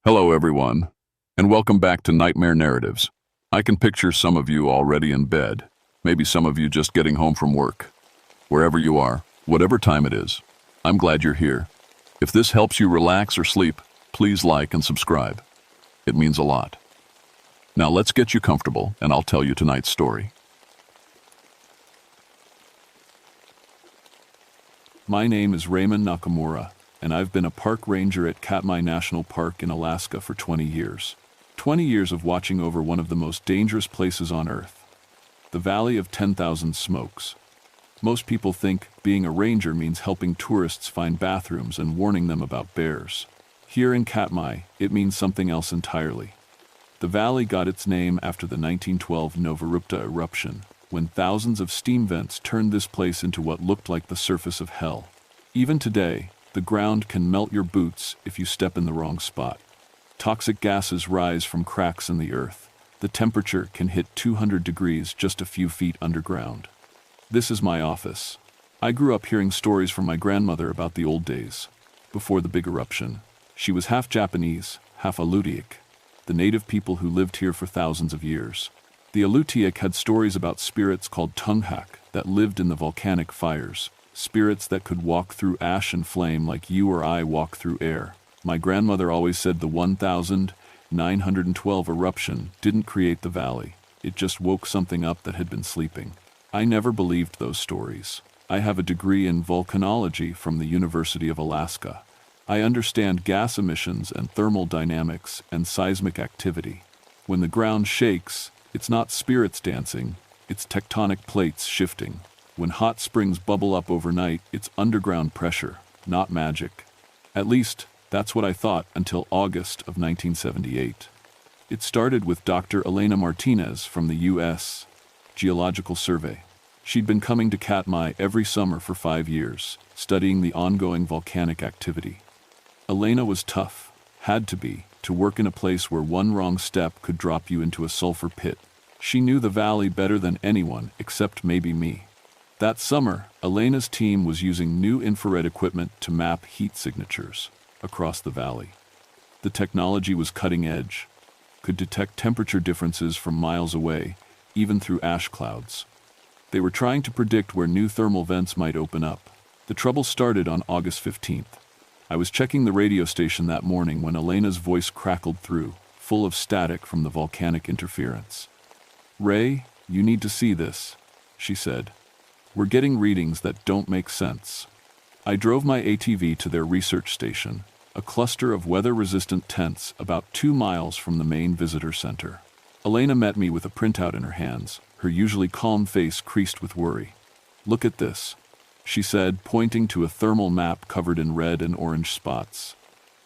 Hello, everyone, and welcome back to Nightmare Narratives. I can picture some of you already in bed, maybe some of you just getting home from work. Wherever you are, whatever time it is, I'm glad you're here. If this helps you relax or sleep, please like and subscribe. It means a lot. Now let's get you comfortable, and I'll tell you tonight's story. My name is Raymond Nakamura, and I've been a park ranger at Katmai National Park in Alaska for 20 years. 20 years of watching over one of the most dangerous places on Earth, the Valley of 10,000 Smokes. Most people think being a ranger means helping tourists find bathrooms and warning them about bears. Here in Katmai, it means something else entirely. The valley got its name after the 1912 Novarupta eruption, when thousands of steam vents turned this place into what looked like the surface of hell. Even today, the ground can melt your boots if you step in the wrong spot. Toxic gases rise from cracks in the earth. The temperature can hit 200 degrees just a few feet underground. This is my office. I grew up hearing stories from my grandmother about the old days, before the big eruption. She was half Japanese, half Alutiiq, the native people who lived here for thousands of years. The Alutiiq had stories about spirits called tunghak that lived in the volcanic fires, spirits that could walk through ash and flame like you or I walk through air. My grandmother always said the 1912 eruption didn't create the valley, it just woke something up that had been sleeping. I never believed those stories. I have a degree in volcanology from the University of Alaska. I understand gas emissions and thermal dynamics and seismic activity. When the ground shakes, it's not spirits dancing, it's tectonic plates shifting. When hot springs bubble up overnight, it's underground pressure, not magic. At least, that's what I thought until August of 1978. It started with Dr. Elena Martinez from the U.S. Geological Survey. She'd been coming to Katmai every summer for 5 years, studying the ongoing volcanic activity. Elena was tough, had to be, to work in a place where one wrong step could drop you into a sulfur pit. She knew the valley better than anyone except maybe me. That summer, Elena's team was using new infrared equipment to map heat signatures across the valley. The technology was cutting edge, could detect temperature differences from miles away, even through ash clouds. They were trying to predict where new thermal vents might open up. The trouble started on August 15th. I was checking the radio station that morning when Elena's voice crackled through, full of static from the volcanic interference. "Ray, you need to see this," she said. "We're getting readings that don't make sense." I drove my ATV to their research station, a cluster of weather-resistant tents about 2 miles from the main visitor center. Elena met me with a printout in her hands, her usually calm face creased with worry. "Look at this," she said, pointing to a thermal map covered in red and orange spots.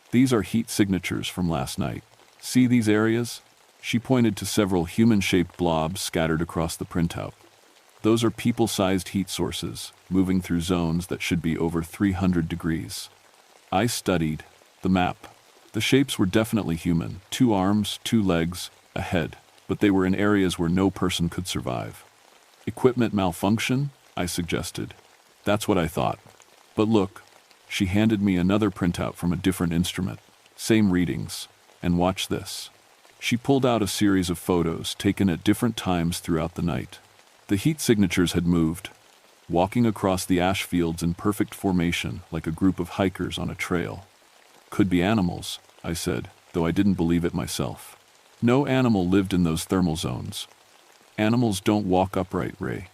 "These are heat signatures from last night. See these areas?" She pointed to several human-shaped blobs scattered across the printout. Those are people-sized heat sources, moving through zones that should be over 300 degrees. I studied the map. The shapes were definitely human, 2 arms, 2 legs, a head, but they were in areas where no person could survive. "Equipment malfunction?" I suggested. "That's what I thought. But look," she handed me another printout from a different instrument. Same readings. And watch this. She pulled out a series of photos taken at different times throughout the night. The heat signatures had moved, walking across the ash fields in perfect formation like a group of hikers on a trail. "Could be animals," I said, though I didn't believe it myself. No animal lived in those thermal zones. Animals don't walk upright, Ray.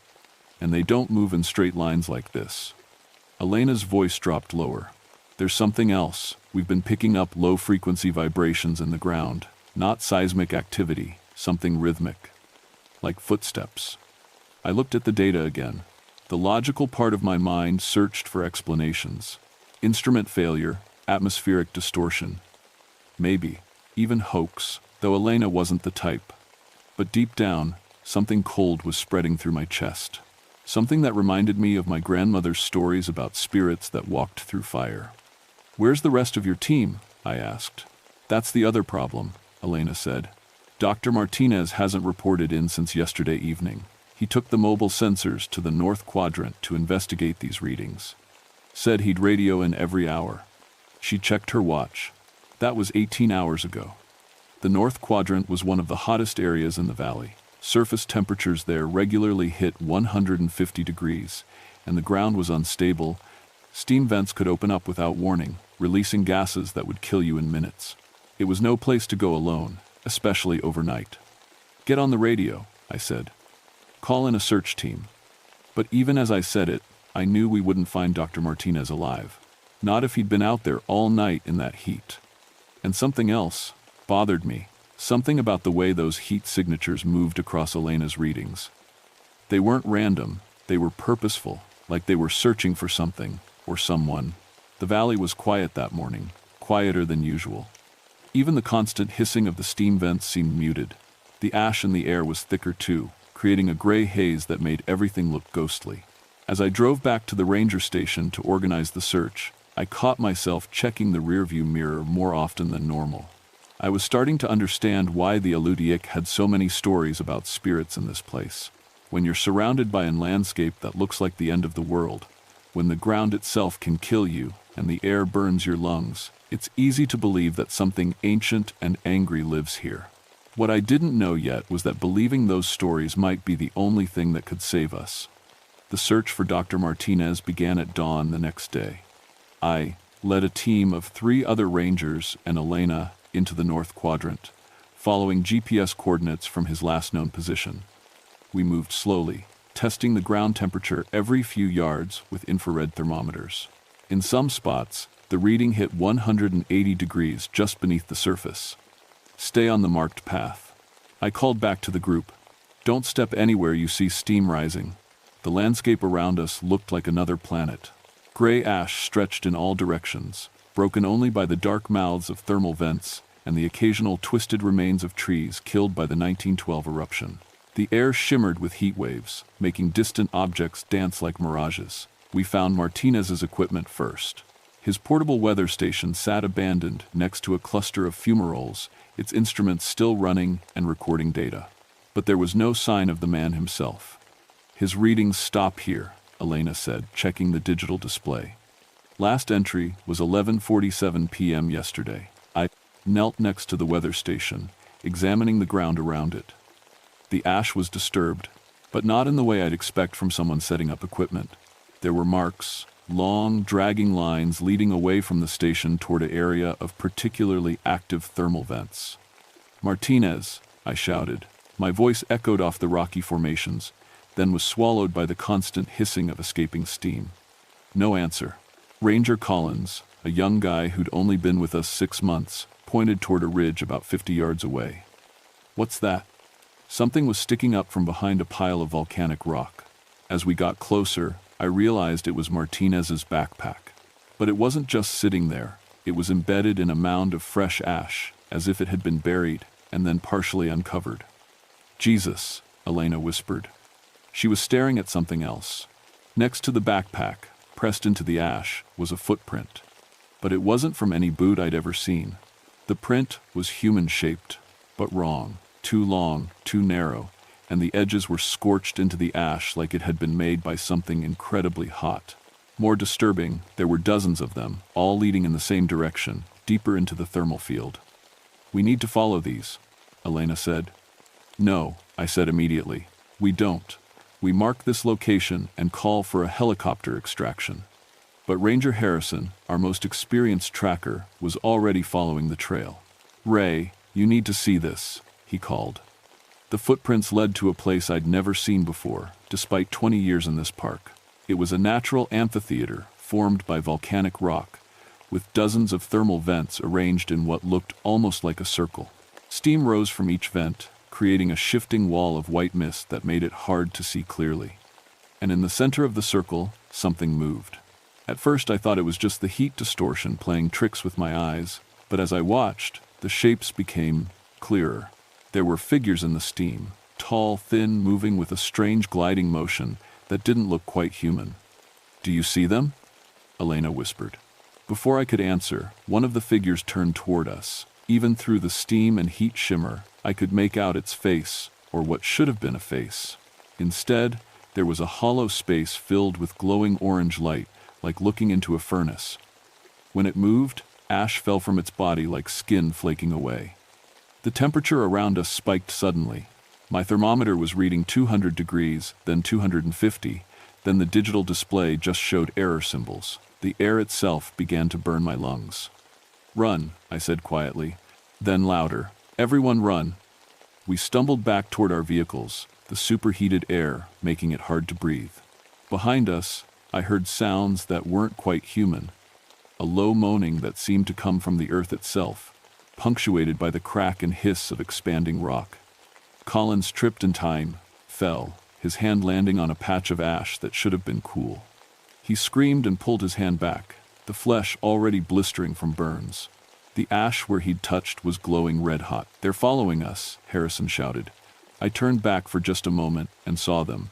And they don't move in straight lines like this. Elena's voice dropped lower. "There's something else. We've been picking up low-frequency vibrations in the ground, not seismic activity, something rhythmic, like footsteps." I looked at the data again. The logical part of my mind searched for explanations. Instrument failure, atmospheric distortion. Maybe, even hoax, though Elena wasn't the type. But deep down, something cold was spreading through my chest. Something that reminded me of my grandmother's stories about spirits that walked through fire. "Where's the rest of your team?" I asked. "That's the other problem," Elena said. "Dr. Martinez hasn't reported in since yesterday evening. He took the mobile sensors to the North Quadrant to investigate these readings. Said he'd radio in every hour." She checked her watch. That was 18 hours ago. The North Quadrant was one of the hottest areas in the valley. Surface temperatures there regularly hit 150 degrees, and the ground was unstable. Steam vents could open up without warning, releasing gases that would kill you in minutes. It was no place to go alone, especially overnight. "Get on the radio," I said. "Call in a search team." But even as I said it, I knew we wouldn't find Dr. Martinez alive. Not if he'd been out there all night in that heat. And something else bothered me. Something about the way those heat signatures moved across Elena's readings. They weren't random, they were purposeful, like they were searching for something, or someone. The valley was quiet that morning, quieter than usual. Even the constant hissing of the steam vents seemed muted. The ash in the air was thicker too, creating a gray haze that made everything look ghostly. As I drove back to the ranger station to organize the search, I caught myself checking the rearview mirror more often than normal. I was starting to understand why the Alutiiq had so many stories about spirits in this place. When you're surrounded by a landscape that looks like the end of the world, when the ground itself can kill you and the air burns your lungs, it's easy to believe that something ancient and angry lives here. What I didn't know yet was that believing those stories might be the only thing that could save us. The search for Dr. Martinez began at dawn the next day. I led a team of 3 other rangers and Elena into the North Quadrant, following GPS coordinates from his last known position. We moved slowly, testing the ground temperature every few yards with infrared thermometers. In some spots, the reading hit 180 degrees just beneath the surface. "Stay on the marked path." I called back to the group. "Don't step anywhere you see steam rising." The landscape around us looked like another planet. Gray ash stretched in all directions, broken only by the dark mouths of thermal vents and the occasional twisted remains of trees killed by the 1912 eruption. The air shimmered with heat waves, making distant objects dance like mirages. We found Martinez's equipment first. His portable weather station sat abandoned next to a cluster of fumaroles, its instruments still running and recording data. But there was no sign of the man himself. "His readings stop here," Elena said, checking the digital display. "Last entry was 11:47 p.m. yesterday." I knelt next to the weather station, examining the ground around it. The ash was disturbed, but not in the way I'd expect from someone setting up equipment. There were marks, long, dragging lines leading away from the station toward an area of particularly active thermal vents. "Martinez," I shouted. My voice echoed off the rocky formations, then was swallowed by the constant hissing of escaping steam. No answer. Ranger Collins, a young guy who'd only been with us 6 months, pointed toward a ridge about 50 yards away. "What's that?" Something was sticking up from behind a pile of volcanic rock. As we got closer, I realized it was Martinez's backpack. But it wasn't just sitting there. It was embedded in a mound of fresh ash, as if it had been buried and then partially uncovered. "Jesus," Elena whispered. She was staring at something else. Next to the backpack, pressed into the ash, was a footprint. But it wasn't from any boot I'd ever seen. The print was human-shaped, but wrong. Too long, too narrow, and the edges were scorched into the ash like it had been made by something incredibly hot. More disturbing, there were dozens of them, all leading in the same direction, deeper into the thermal field. "We need to follow these," Elena said. "No," I said immediately. "We don't. We mark this location and call for a helicopter extraction." But Ranger Harrison, our most experienced tracker, was already following the trail. "Ray, you need to see this," he called. The footprints led to a place I'd never seen before, despite 20 years in this park. It was a natural amphitheater formed by volcanic rock, with dozens of thermal vents arranged in what looked almost like a circle. Steam rose from each vent, creating a shifting wall of white mist that made it hard to see clearly. And in the center of the circle, something moved. At first I thought it was just the heat distortion playing tricks with my eyes, but as I watched, the shapes became clearer. There were figures in the steam, tall, thin, moving with a strange gliding motion that didn't look quite human. "Do you see them?" Elena whispered. Before I could answer, one of the figures turned toward us. Even through the steam and heat shimmer, I could make out its face, or what should have been a face. Instead, there was a hollow space filled with glowing orange light, like looking into a furnace. When it moved, Ash fell from its body like skin flaking away. The temperature around us spiked suddenly. My thermometer was reading 200 degrees, then 250, then the digital display just showed error symbols. The air itself began to burn my lungs. "Run," I said quietly, then louder, "Everyone run." We stumbled back toward our vehicles, the superheated air making it hard to breathe. Behind us, I heard sounds that weren't quite human, a low moaning that seemed to come from the earth itself, punctuated by the crack and hiss of expanding rock. Collins tripped in time, fell, his hand landing on a patch of ash that should have been cool. He screamed and pulled his hand back, the flesh already blistering from burns. The ash where he'd touched was glowing red-hot. "They're following us," Harrison shouted. I turned back for just a moment and saw them.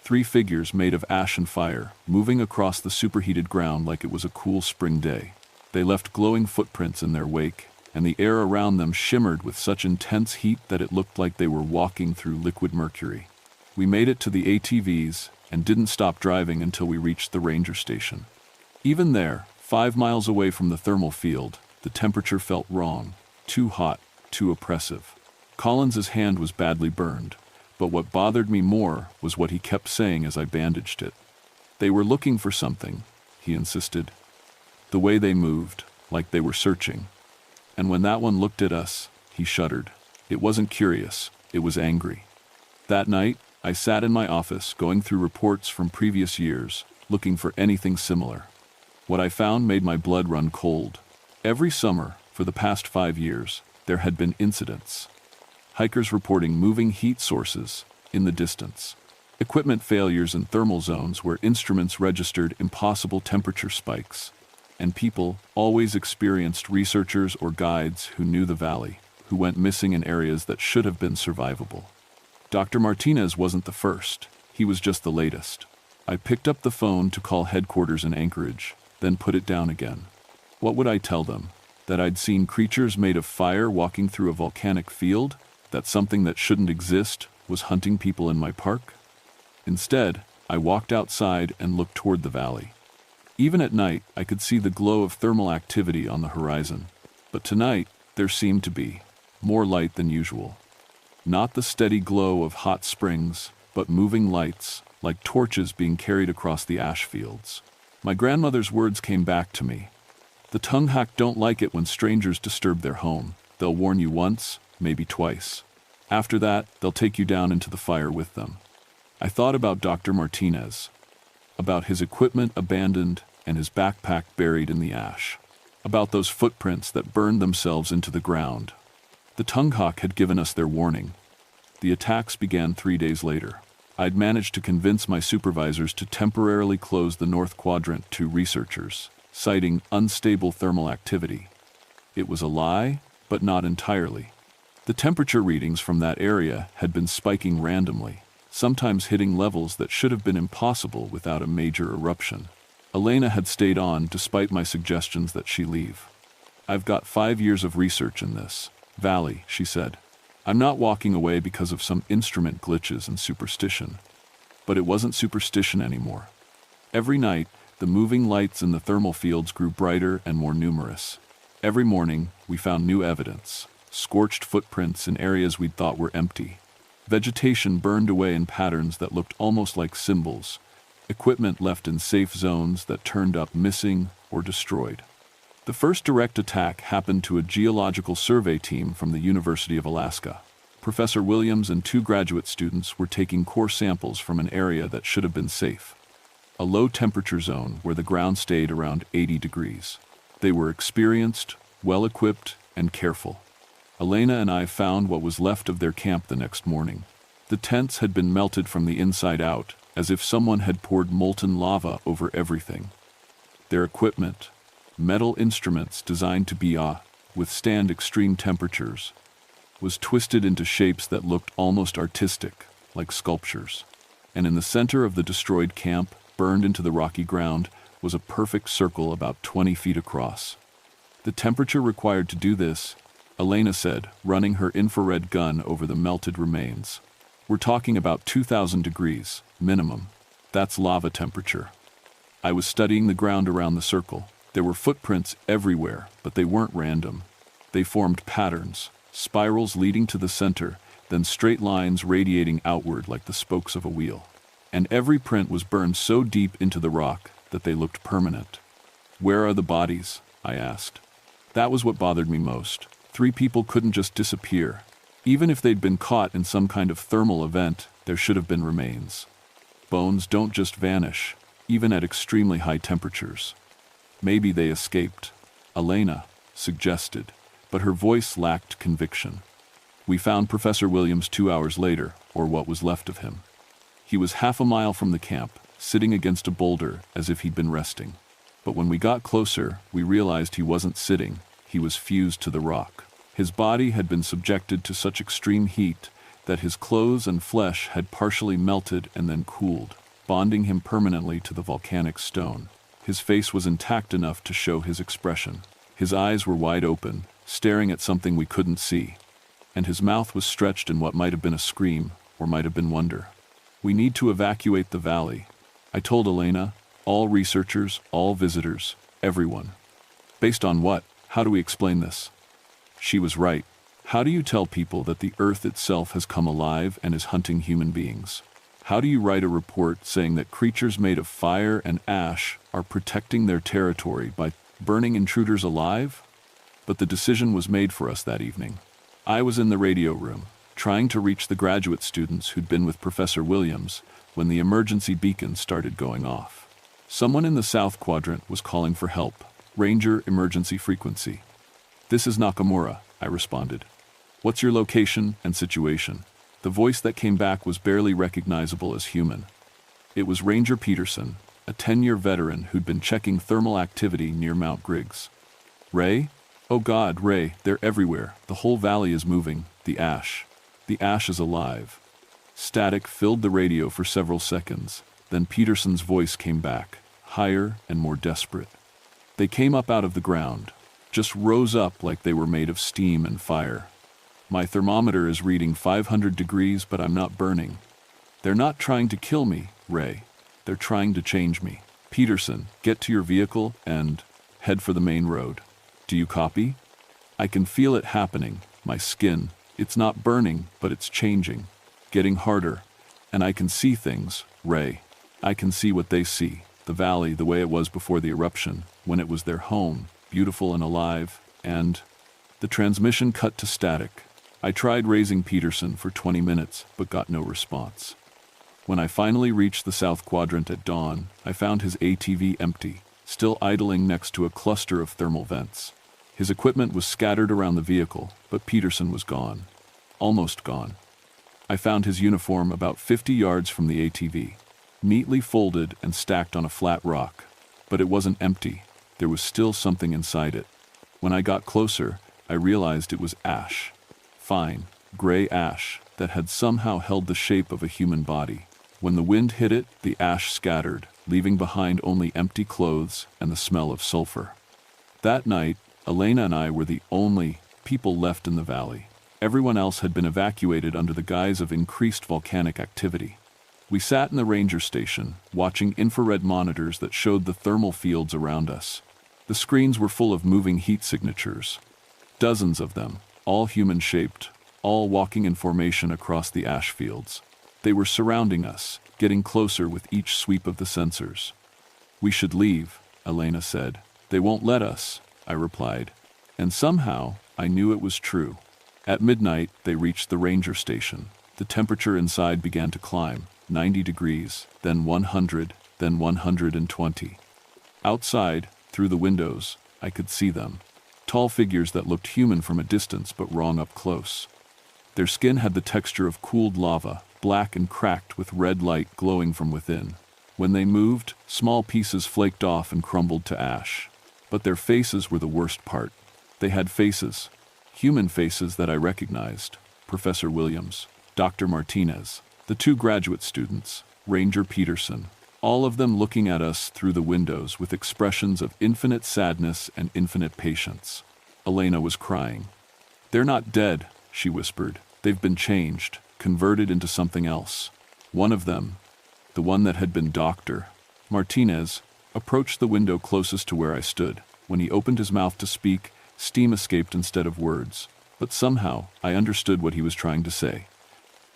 3 figures made of ash and fire, moving across the superheated ground like it was a cool spring day. They left glowing footprints in their wake, and the air around them shimmered with such intense heat that it looked like they were walking through liquid mercury. We made it to the ATVs and didn't stop driving until we reached the ranger station. Even there, 5 miles away from the thermal field, the temperature felt wrong, too hot, too oppressive. Collins's hand was badly burned, but what bothered me more was what he kept saying as I bandaged it. "They were looking for something," he insisted. The way they moved, like they were searching. And when that one looked at us, he shuddered. It wasn't curious, it was angry. That night, I sat in my office going through reports from previous years, looking for anything similar. What I found made my blood run cold. Every summer, for the past 5 years, there had been incidents. Hikers reporting moving heat sources in the distance. Equipment failures in thermal zones where instruments registered impossible temperature spikes. And people always experienced researchers or guides who knew the valley, who went missing in areas that should have been survivable. Dr. Martinez wasn't the first, he was just the latest. I picked up the phone to call headquarters in Anchorage, then put it down again. What would I tell them? That I'd seen creatures made of fire walking through a volcanic field? That something that shouldn't exist was hunting people in my park? Instead, I walked outside and looked toward the valley. Even at night, I could see the glow of thermal activity on the horizon. But tonight, there seemed to be more light than usual. Not the steady glow of hot springs, but moving lights, like torches being carried across the ash fields. My grandmother's words came back to me. The Tunghak don't like it when strangers disturb their home. They'll warn you once, maybe twice. After that, they'll take you down into the fire with them. I thought about Dr. Martinez, about his equipment abandoned and his backpack buried in the ash, about those footprints that burned themselves into the ground. The Tunghak had given us their warning. The attacks began 3 days later. I'd managed to convince my supervisors to temporarily close the North Quadrant to researchers, citing unstable thermal activity. It was a lie, but not entirely. The temperature readings from that area had been spiking randomly, sometimes hitting levels that should have been impossible without a major eruption. Elena had stayed on despite my suggestions that she leave. "I've got 5 years of research in this valley," she said. "I'm not walking away because of some instrument glitches and superstition." But it wasn't superstition anymore. Every night, the moving lights in the thermal fields grew brighter and more numerous. Every morning, we found new evidence. Scorched footprints in areas we'd thought were empty. Vegetation burned away in patterns that looked almost like symbols. Equipment left in safe zones that turned up missing or destroyed. The first direct attack happened to a geological survey team from the University of Alaska. Professor Williams and 2 graduate students were taking core samples from an area that should have been safe. A low-temperature zone where the ground stayed around 80 degrees. They were experienced, well-equipped, and careful. Elena and I found what was left of their camp the next morning. The tents had been melted from the inside out, as if someone had poured molten lava over everything. Their equipment, metal instruments designed to withstand extreme temperatures, was twisted into shapes that looked almost artistic, like sculptures. And in the center of the destroyed camp, burned into the rocky ground, was a perfect circle about 20 feet across. The temperature required to do this, Elena said, running her infrared gun over the melted remains. "We're talking about 2,000 degrees, minimum. That's lava temperature." I was studying the ground around the circle. There were footprints everywhere, but they weren't random. They formed patterns, spirals leading to the center, then straight lines radiating outward like the spokes of a wheel. And every print was burned so deep into the rock that they looked permanent. "Where are the bodies?" I asked. That was what bothered me most. 3 people couldn't just disappear. Even if they'd been caught in some kind of thermal event, there should have been remains. Bones don't just vanish, even at extremely high temperatures. Maybe they escaped, Elena suggested, but her voice lacked conviction. We found Professor Williams 2 hours later, or what was left of him. He was half a mile from the camp, sitting against a boulder as if he'd been resting. But when we got closer, we realized he wasn't sitting, he was fused to the rock. His body had been subjected to such extreme heat that his clothes and flesh had partially melted and then cooled, bonding him permanently to the volcanic stone. His face was intact enough to show his expression. His eyes were wide open, staring at something we couldn't see, and his mouth was stretched in what might have been a scream, or might have been wonder. "We need to evacuate the valley," I told Elena. "All researchers, all visitors, everyone." "Based on what? How do we explain this?" She was right. How do you tell people that the Earth itself has come alive and is hunting human beings? How do you write a report saying that creatures made of fire and ash are protecting their territory by burning intruders alive? But the decision was made for us that evening. I was in the radio room, trying to reach the graduate students who'd been with Professor Williams when the emergency beacon started going off. Someone in the South Quadrant was calling for help. "Ranger emergency frequency." "This is Nakamura," I responded. "What's your location and situation?" The voice that came back was barely recognizable as human. It was Ranger Peterson, a 10-year veteran who'd been checking thermal activity near Mount Griggs. "Ray? Oh God, Ray, they're everywhere. The whole valley is moving. The ash is alive." Static filled the radio for several seconds. Then Peterson's voice came back, higher and more desperate. "They came up out of the ground, just rose up like they were made of steam and fire. My thermometer is reading 500 degrees, but I'm not burning. They're not trying to kill me, Ray. They're trying to change me. Peterson, get to your vehicle and head for the main road. Do you copy? I can feel it happening, my skin. It's not burning, but it's changing, getting harder. And I can see things, Ray. I can see what they see, the valley the way it was before the eruption, when it was their home, beautiful and alive, and..." The transmission cut to static. I tried raising Peterson for 20 minutes, but got no response. When I finally reached the South Quadrant at dawn, I found his ATV empty, still idling next to a cluster of thermal vents. His equipment was scattered around the vehicle, but Peterson was gone. Almost gone. I found his uniform about 50 yards from the ATV, neatly folded and stacked on a flat rock. But it wasn't empty. There was still something inside it. When I got closer, I realized it was ash. Fine, gray ash that had somehow held the shape of a human body. When the wind hit it, the ash scattered, leaving behind only empty clothes and the smell of sulfur. That night, Elena and I were the only people left in the valley. Everyone else had been evacuated under the guise of increased volcanic activity. We sat in the ranger station, watching infrared monitors that showed the thermal fields around us. The screens were full of moving heat signatures. Dozens of them, all human-shaped, all walking in formation across the ash fields. They were surrounding us, getting closer with each sweep of the sensors. "We should leave," Elena said. "They won't let us," I replied. And somehow, I knew it was true. At midnight, they reached the ranger station. The temperature inside began to climb, 90 degrees, then 100, then 120. Outside, through the windows, I could see them. Tall figures that looked human from a distance but wrong up close. Their skin had the texture of cooled lava, black and cracked with red light glowing from within. When they moved, small pieces flaked off and crumbled to ash. But their faces were the worst part. They had faces, human faces that I recognized. Professor Williams, Dr. Martinez, the 2 graduate students, Ranger Peterson, all of them looking at us through the windows with expressions of infinite sadness and infinite patience. Elena was crying. "They're not dead," she whispered. "They've been changed, converted into something else." One of them, the one that had been Dr. Martinez, approached the window closest to where I stood. When he opened his mouth to speak, steam escaped instead of words. But somehow, I understood what he was trying to say.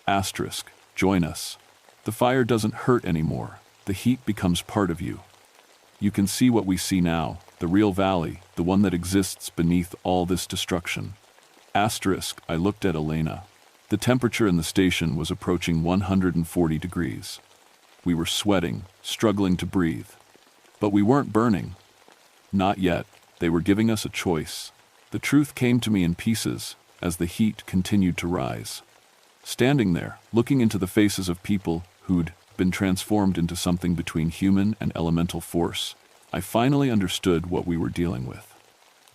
Asterisk, join us. The fire doesn't hurt anymore. The heat becomes part of you. You can see what we see now, the real valley, the one that exists beneath all this destruction. Asterisk, I looked at Elena. The temperature in the station was approaching 140 degrees. We were sweating, struggling to breathe. But we weren't burning. Not yet. They were giving us a choice. The truth came to me in pieces as the heat continued to rise. Standing there, looking into the faces of people who'd been transformed into something between human and elemental force, I finally understood what we were dealing with.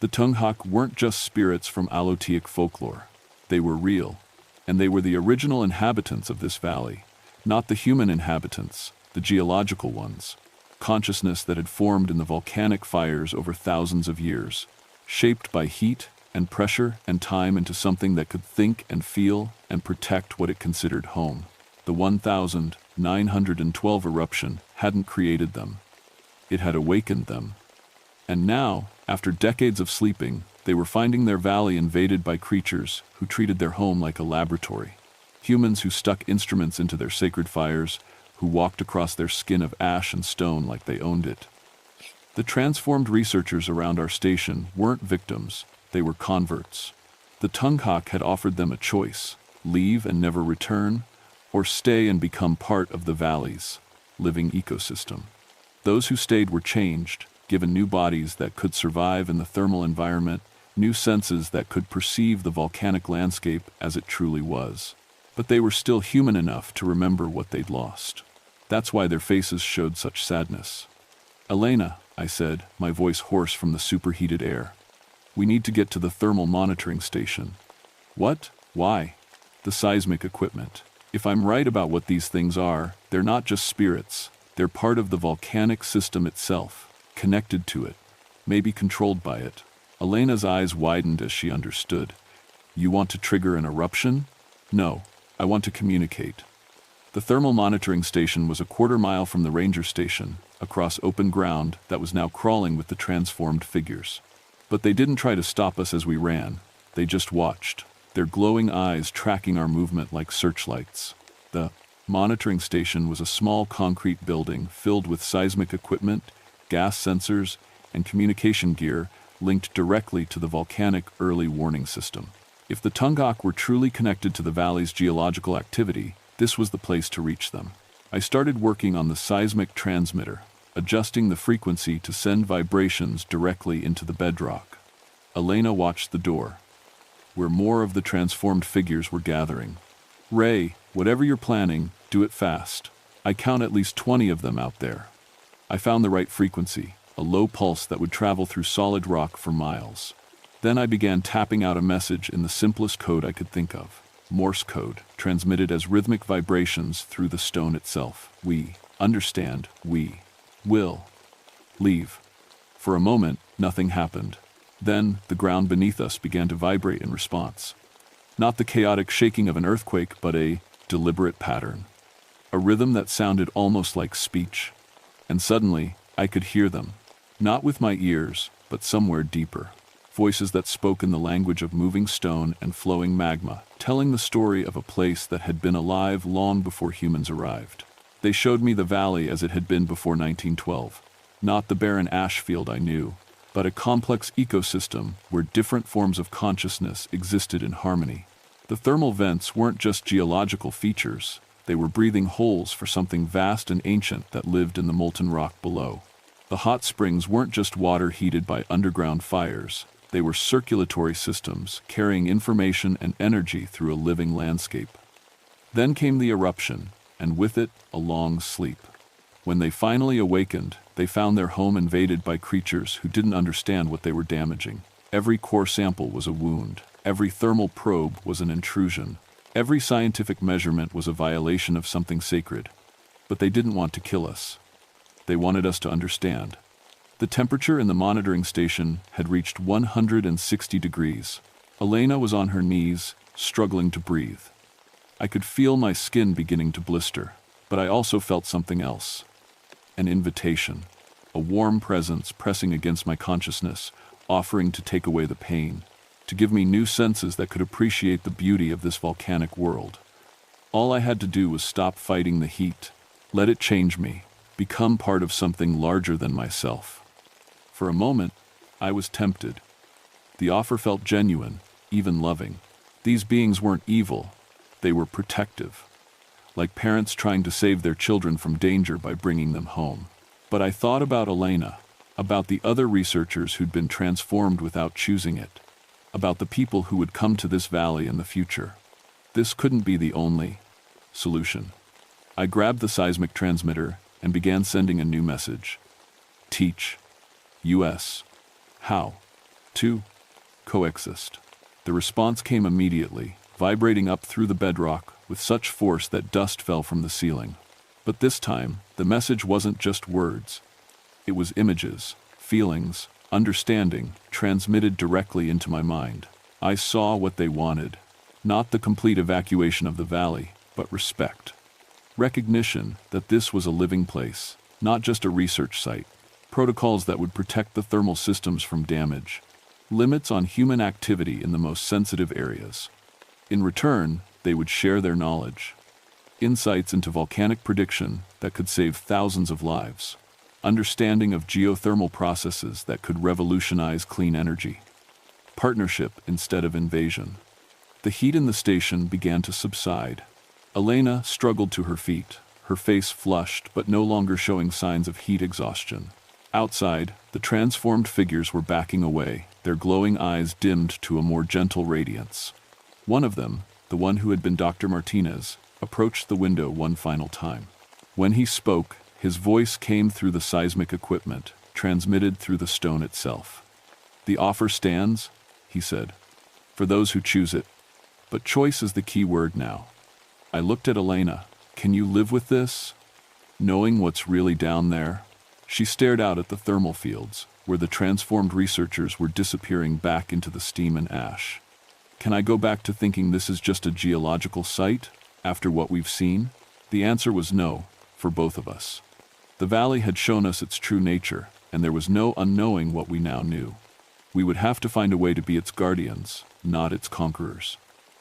The Tunghak weren't just spirits from Alutiiq folklore. They were real, and they were the original inhabitants of this valley, not the human inhabitants, the geological ones. Consciousness that had formed in the volcanic fires over thousands of years, shaped by heat and pressure and time into something that could think and feel and protect what it considered home. The 1912 eruption hadn't created them. It had awakened them. And now, after decades of sleeping, they were finding their valley invaded by creatures who treated their home like a laboratory. Humans who stuck instruments into their sacred fires, who walked across their skin of ash and stone like they owned it. The transformed researchers around our station weren't victims, they were converts. The Tunghak had offered them a choice: leave and never return, or stay and become part of the valley's living ecosystem. Those who stayed were changed, given new bodies that could survive in the thermal environment, new senses that could perceive the volcanic landscape as it truly was. But they were still human enough to remember what they'd lost. That's why their faces showed such sadness. Elena, I said, my voice hoarse from the superheated air. We need to get to the thermal monitoring station. What? Why? The seismic equipment. If I'm right about what these things are, they're not just spirits. They're part of the volcanic system itself, connected to it, maybe controlled by it. Elena's eyes widened as she understood. You want to trigger an eruption? No, I want to communicate. The thermal monitoring station was a quarter-mile from the ranger station, across open ground that was now crawling with the transformed figures. But they didn't try to stop us as we ran. They just watched, their glowing eyes tracking our movement like searchlights. The monitoring station was a small concrete building filled with seismic equipment, gas sensors, and communication gear linked directly to the volcanic early warning system. If the Tunghak were truly connected to the valley's geological activity, this was the place to reach them. I started working on the seismic transmitter, adjusting the frequency to send vibrations directly into the bedrock. Elena watched the door, where more of the transformed figures were gathering. Ray, whatever you're planning, do it fast. I count at least 20 of them out there. I found the right frequency, a low pulse that would travel through solid rock for miles. Then I began tapping out a message in the simplest code I could think of. Morse code, transmitted as rhythmic vibrations through the stone itself. We understand, we will leave. For a moment, nothing happened. Then, the ground beneath us began to vibrate in response. Not the chaotic shaking of an earthquake, but a deliberate pattern. A rhythm that sounded almost like speech. And suddenly, I could hear them. Not with my ears, but somewhere deeper. Voices that spoke in the language of moving stone and flowing magma, telling the story of a place that had been alive long before humans arrived. They showed me the valley as it had been before 1912. Not the barren ash field I knew, but a complex ecosystem where different forms of consciousness existed in harmony. The thermal vents weren't just geological features, they were breathing holes for something vast and ancient that lived in the molten rock below. The hot springs weren't just water heated by underground fires, they were circulatory systems carrying information and energy through a living landscape. Then came the eruption, and with it, a long sleep. When they finally awakened, they found their home invaded by creatures who didn't understand what they were damaging. Every core sample was a wound. Every thermal probe was an intrusion. Every scientific measurement was a violation of something sacred. But they didn't want to kill us. They wanted us to understand. The temperature in the monitoring station had reached 160 degrees. Elena was on her knees, struggling to breathe. I could feel my skin beginning to blister, but I also felt something else. An invitation. a warm presence pressing against my consciousness, offering to take away the pain, to give me new senses that could appreciate the beauty of this volcanic world. All I had to do was stop fighting the heat, let it change me, become part of something larger than myself. For a moment, I was tempted. The offer felt genuine, even loving. These beings weren't evil, they were protective, like parents trying to save their children from danger by bringing them home. But I thought about Elena, about the other researchers who'd been transformed without choosing it, about the people who would come to this valley in the future. This couldn't be the only solution. I grabbed the seismic transmitter and began sending a new message. Teach. U.S. How to coexist. The response came immediately, vibrating up through the bedrock with such force that dust fell from the ceiling. But this time, the message wasn't just words. It was images, feelings, understanding, transmitted directly into my mind. I saw what they wanted. Not the complete evacuation of the valley, but respect. Recognition that this was a living place, not just a research site. Protocols that would protect the thermal systems from damage. Limits on human activity in the most sensitive areas. In return, they would share their knowledge. Insights into volcanic prediction that could save thousands of lives. Understanding of geothermal processes that could revolutionize clean energy. Partnership instead of invasion. The heat in the station began to subside. Elena struggled to her feet, her face flushed but no longer showing signs of heat exhaustion. Outside, the transformed figures were backing away, their glowing eyes dimmed to a more gentle radiance. One of them, the one who had been Dr. Martinez, approached the window one final time. When he spoke, his voice came through the seismic equipment, transmitted through the stone itself. "The offer stands," he said, "for those who choose it. But choice is the key word now." I looked at Elena. "Can you live with this? Knowing what's really down there?" She stared out at the thermal fields, where the transformed researchers were disappearing back into the steam and ash. "Can I go back to thinking this is just a geological site, after what we've seen?" The answer was no, for both of us. The valley had shown us its true nature, and there was no unknowing what we now knew. We would have to find a way to be its guardians, not its conquerors.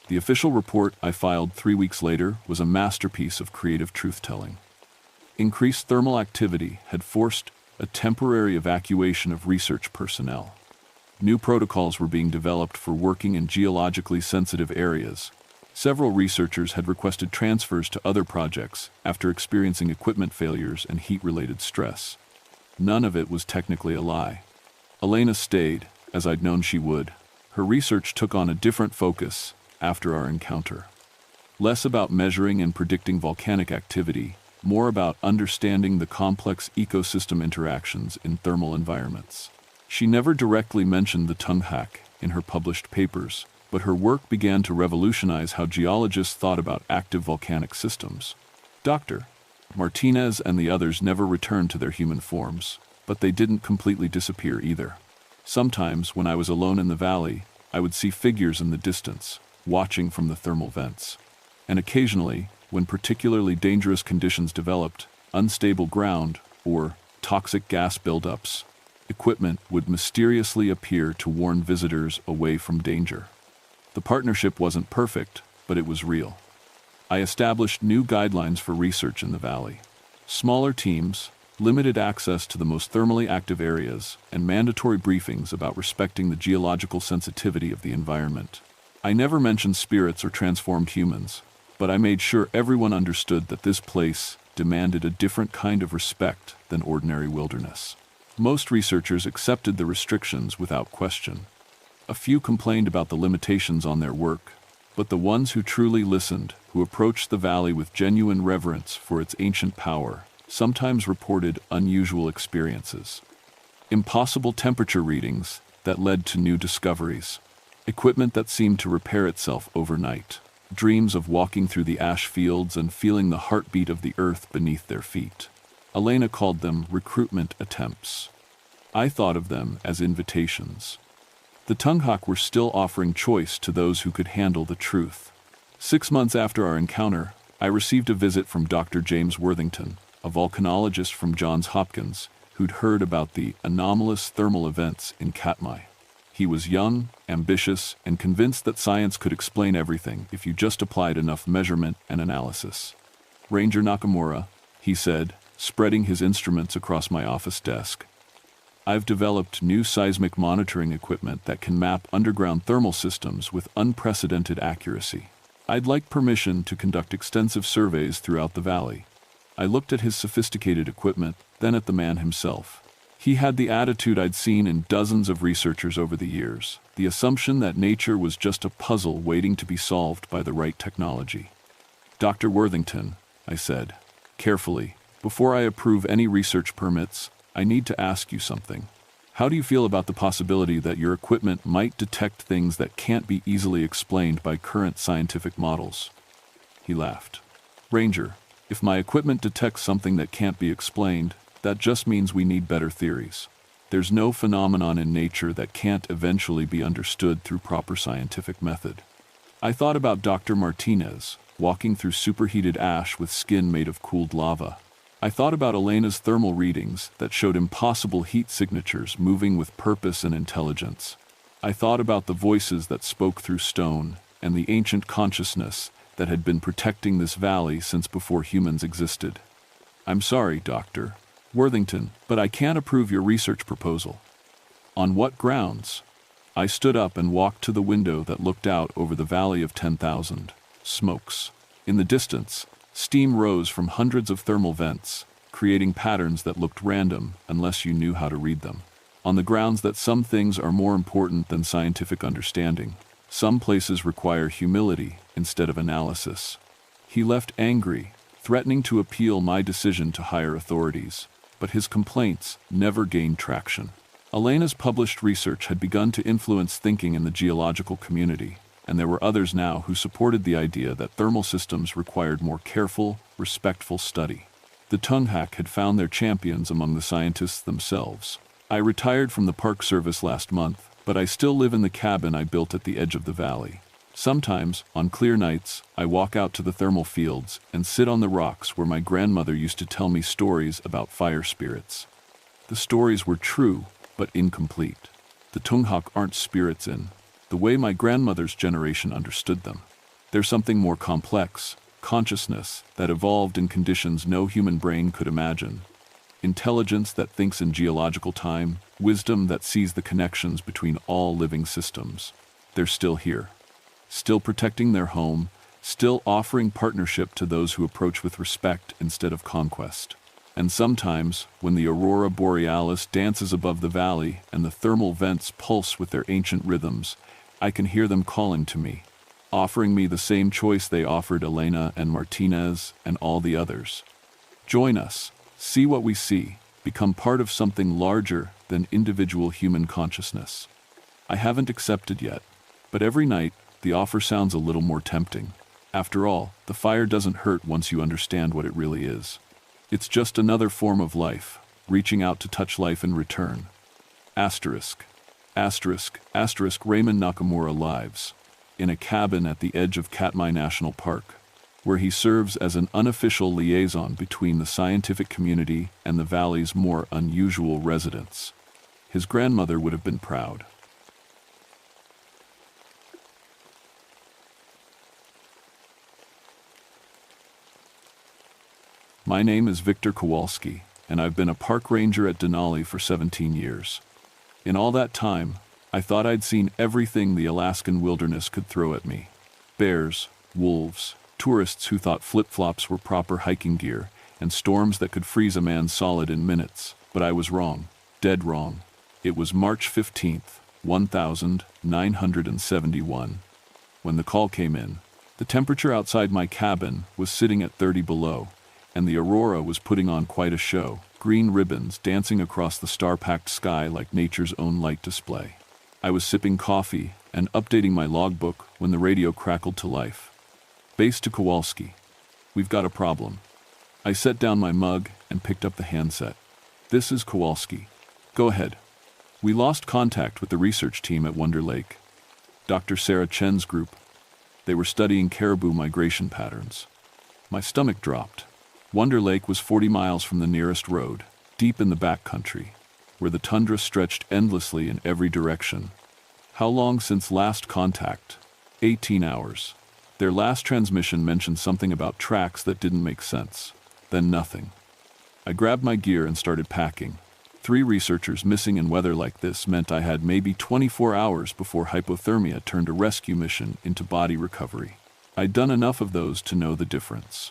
The official report I filed 3 weeks later was a masterpiece of creative truth-telling. Increased thermal activity had forced a temporary evacuation of research personnel. New protocols were being developed for working in geologically sensitive areas. Several researchers had requested transfers to other projects after experiencing equipment failures and heat-related stress. None of it was technically a lie. Elena stayed, as I'd known she would. Her research took on a different focus after our encounter. Less about measuring and predicting volcanic activity, more about understanding the complex ecosystem interactions in thermal environments. She never directly mentioned the Tunghak in her published papers, but her work began to revolutionize how geologists thought about active volcanic systems. Dr. Martinez and the others never returned to their human forms, but they didn't completely disappear either. Sometimes, when I was alone in the valley, I would see figures in the distance, watching from the thermal vents. And occasionally, when particularly dangerous conditions developed, unstable ground, or toxic gas buildups, equipment would mysteriously appear to warn visitors away from danger. The partnership wasn't perfect, but it was real. I established new guidelines for research in the valley. Smaller teams, limited access to the most thermally active areas, and mandatory briefings about respecting the geological sensitivity of the environment. I never mentioned spirits or transformed humans, but I made sure everyone understood that this place demanded a different kind of respect than ordinary wilderness. Most researchers accepted the restrictions without question. A few complained about the limitations on their work, but the ones who truly listened, who approached the valley with genuine reverence for its ancient power, sometimes reported unusual experiences. Impossible temperature readings that led to new discoveries. Equipment that seemed to repair itself overnight. Dreams of walking through the ash fields and feeling the heartbeat of the earth beneath their feet. Elena called them recruitment attempts. I thought of them as invitations. The Tunghak were still offering choice to those who could handle the truth. 6 months after our encounter, I received a visit from Dr. James Worthington, a volcanologist from Johns Hopkins, who'd heard about the anomalous thermal events in Katmai. He was young, ambitious, and convinced that science could explain everything if you just applied enough measurement and analysis. "Ranger Nakamura," he said, spreading his instruments across my office desk. "I've developed new seismic monitoring equipment that can map underground thermal systems with unprecedented accuracy. I'd like permission to conduct extensive surveys throughout the valley." I looked at his sophisticated equipment, then at the man himself. He had the attitude I'd seen in dozens of researchers over the years, the assumption that nature was just a puzzle waiting to be solved by the right technology. "Dr. Worthington," I said, carefully, "before I approve any research permits, I need to ask you something. How do you feel about the possibility that your equipment might detect things that can't be easily explained by current scientific models?" He laughed. "Ranger, if my equipment detects something that can't be explained, that just means we need better theories. There's no phenomenon in nature that can't eventually be understood through proper scientific method." I thought about Dr. Martinez, walking through superheated ash with skin made of cooled lava. I thought about Elena's thermal readings that showed impossible heat signatures moving with purpose and intelligence. I thought about the voices that spoke through stone and the ancient consciousness that had been protecting this valley since before humans existed. "I'm sorry, Dr. Worthington, but I can't approve your research proposal." "On what grounds?" I stood up and walked to the window that looked out over the Valley of 10,000 Smokes. In the distance, steam rose from hundreds of thermal vents, creating patterns that looked random unless you knew how to read them. "On the grounds that some things are more important than scientific understanding. Some places require humility instead of analysis." He left angry, threatening to appeal my decision to higher authorities, but his complaints never gained traction. Elena's published research had begun to influence thinking in the geological community, and there were others now who supported the idea that thermal systems required more careful, respectful study. The Tunghak had found their champions among the scientists themselves. I retired from the Park Service last month, but I still live in the cabin I built at the edge of the valley. Sometimes, on clear nights, I walk out to the thermal fields and sit on the rocks where my grandmother used to tell me stories about fire spirits. The stories were true, but incomplete. The Tunghak aren't spirits in the way my grandmother's generation understood them. They're something more complex, consciousness that evolved in conditions no human brain could imagine. Intelligence that thinks in geological time, wisdom that sees the connections between all living systems. They're still here. Still protecting their home, still offering partnership to those who approach with respect instead of conquest. And sometimes, when the aurora borealis dances above the valley and the thermal vents pulse with their ancient rhythms, I can hear them calling to me, offering me the same choice they offered Elena and Martinez and all the others. Join us, see what we see, become part of something larger than individual human consciousness. I haven't accepted yet, but every night, the offer sounds a little more tempting. After all, the fire doesn't hurt once you understand what it really is. It's just another form of life, reaching out to touch life in return. Asterisk. Asterisk. Asterisk. Raymond Nakamura lives in a cabin at the edge of Katmai National Park, where he serves as an unofficial liaison between the scientific community and the valley's more unusual residents. His grandmother would have been proud. My name is Victor Kowalski, and I've been a park ranger at Denali for 17 years. In all that time, I thought I'd seen everything the Alaskan wilderness could throw at me. Bears, wolves, tourists who thought flip-flops were proper hiking gear, and storms that could freeze a man solid in minutes. But I was wrong, dead wrong. It was March 15th, 1971. When the call came in, the temperature outside my cabin was sitting at 30 below. And the aurora was putting on quite a show, green ribbons dancing across the star-packed sky like nature's own light display. I was sipping coffee and updating my logbook when the radio crackled to life. "Base to Kowalski. We've got a problem." I set down my mug and picked up the handset. "This is Kowalski. Go ahead." We lost contact with the research team at Wonder Lake. Dr. Sarah Chen's group. They were studying caribou migration patterns. My stomach dropped. Wonder Lake was 40 miles from the nearest road, deep in the backcountry, where the tundra stretched endlessly in every direction. How long since last contact? 18 hours. Their last transmission mentioned something about tracks that didn't make sense. Then nothing. I grabbed my gear and started packing. 3 researchers missing in weather like this meant I had maybe 24 hours before hypothermia turned a rescue mission into body recovery. I'd done enough of those to know the difference.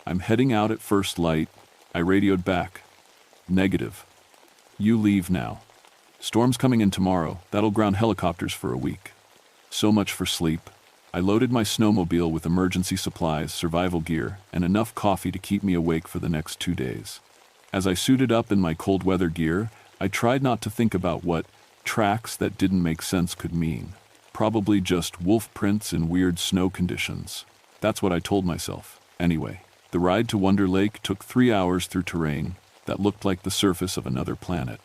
I'm heading out at first light, I radioed back. Negative. You leave now. Storm's coming in tomorrow, that'll ground helicopters for a week. So much for sleep. I loaded my snowmobile with emergency supplies, survival gear, and enough coffee to keep me awake for the next 2 days. As I suited up in my cold weather gear, I tried not to think about what tracks that didn't make sense could mean. Probably just wolf prints in weird snow conditions. That's what I told myself. Anyway, the ride to Wonder Lake took 3 hours through terrain that looked like the surface of another planet.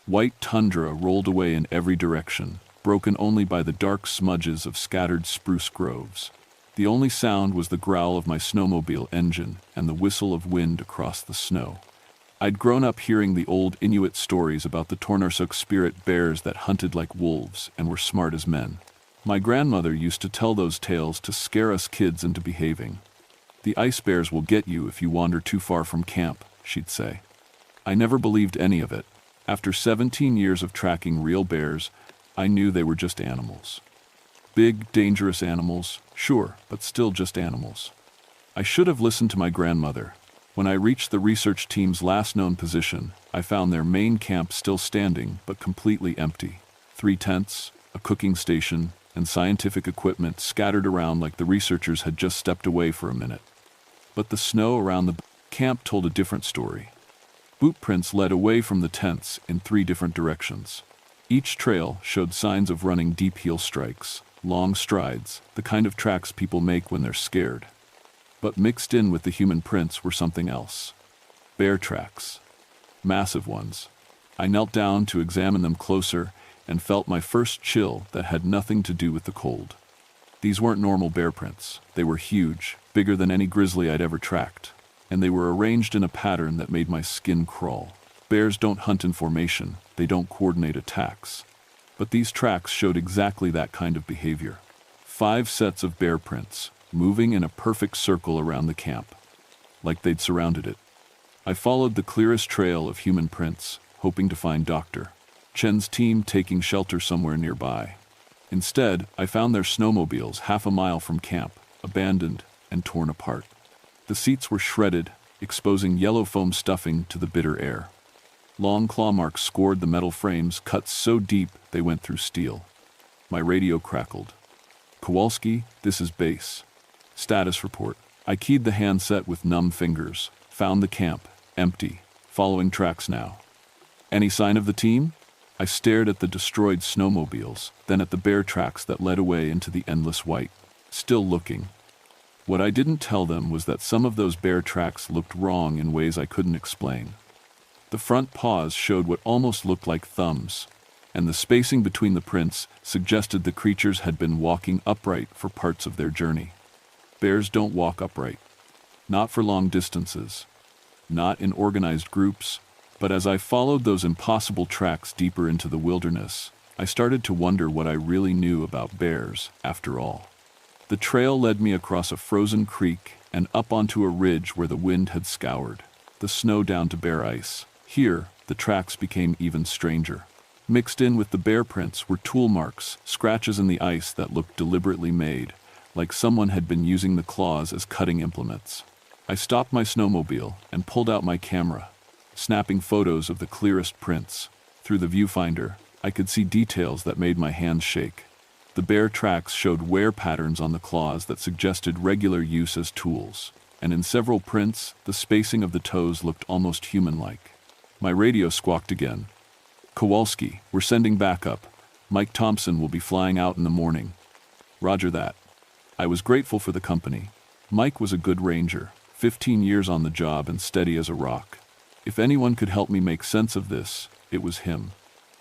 White tundra rolled away in every direction, broken only by the dark smudges of scattered spruce groves. The only sound was the growl of my snowmobile engine and the whistle of wind across the snow. I'd grown up hearing the old Inuit stories about the Tornarsuk spirit bears that hunted like wolves and were smart as men. My grandmother used to tell those tales to scare us kids into behaving. The ice bears will get you if you wander too far from camp, she'd say. I never believed any of it. After 17 years of tracking real bears, I knew they were just animals. Big, dangerous animals, sure, but still just animals. I should have listened to my grandmother. When I reached the research team's last known position, I found their main camp still standing, but completely empty. 3 tents, a cooking station, and scientific equipment scattered around like the researchers had just stepped away for a minute. But the snow around the camp told a different story. Boot prints led away from the tents in 3 different directions. Each trail showed signs of running deep heel strikes, long strides, the kind of tracks people make when they're scared. But mixed in with the human prints were something else. Bear tracks. Massive ones. I knelt down to examine them closer and felt my first chill that had nothing to do with the cold. These weren't normal bear prints. They were huge, bigger than any grizzly I'd ever tracked, and they were arranged in a pattern that made my skin crawl. Bears don't hunt in formation, they don't coordinate attacks. But these tracks showed exactly that kind of behavior. 5 sets of bear prints, moving in a perfect circle around the camp, like they'd surrounded it. I followed the clearest trail of human prints, hoping to find Dr. Chen's team taking shelter somewhere nearby. Instead, I found their snowmobiles half a mile from camp, abandoned and torn apart. The seats were shredded, exposing yellow foam stuffing to the bitter air. Long claw marks scored the metal frames, cut so deep they went through steel. My radio crackled. Kowalski, this is base. Status report. I keyed the handset with numb fingers. Found the camp. Empty. Following tracks now. Any sign of the team? I stared at the destroyed snowmobiles, then at the bear tracks that led away into the endless white. Still looking. What I didn't tell them was that some of those bear tracks looked wrong in ways I couldn't explain. The front paws showed what almost looked like thumbs, and the spacing between the prints suggested the creatures had been walking upright for parts of their journey. Bears don't walk upright. Not for long distances. Not in organized groups. But as I followed those impossible tracks deeper into the wilderness, I started to wonder what I really knew about bears, after all. The trail led me across a frozen creek and up onto a ridge where the wind had scoured the snow down to bare ice. Here, the tracks became even stranger. Mixed in with the bear prints were tool marks, scratches in the ice that looked deliberately made, like someone had been using the claws as cutting implements. I stopped my snowmobile and pulled out my camera, snapping photos of the clearest prints. Through the viewfinder, I could see details that made my hands shake. The bear tracks showed wear patterns on the claws that suggested regular use as tools, and in several prints, the spacing of the toes looked almost human-like. My radio squawked again. Kowalski, we're sending backup. Mike Thompson will be flying out in the morning. Roger that. I was grateful for the company. Mike was a good ranger, 15 years on the job and steady as a rock. If anyone could help me make sense of this, it was him.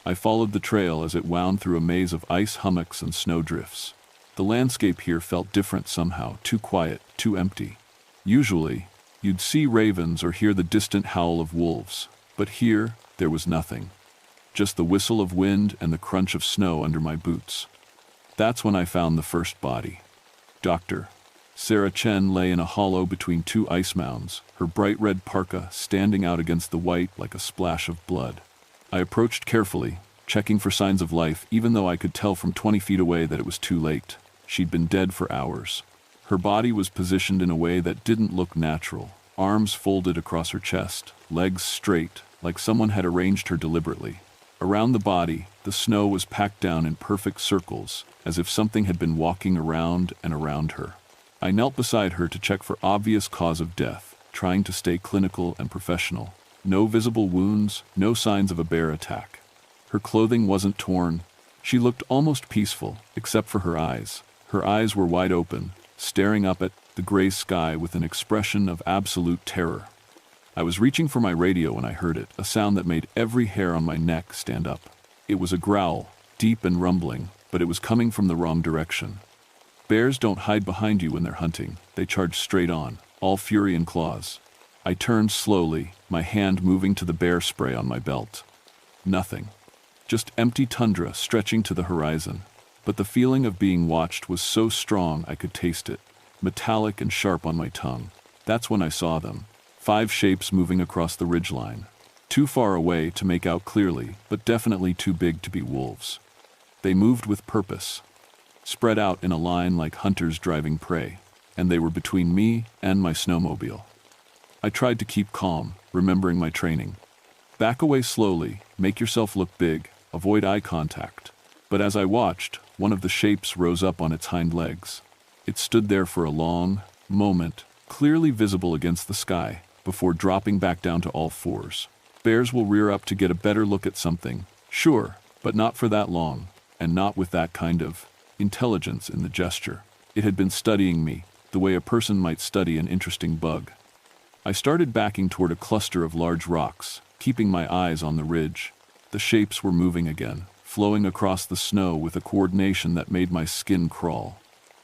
I followed the trail as it wound through a maze of ice hummocks and snowdrifts. The landscape here felt different somehow, too quiet, too empty. Usually, you'd see ravens or hear the distant howl of wolves. But here, there was nothing. Just the whistle of wind and the crunch of snow under my boots. That's when I found the first body. Dr. Sarah Chen lay in a hollow between two ice mounds, her bright red parka standing out against the white like a splash of blood. I approached carefully, checking for signs of life, even though I could tell from 20 feet away that it was too late. She'd been dead for hours. Her body was positioned in a way that didn't look natural. Arms folded across her chest, legs straight, like someone had arranged her deliberately. Around the body, the snow was packed down in perfect circles, as if something had been walking around and around her. I knelt beside her to check for obvious cause of death, trying to stay clinical and professional. No visible wounds, no signs of a bear attack. Her clothing wasn't torn. She looked almost peaceful, except for her eyes. Her eyes were wide open, staring up at the gray sky with an expression of absolute terror. I was reaching for my radio when I heard it, a sound that made every hair on my neck stand up. It was a growl, deep and rumbling, but it was coming from the wrong direction. Bears don't hide behind you when they're hunting. They charge straight on, all fury and claws. I turned slowly, my hand moving to the bear spray on my belt. Nothing. Just empty tundra stretching to the horizon. But the feeling of being watched was so strong I could taste it, metallic and sharp on my tongue. That's when I saw them. 5 shapes moving across the ridgeline. Too far away to make out clearly, but definitely too big to be wolves. They moved with purpose, spread out in a line like hunters driving prey, and they were between me and my snowmobile. I tried to keep calm, remembering my training. Back away slowly, make yourself look big, avoid eye contact. But as I watched, one of the shapes rose up on its hind legs. It stood there for a long moment, clearly visible against the sky, before dropping back down to all fours. Bears will rear up to get a better look at something, sure, but not for that long, and not with that kind of intelligence in the gesture. It had been studying me, the way a person might study an interesting bug. I started backing toward a cluster of large rocks, keeping my eyes on the ridge. The shapes were moving again, flowing across the snow with a coordination that made my skin crawl.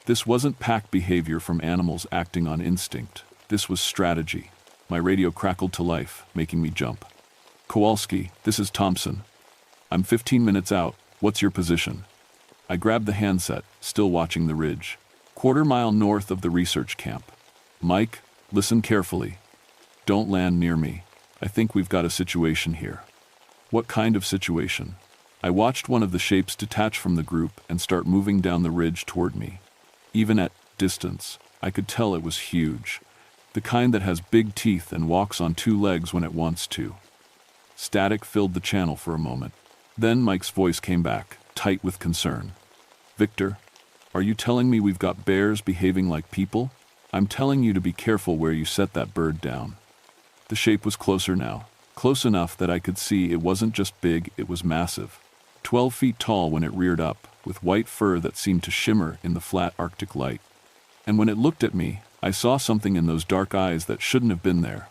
This wasn't pack behavior from animals acting on instinct. This was strategy. My radio crackled to life, making me jump. Kowalski, this is Thompson. I'm 15 minutes out. What's your position? I grabbed the handset, still watching the ridge. 1/4 mile north of the research camp. Mike, listen carefully. Don't land near me. I think we've got a situation here. What kind of situation? I watched one of the shapes detach from the group and start moving down the ridge toward me. Even at distance, I could tell it was huge. The kind that has big teeth and walks on 2 legs when it wants to. Static filled the channel for a moment. Then Mike's voice came back, tight with concern. Victor, are you telling me we've got bears behaving like people? I'm telling you to be careful where you set that bird down. The shape was closer now, close enough that I could see it wasn't just big, it was massive. 12 feet tall when it reared up, with white fur that seemed to shimmer in the flat Arctic light. And when it looked at me, I saw something in those dark eyes that shouldn't have been there.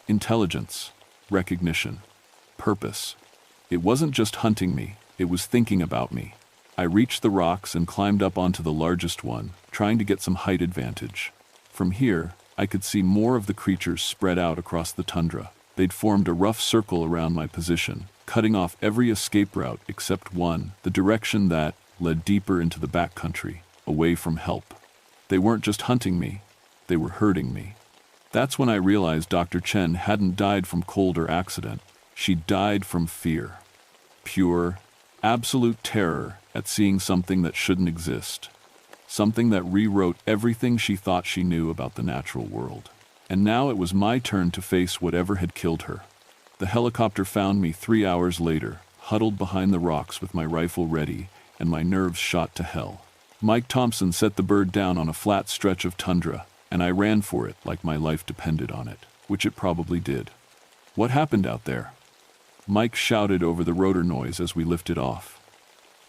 Intelligence, recognition, purpose. It wasn't just hunting me, it was thinking about me. I reached the rocks and climbed up onto the largest one, trying to get some height advantage. From here, I could see more of the creatures spread out across the tundra. They'd formed a rough circle around my position, cutting off every escape route except one, the direction that led deeper into the backcountry, away from help. They weren't just hunting me, they were hurting me. That's when I realized Dr. Chen hadn't died from cold or accident. She died from fear. Pure, absolute terror at seeing something that shouldn't exist. Something that rewrote everything she thought she knew about the natural world. And now it was my turn to face whatever had killed her. The helicopter found me 3 hours later, huddled behind the rocks with my rifle ready and my nerves shot to hell. Mike Thompson set the bird down on a flat stretch of tundra, and I ran for it like my life depended on it, which it probably did. What happened out there? Mike shouted over the rotor noise as we lifted off.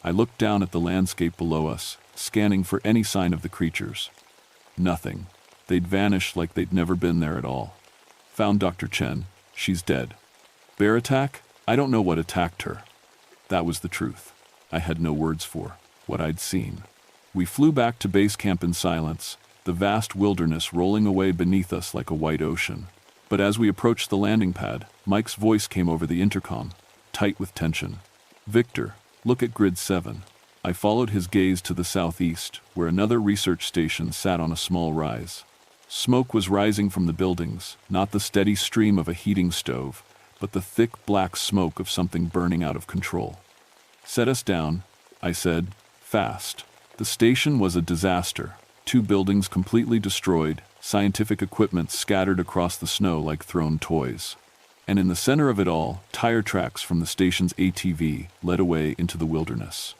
I looked down at the landscape below us, scanning for any sign of the creatures. Nothing. They'd vanished like they'd never been there at all. Found Dr. Chen. She's dead. Bear attack? I don't know what attacked her. That was the truth. I had no words for what I'd seen. We flew back to base camp in silence, the vast wilderness rolling away beneath us like a white ocean. But as we approached the landing pad, Mike's voice came over the intercom, tight with tension. "Victor, look at Grid 7. I followed his gaze to the southeast, where another research station sat on a small rise. Smoke was rising from the buildings, not the steady stream of a heating stove, but the thick black smoke of something burning out of control. "Set us down," I said, fast. The station was a disaster. 2 buildings completely destroyed, scientific equipment scattered across the snow like thrown toys. And in the center of it all, tire tracks from the station's ATV led away into the wilderness.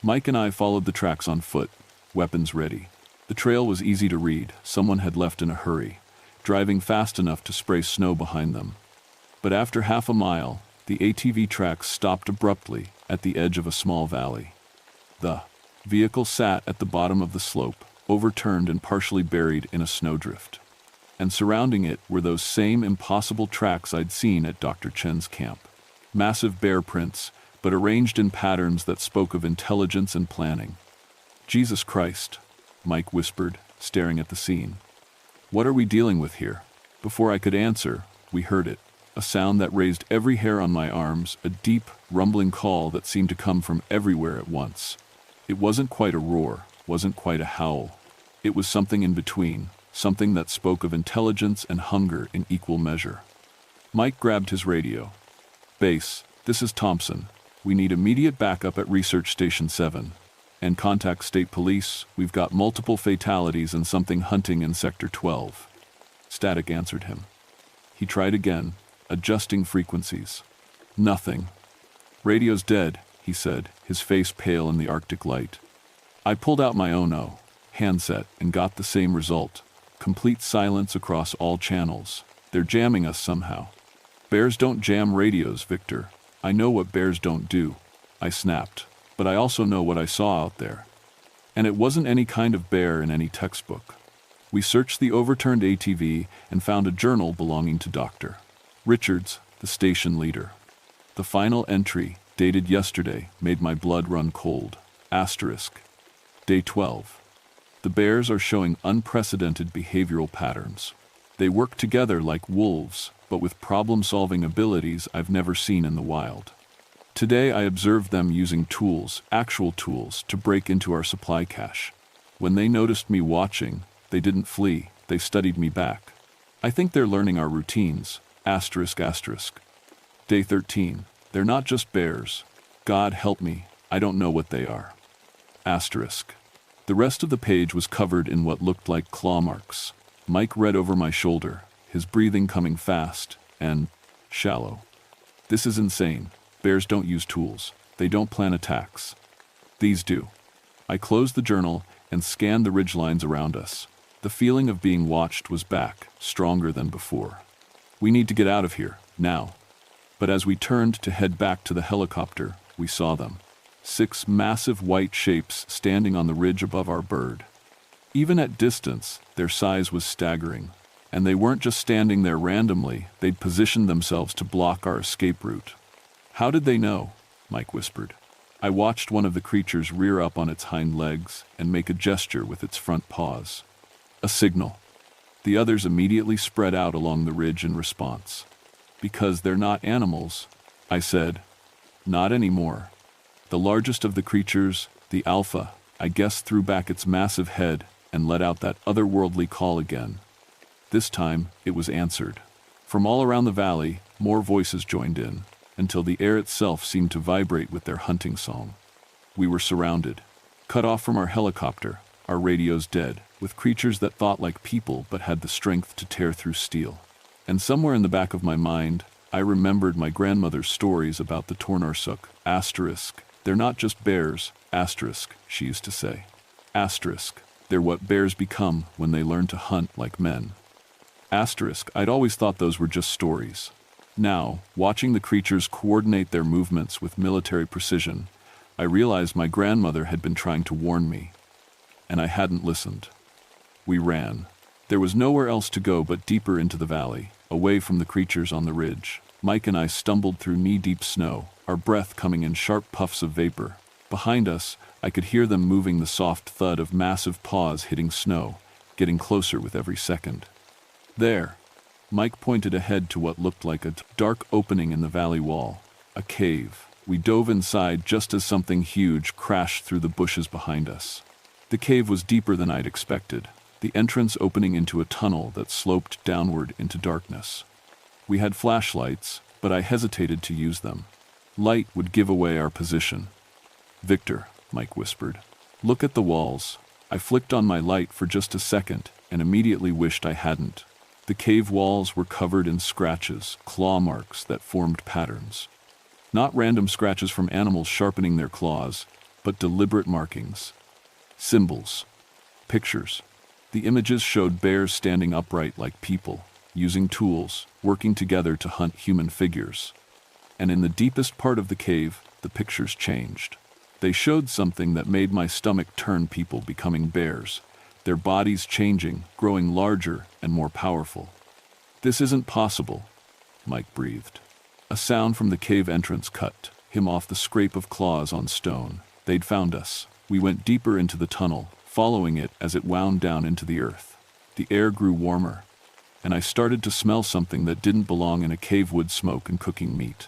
Mike and I followed the tracks on foot, weapons ready. The trail was easy to read. Someone had left in a hurry, driving fast enough to spray snow behind them. But after half a mile, the ATV tracks stopped abruptly at the edge of a small valley. The vehicle sat at the bottom of the slope, overturned and partially buried in a snowdrift. And surrounding it were those same impossible tracks I'd seen at Dr. Chen's camp. Massive bear prints, but arranged in patterns that spoke of intelligence and planning. "Jesus Christ," Mike whispered, staring at the scene. "What are we dealing with here?" Before I could answer, we heard it. A sound that raised every hair on my arms, a deep, rumbling call that seemed to come from everywhere at once. It wasn't quite a roar, wasn't quite a howl. It was something in between, something that spoke of intelligence and hunger in equal measure. Mike grabbed his radio. "Base, this is Thompson. We need immediate backup at Research Station 7. And contact State Police. We've got multiple fatalities and something hunting in Sector 12. Static answered him. He tried again, adjusting frequencies. Nothing. "Radio's dead," he said, his face pale in the Arctic light. I pulled out my own handset and got the same result. Complete silence across all channels. They're jamming us somehow. "Bears don't jam radios, Victor. I know what bears don't do," I snapped. "But I also know what I saw out there." And it wasn't any kind of bear in any textbook. We searched the overturned ATV and found a journal belonging to Dr. Richards, the station leader. The final entry, dated yesterday, made my blood run cold. Asterisk. Day 12. "The bears are showing unprecedented behavioral patterns. They work together like wolves, but with problem-solving abilities I've never seen in the wild. Today I observed them using tools, actual tools, to break into our supply cache. When they noticed me watching, they didn't flee, they studied me back. I think they're learning our routines. Asterisk asterisk. Day 13. They're not just bears. God help me, I don't know what they are. Asterisk. The rest of the page was covered in what looked like claw marks. Mike read over my shoulder, his breathing coming fast and shallow. "This is insane. Bears don't use tools. They don't plan attacks. These do." I closed the journal and scanned the ridgelines around us. The feeling of being watched was back, stronger than before. "We need to get out of here, now." But as we turned to head back to the helicopter, we saw them. 6 massive white shapes standing on the ridge above our bird. Even at distance, their size was staggering. And they weren't just standing there randomly, they'd positioned themselves to block our escape route. "How did they know?" Mike whispered. I watched one of the creatures rear up on its hind legs and make a gesture with its front paws. A signal. The others immediately spread out along the ridge in response. "Because they're not animals," I said. "Not anymore." The largest of the creatures, the alpha, I guess threw back its massive head and let out that otherworldly call again. This time, it was answered. From all around the valley, more voices joined in, until the air itself seemed to vibrate with their hunting song. We were surrounded, cut off from our helicopter, our radios dead, with creatures that thought like people but had the strength to tear through steel. And somewhere in the back of my mind, I remembered my grandmother's stories about the Tornarsuk, asterisk. "They're not just bears, asterisk," she used to say. Asterisk. "They're what bears become when they learn to hunt like men." Asterisk. I'd always thought those were just stories. Now, watching the creatures coordinate their movements with military precision, I realized my grandmother had been trying to warn me. And I hadn't listened. We ran. There was nowhere else to go but deeper into the valley, away from the creatures on the ridge. Mike and I stumbled through knee-deep snow, our breath coming in sharp puffs of vapor. Behind us, I could hear them moving, the soft thud of massive paws hitting snow, getting closer with every second. "There," Mike pointed ahead to what looked like a dark opening in the valley wall. A cave. We dove inside just as something huge crashed through the bushes behind us. The cave was deeper than I'd expected, the entrance opening into a tunnel that sloped downward into darkness. We had flashlights, but I hesitated to use them. Light would give away our position. "Victor," Mike whispered, "look at the walls." I flicked on my light for just a second and immediately wished I hadn't. The cave walls were covered in scratches, claw marks that formed patterns. Not random scratches from animals sharpening their claws, but deliberate markings. Symbols. Pictures. The images showed bears standing upright like people, using tools, working together to hunt human figures. And in the deepest part of the cave, the pictures changed. They showed something that made my stomach turn, people becoming bears, their bodies changing, growing larger and more powerful. "This isn't possible," Mike breathed. A sound from the cave entrance cut him off. The scrape of claws on stone. They'd found us. We went deeper into the tunnel, following it as it wound down into the earth. The air grew warmer, and I started to smell something that didn't belong in a cave: wood smoke and cooking meat.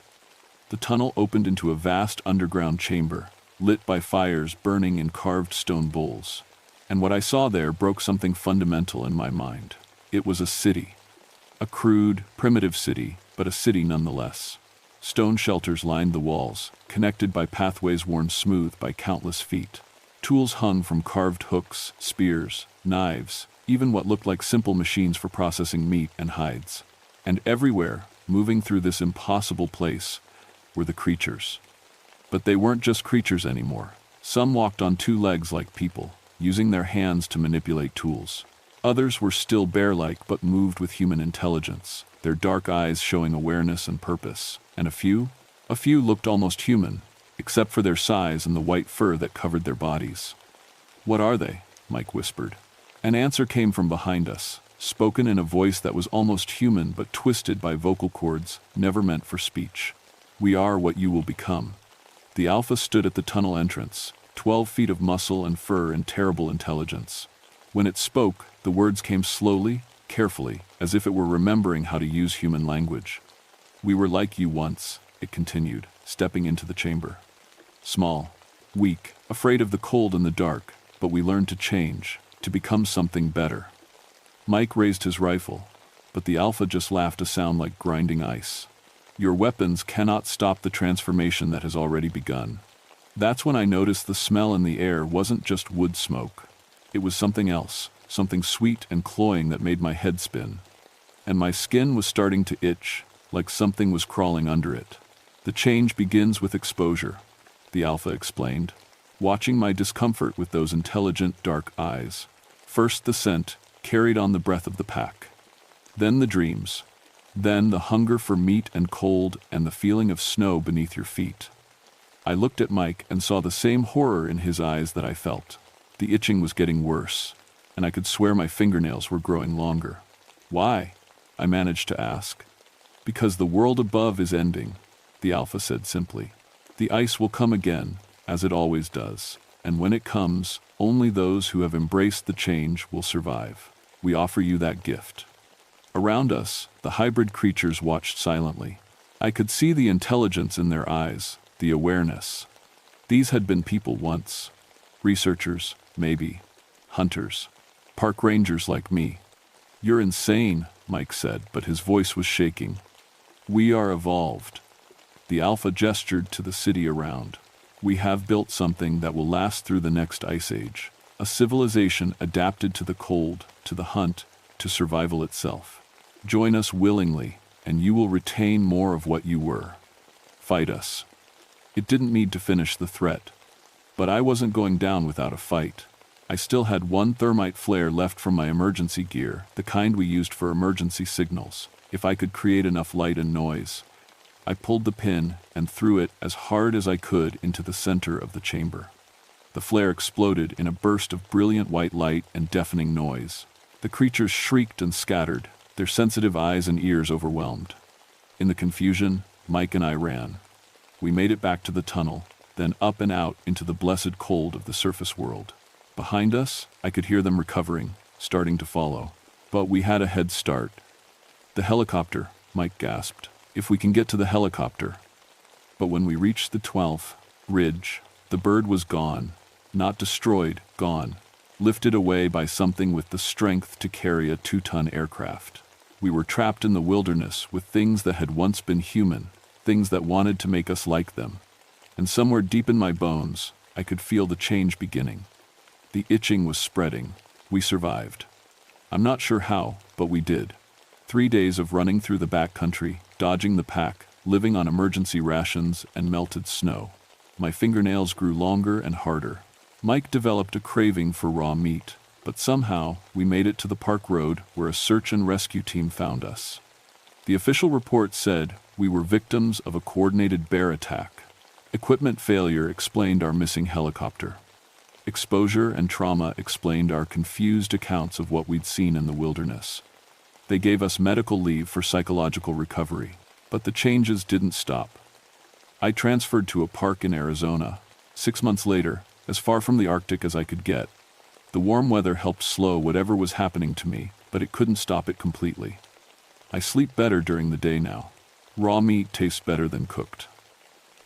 The tunnel opened into a vast underground chamber, lit by fires burning in carved stone bowls. And what I saw there broke something fundamental in my mind. It was a city. A crude, primitive city, but a city nonetheless. Stone shelters lined the walls, connected by pathways worn smooth by countless feet. Tools hung from carved hooks, spears, knives, even what looked like simple machines for processing meat and hides. And everywhere, moving through this impossible place, were the creatures. But they weren't just creatures anymore. Some walked on two legs like people, using their hands to manipulate tools. Others were still bear-like but moved with human intelligence, their dark eyes showing awareness and purpose. And a few looked almost human, except for their size and the white fur that covered their bodies. "What are they?" Mike whispered. An answer came from behind us, spoken in a voice that was almost human but twisted by vocal cords never meant for speech. "We are what you will become." The Alpha stood at the tunnel entrance, 12 feet of muscle and fur and terrible intelligence. When it spoke, the words came slowly, carefully, as if it were remembering how to use human language. "We were like you once," it continued, stepping into the chamber. "Small, weak, afraid of the cold and the dark, but we learned to change, to become something better." Mike raised his rifle, but the Alpha just laughed, a sound like grinding ice. "Your weapons cannot stop the transformation that has already begun." That's when I noticed the smell in the air wasn't just wood smoke. It was something else, something sweet and cloying that made my head spin. And my skin was starting to itch, like something was crawling under it. "The change begins with exposure," the Alpha explained, watching my discomfort with those intelligent, dark eyes. "First the scent, carried on the breath of the pack. Then the dreams. Then the hunger for meat and cold and the feeling of snow beneath your feet." I looked at Mike and saw the same horror in his eyes that I felt. The itching was getting worse, and I could swear my fingernails were growing longer. "Why?" I managed to ask. "Because the world above is ending," the Alpha said simply. "The ice will come again, as it always does, and when it comes, only those who have embraced the change will survive. We offer you that gift." Around us, the hybrid creatures watched silently. I could see the intelligence in their eyes, the awareness. These had been people once. Researchers, maybe. Hunters. Park rangers like me. "You're insane," Mike said, but his voice was shaking. "We are evolved." The Alpha gestured to the city around. "We have built something that will last through the next ice age. A civilization adapted to the cold, to the hunt, to survival itself. Join us willingly, and you will retain more of what you were. Fight us." It didn't need to finish the threat. But I wasn't going down without a fight. I still had one thermite flare left from my emergency gear, the kind we used for emergency signals. If I could create enough light and noise. I pulled the pin and threw it as hard as I could into the center of the chamber. The flare exploded in a burst of brilliant white light and deafening noise. The creatures shrieked and scattered, their sensitive eyes and ears overwhelmed. In the confusion, Mike and I ran. We made it back to the tunnel, then up and out into the blessed cold of the surface world. Behind us, I could hear them recovering, starting to follow. But we had a head start. The helicopter, Mike gasped. If we can get to the helicopter. But when we reached the 12th ridge, the bird was gone. Not destroyed, gone. Lifted away by something with the strength to carry a 2-ton aircraft. We were trapped in the wilderness with things that had once been human, things that wanted to make us like them. And somewhere deep in my bones, I could feel the change beginning. The itching was spreading. We survived. I'm not sure how, but we did. 3 days of running through the backcountry, dodging the pack, living on emergency rations and melted snow. My fingernails grew longer and harder. Mike developed a craving for raw meat, but somehow we made it to the park road where a search and rescue team found us. The official report said we were victims of a coordinated bear attack. Equipment failure explained our missing helicopter. Exposure and trauma explained our confused accounts of what we'd seen in the wilderness. They gave us medical leave for psychological recovery, but the changes didn't stop. I transferred to a park in Arizona. 6 months later, as far from the Arctic as I could get. The warm weather helped slow whatever was happening to me, but it couldn't stop it completely. I sleep better during the day now. Raw meat tastes better than cooked.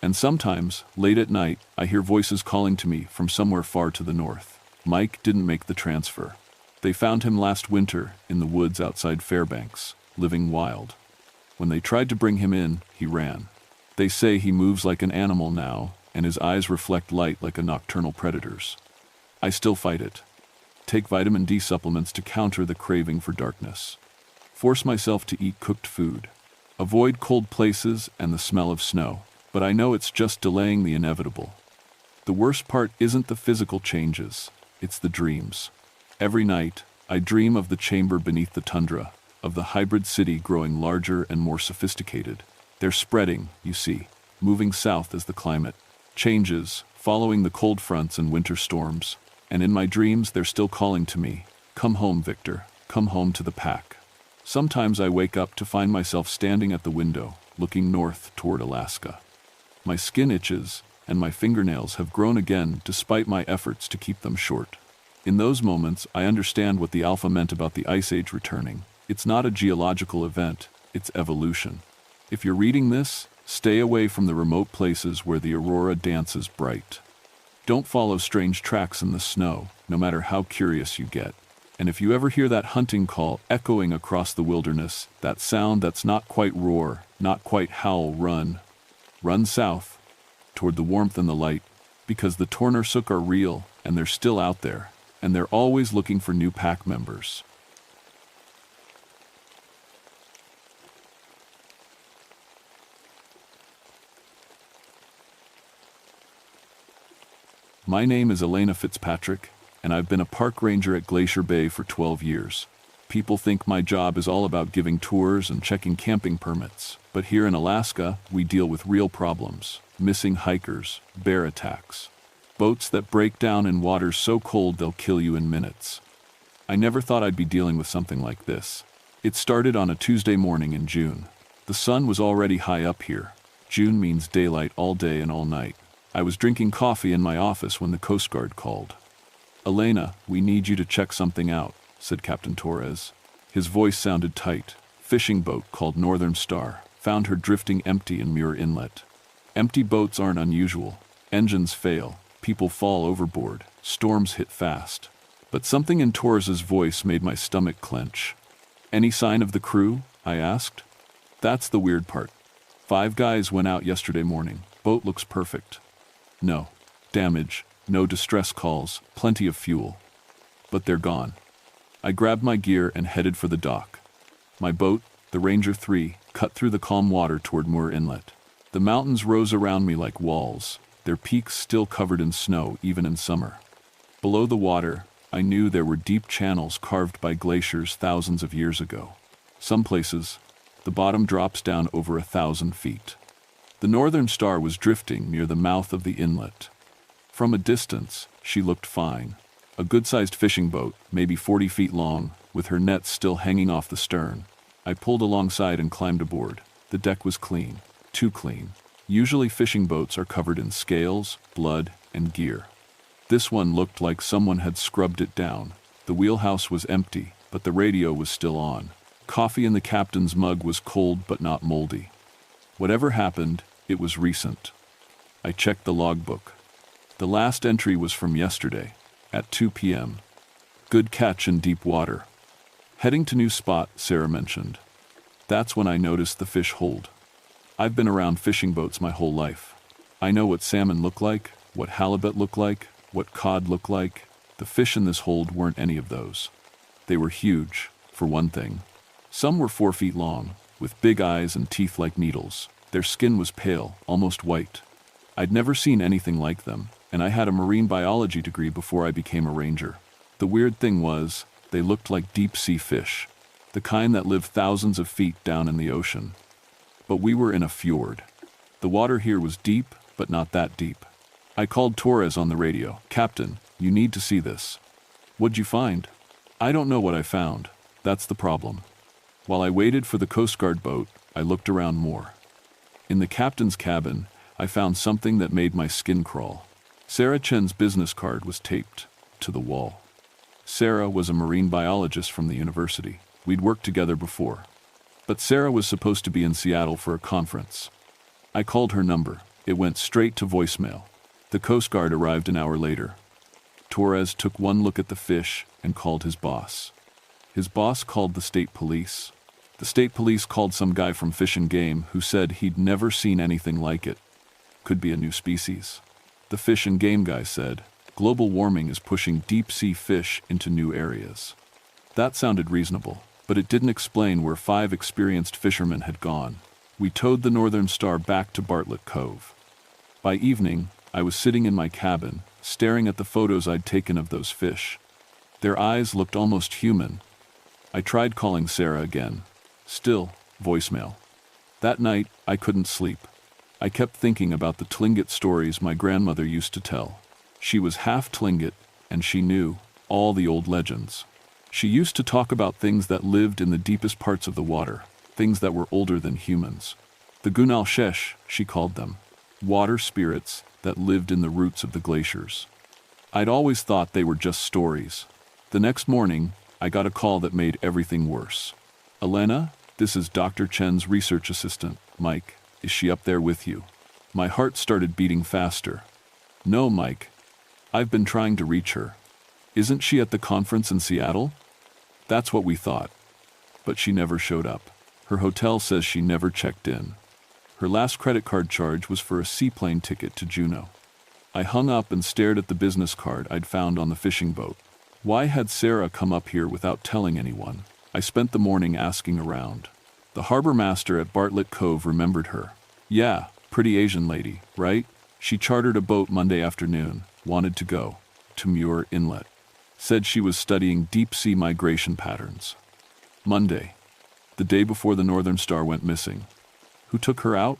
And sometimes, late at night, I hear voices calling to me from somewhere far to the north. Mike didn't make the transfer. They found him last winter in the woods outside Fairbanks, living wild. When they tried to bring him in, he ran. They say he moves like an animal now, and his eyes reflect light like a nocturnal predator's. I still fight it. Take vitamin D supplements to counter the craving for darkness. Force myself to eat cooked food. Avoid cold places and the smell of snow, but I know it's just delaying the inevitable. The worst part isn't the physical changes, it's the dreams. Every night, I dream of the chamber beneath the tundra, of the hybrid city growing larger and more sophisticated. They're spreading, you see, moving south as the climate changes, following the cold fronts and winter storms. And in my dreams, they're still calling to me, "Come home, Victor, come home to the pack." Sometimes I wake up to find myself standing at the window, looking north toward Alaska. My skin itches, and my fingernails have grown again despite my efforts to keep them short. In those moments, I understand what the alpha meant about the Ice Age returning. It's not a geological event, it's evolution. If you're reading this, stay away from the remote places where the aurora dances bright. Don't follow strange tracks in the snow, no matter how curious you get. And if you ever hear that hunting call echoing across the wilderness, that sound that's not quite roar, not quite howl, run. Run south, toward the warmth and the light, because the Tornersuk are real, and they're still out there, and they're always looking for new pack members. My name is Elena Fitzpatrick, and I've been a park ranger at Glacier Bay for 12 years. People think my job is all about giving tours and checking camping permits, but here in Alaska, we deal with real problems: missing hikers, bear attacks, boats that break down in waters so cold they'll kill you in minutes. I never thought I'd be dealing with something like this. It started on a Tuesday morning in June. The sun was already high up here. June means daylight all day and all night. I was drinking coffee in my office when the Coast Guard called. "Elena, we need you to check something out," said Captain Torres. His voice sounded tight. Fishing boat called Northern Star found her drifting empty in Muir Inlet. Empty boats aren't unusual. Engines fail, people fall overboard, storms hit fast. But something in Torres's voice made my stomach clench. "Any sign of the crew?" I asked. "That's the weird part. 5 guys went out yesterday morning. Boat looks perfect. No damage, no distress calls, plenty of fuel. But they're gone." I grabbed my gear and headed for the dock. My boat, the Ranger 3, cut through the calm water toward Muir Inlet. The mountains rose around me like walls, their peaks still covered in snow even in summer. Below the water, I knew there were deep channels carved by glaciers thousands of years ago. Some places, the bottom drops down over 1,000 feet. The Northern Star was drifting near the mouth of the inlet. From a distance, she looked fine. A good-sized fishing boat, maybe 40 feet long, with her nets still hanging off the stern. I pulled alongside and climbed aboard. The deck was clean. Too clean. Usually fishing boats are covered in scales, blood, and gear. This one looked like someone had scrubbed it down. The wheelhouse was empty, but the radio was still on. coffee in the captain's mug was cold but not moldy. Whatever happened, it was recent. I checked the logbook. The last entry was from yesterday, at 2 p.m. Good catch in deep water. Heading to new spot, Sarah mentioned. That's when I noticed the fish hold. I've been around fishing boats my whole life. I know what salmon look like, what halibut look like, what cod look like. The fish in this hold weren't any of those. They were huge, for one thing. Some were 4 feet long, with big eyes and teeth like needles. Their skin was pale, almost white. I'd never seen anything like them, and I had a marine biology degree before I became a ranger. The weird thing was, they looked like deep-sea fish, the kind that live thousands of feet down in the ocean. But we were in a fjord. The water here was deep, but not that deep. I called Torres on the radio. "Captain, you need to see this." "What'd you find?" "I don't know what I found. That's the problem." While I waited for the Coast Guard boat, I looked around more. In the captain's cabin, I found something that made my skin crawl. Sarah Chen's business card was taped to the wall. Sarah was a marine biologist from the university. We'd worked together before. But Sarah was supposed to be in Seattle for a conference. I called her number. It went straight to voicemail. The Coast Guard arrived an hour later. Torres took one look at the fish and called his boss. His boss called the state police. The state police called some guy from Fish and Game who said he'd never seen anything like it. Could be a new species. The Fish and Game guy said, "Global warming is pushing deep-sea fish into new areas." That sounded reasonable, but it didn't explain where 5 experienced fishermen had gone. We towed the Northern Star back to Bartlett Cove. By evening, I was sitting in my cabin, staring at the photos I'd taken of those fish. Their eyes looked almost human. I tried calling Sarah again. Still, voicemail. That night, I couldn't sleep. I kept thinking about the Tlingit stories my grandmother used to tell. She was half Tlingit, and she knew all the old legends. She used to talk about things that lived in the deepest parts of the water, things that were older than humans. The Gunalshesh, she called them, water spirits that lived in the roots of the glaciers. I'd always thought they were just stories. The next morning, I got a call that made everything worse. "Elena, this is Dr. Chen's research assistant, Mike. Is she up there with you?" My heart started beating faster. "No, Mike. I've been trying to reach her. Isn't she at the conference in Seattle?" That's what we thought. But she never showed up. Her hotel says she never checked in. Her last credit card charge was for a seaplane ticket to Juneau. I hung up and stared at the business card I'd found on the fishing boat. Why had Sarah come up here without telling anyone? I spent the morning asking around. The harbor master at Bartlett Cove remembered her. "Yeah, pretty Asian lady, right? She chartered a boat Monday afternoon, wanted to go to Muir Inlet. Said she was studying deep-sea migration patterns." Monday, the day before the Northern Star went missing. Who took her out?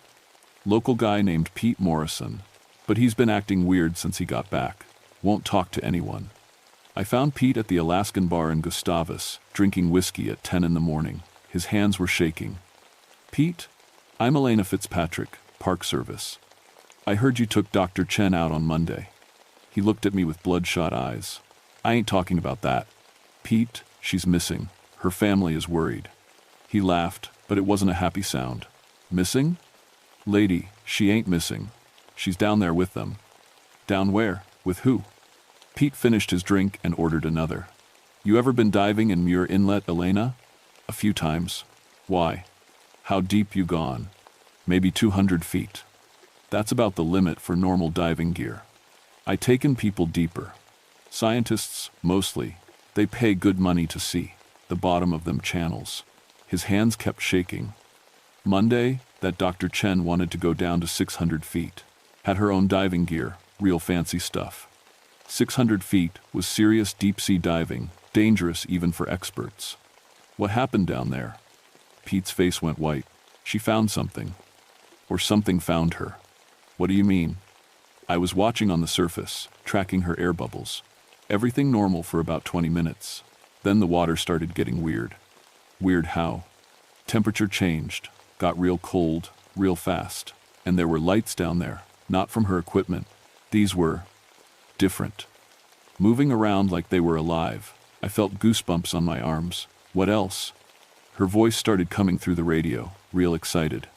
Local guy named Pete Morrison. But he's been acting weird since he got back. Won't talk to anyone. I found Pete at the Alaskan bar in Gustavus, drinking whiskey at 10 in the morning. His hands were shaking. "Pete, I'm Elena Fitzpatrick, Park Service. I heard you took Dr. Chen out on Monday." He looked at me with bloodshot eyes. "I ain't talking about that. Pete, she's missing. Her family is worried." He laughed, but it wasn't a happy sound. "Missing? Lady, she ain't missing. She's down there with them." "Down where? With who?" Pete finished his drink and ordered another. "You ever been diving in Muir Inlet, Elena?" "A few times." "Why? How deep you gone?" "Maybe 200 feet. That's about the limit for normal diving gear. I taken people deeper. Scientists, mostly. They pay good money to see the bottom of them channels." His hands kept shaking. Monday, that Dr. Chen wanted to go down to 600 feet. Had her own diving gear, real fancy stuff. 600 feet was serious deep-sea diving, dangerous even for experts. What happened down there? Pete's face went white. "She found something. Or something found her." "What do you mean?" "I was watching on the surface, tracking her air bubbles. Everything normal for about 20 minutes. Then the water started getting weird." "Weird how?" "Temperature changed, got real cold, real fast. And there were lights down there, not from her equipment. These were different. Moving around like they were alive. I felt goosebumps on my arms. What else?" Her voice started coming through the radio, real excited.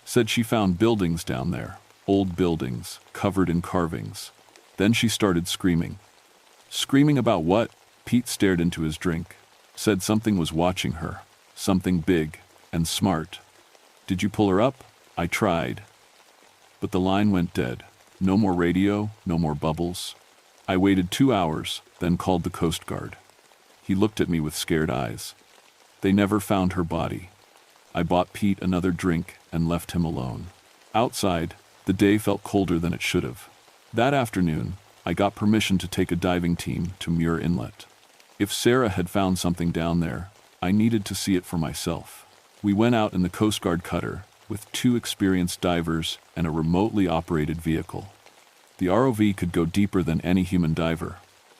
Said she found buildings down there, old buildings, covered in carvings. Then she started screaming. Screaming about what? Pete stared into his drink. Said something was watching her. Something big and smart. Did you pull her up? I tried. But the line went dead. No more radio, no more bubbles. I waited 2 hours, then called the Coast Guard. He looked at me with scared eyes. They never found her body. I bought Pete another drink and left him alone. Outside, the day felt colder than it should have. That afternoon, I got permission to take a diving team to Muir Inlet. If Sarah had found something down there, I needed to see it for myself. We went out in the Coast Guard cutter, with 2 experienced divers and a remotely operated vehicle. The ROV could go deeper than any human diver.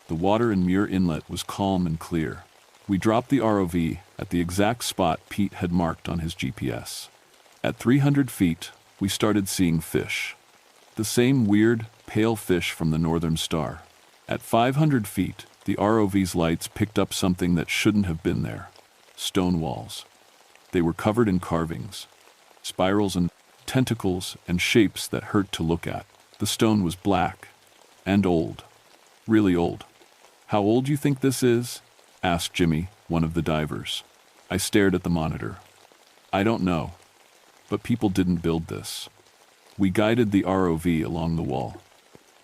The water in Muir Inlet was calm and clear. We dropped the ROV at the exact spot Pete had marked on his GPS. At 300 feet, we started seeing fish. The same weird, pale fish from the Northern Star. At 500 feet, the ROV's lights picked up something that shouldn't have been there. Stone walls. They were covered in carvings, spirals and tentacles and shapes that hurt to look at. The stone was black and old. Really old. How old do you think this is? Asked Jimmy, one of the divers. I stared at the monitor. I don't know. But people didn't build this. We guided the ROV along the wall.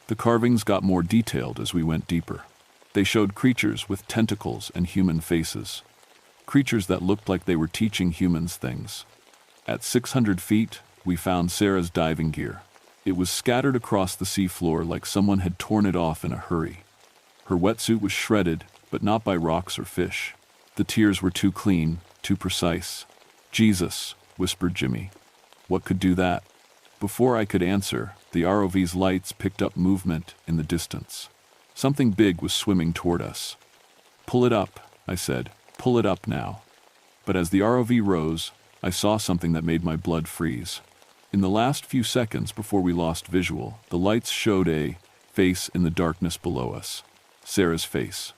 The carvings got more detailed as we went deeper. They showed creatures with tentacles and human faces. Creatures that looked like they were teaching humans things. At 600 feet, we found Sarah's diving gear. It was scattered across the seafloor like someone had torn it off in a hurry. Her wetsuit was shredded, but not by rocks or fish. The tears were too clean, too precise. Jesus, whispered Jimmy. What could do that? Before I could answer, the ROV's lights picked up movement in the distance. Something big was swimming toward us. Pull it up, I said. Pull it up now. But as the ROV rose, I saw something that made my blood freeze. In the last few seconds before we lost visual, the lights showed a face in the darkness below us. Sarah's face.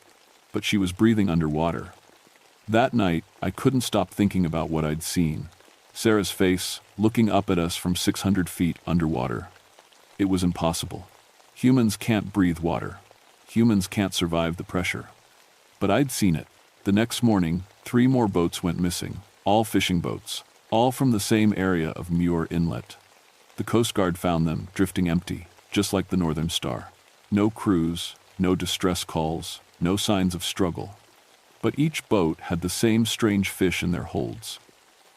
But she was breathing underwater. That night, I couldn't stop thinking about what I'd seen. Sarah's face, looking up at us from 600 feet underwater. It was impossible. Humans can't breathe water. Humans can't survive the pressure. But I'd seen it. The next morning, 3 more boats went missing. All fishing boats. All from the same area of Muir Inlet. The Coast Guard found them, drifting empty, just like the Northern Star. No crews, no distress calls, no signs of struggle. But each boat had the same strange fish in their holds.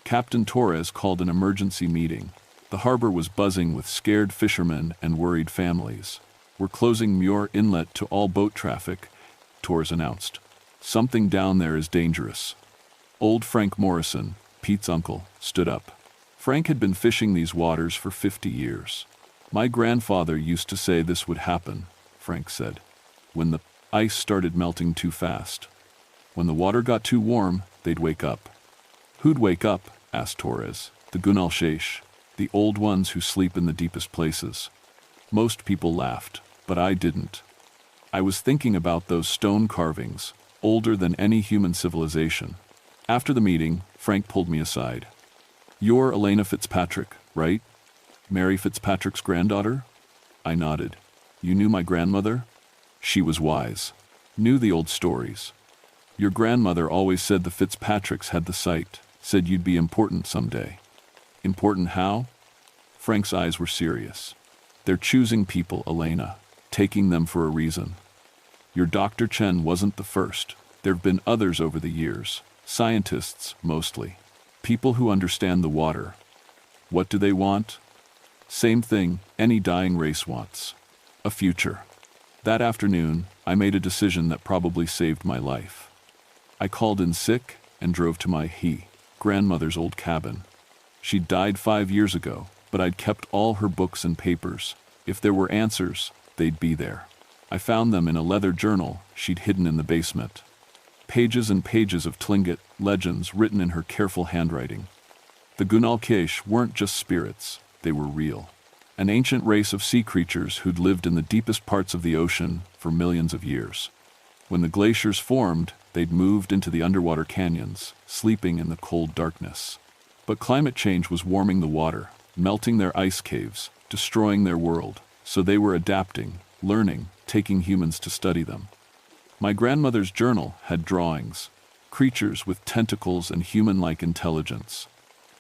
Captain Torres called an emergency meeting. The harbor was buzzing with scared fishermen and worried families. We're closing Muir Inlet to all boat traffic, Torres announced. Something down there is dangerous. Old Frank Morrison, Pete's uncle, stood up. Frank had been fishing these waters for 50 years. My grandfather used to say this would happen, Frank said, when the ice started melting too fast. When the water got too warm, they'd wake up. Who'd wake up? Asked Torres. The Gunalsheish, the old ones who sleep in the deepest places. Most people laughed, but I didn't. I was thinking about those stone carvings, older than any human civilization. After the meeting, Frank pulled me aside. You're Elena Fitzpatrick, right? Mary Fitzpatrick's granddaughter? I nodded. You knew my grandmother? She was wise. Knew the old stories. Your grandmother always said the Fitzpatricks had the sight, said you'd be important someday. Important how? Frank's eyes were serious. They're choosing people, Elena, taking them for a reason. Your Dr. Chen wasn't the first. There've been others over the years. Scientists, mostly. People who understand the water. What do they want? Same thing any dying race wants. A future. That afternoon, I made a decision that probably saved my life. I called in sick and drove to my grandmother's old cabin. She'd died 5 years ago, but I'd kept all her books and papers. If there were answers, they'd be there. I found them in a leather journal she'd hidden in the basement. Pages and pages of Tlingit legends written in her careful handwriting. The Gunalsheish weren't just spirits, they were real. An ancient race of sea creatures who'd lived in the deepest parts of the ocean for millions of years. When the glaciers formed, They'd moved into the underwater canyons, sleeping in the cold darkness. But climate change was warming the water, melting their ice caves, destroying their world, so they were adapting, learning, taking humans to study them. My grandmother's journal had drawings, creatures with tentacles and human-like intelligence.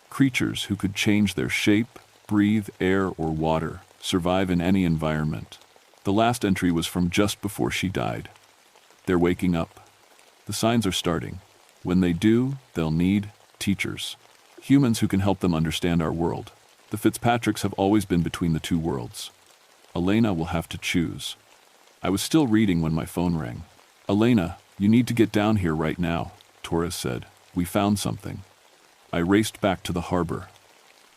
Creatures who could change their shape, breathe air or water, survive in any environment. The last entry was from just before she died. They're waking up. The signs are starting. When they do, they'll need teachers. Humans who can help them understand our world. The Fitzpatricks have always been between the two worlds. Elena will have to choose. I was still reading when my phone rang. Elena, you need to get down here right now, Torres said. We found something. I raced back to the harbor.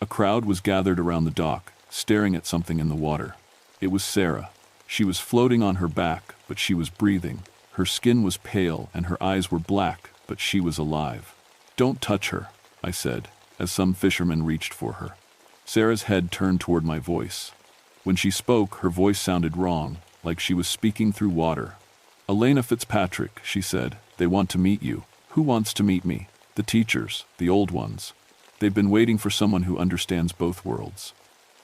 A crowd was gathered around the dock, staring at something in the water. It was Sarah. She was floating on her back, but she was breathing. Her skin was pale and her eyes were black, but she was alive. Don't touch her, I said, as some fishermen reached for her. Sarah's head turned toward my voice. When she spoke, her voice sounded wrong, like she was speaking through water. Elena Fitzpatrick, she said, they want to meet you. Who wants to meet me? The teachers, the old ones. They've been waiting for someone who understands both worlds.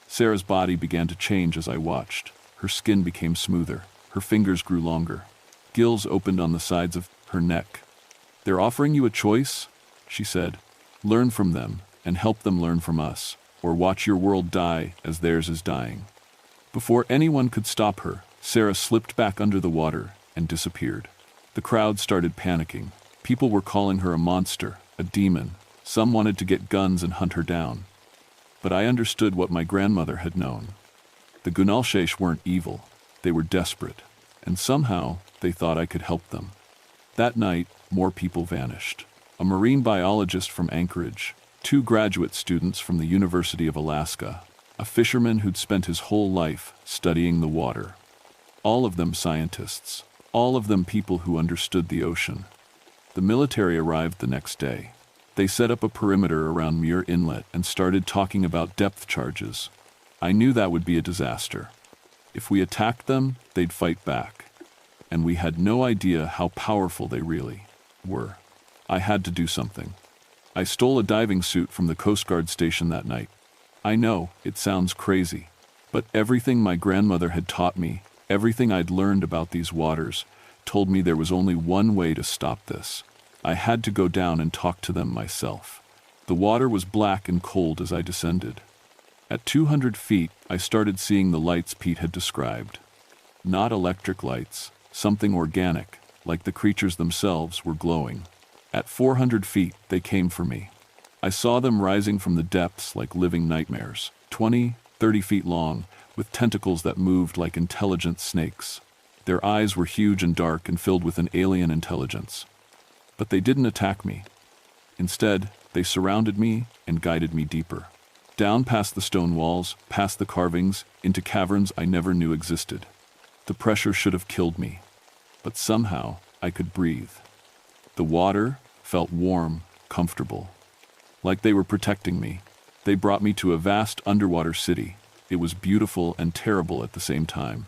Sarah's body began to change as I watched. Her skin became smoother. Her fingers grew longer. Gills opened on the sides of her neck. They're offering you a choice, she said. Learn from them and help them learn from us, or watch your world die as theirs is dying. Before anyone could stop her, Sarah slipped back under the water and disappeared. The crowd started panicking. People were calling her a monster, a demon. Some wanted to get guns and hunt her down. But I understood what my grandmother had known. The Gunalshaish weren't evil. They were desperate. And somehow, they thought I could help them. That night, more people vanished. A marine biologist from Anchorage, 2 graduate students from the University of Alaska, a fisherman who'd spent his whole life studying the water. All of them scientists. All of them people who understood the ocean. The military arrived the next day. They set up a perimeter around Muir Inlet and started talking about depth charges. I knew that would be a disaster. If we attacked them, they'd fight back. And we had no idea how powerful they really were. I had to do something. I stole a diving suit from the Coast Guard station that night. I know, it sounds crazy, but everything my grandmother had taught me, everything I'd learned about these waters, told me there was only one way to stop this. I had to go down and talk to them myself. The water was black and cold as I descended. At 200 feet, I started seeing the lights Pete had described. Not electric lights, something organic, like the creatures themselves, were glowing. At 400 feet, they came for me. I saw them rising from the depths like living nightmares, 20, 30 feet long, with tentacles that moved like intelligent snakes. Their eyes were huge and dark and filled with an alien intelligence. But they didn't attack me. Instead, they surrounded me and guided me deeper. Down past the stone walls, past the carvings, into caverns I never knew existed. The pressure should have killed me, but somehow I could breathe. The water felt warm, comfortable. Like they were protecting me. They brought me to a vast underwater city. It was beautiful and terrible at the same time.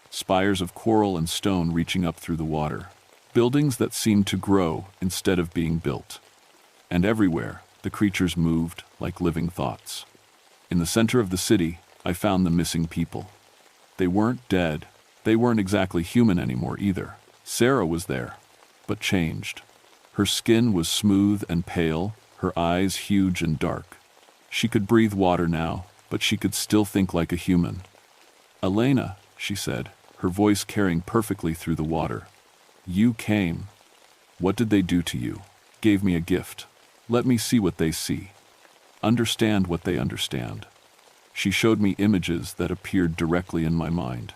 Spires of coral and stone reaching up through the water. Buildings that seemed to grow instead of being built. And everywhere, the creatures moved like living thoughts. In the center of the city, I found the missing people. They weren't dead. They weren't exactly human anymore either. Sarah was there, but changed. Her skin was smooth and pale, her eyes huge and dark. She could breathe water now, but she could still think like a human. Elena, she said, her voice carrying perfectly through the water. You came. What did they do to you? Gave me a gift. Let me see what they see. Understand what they understand. She showed me images that appeared directly in my mind.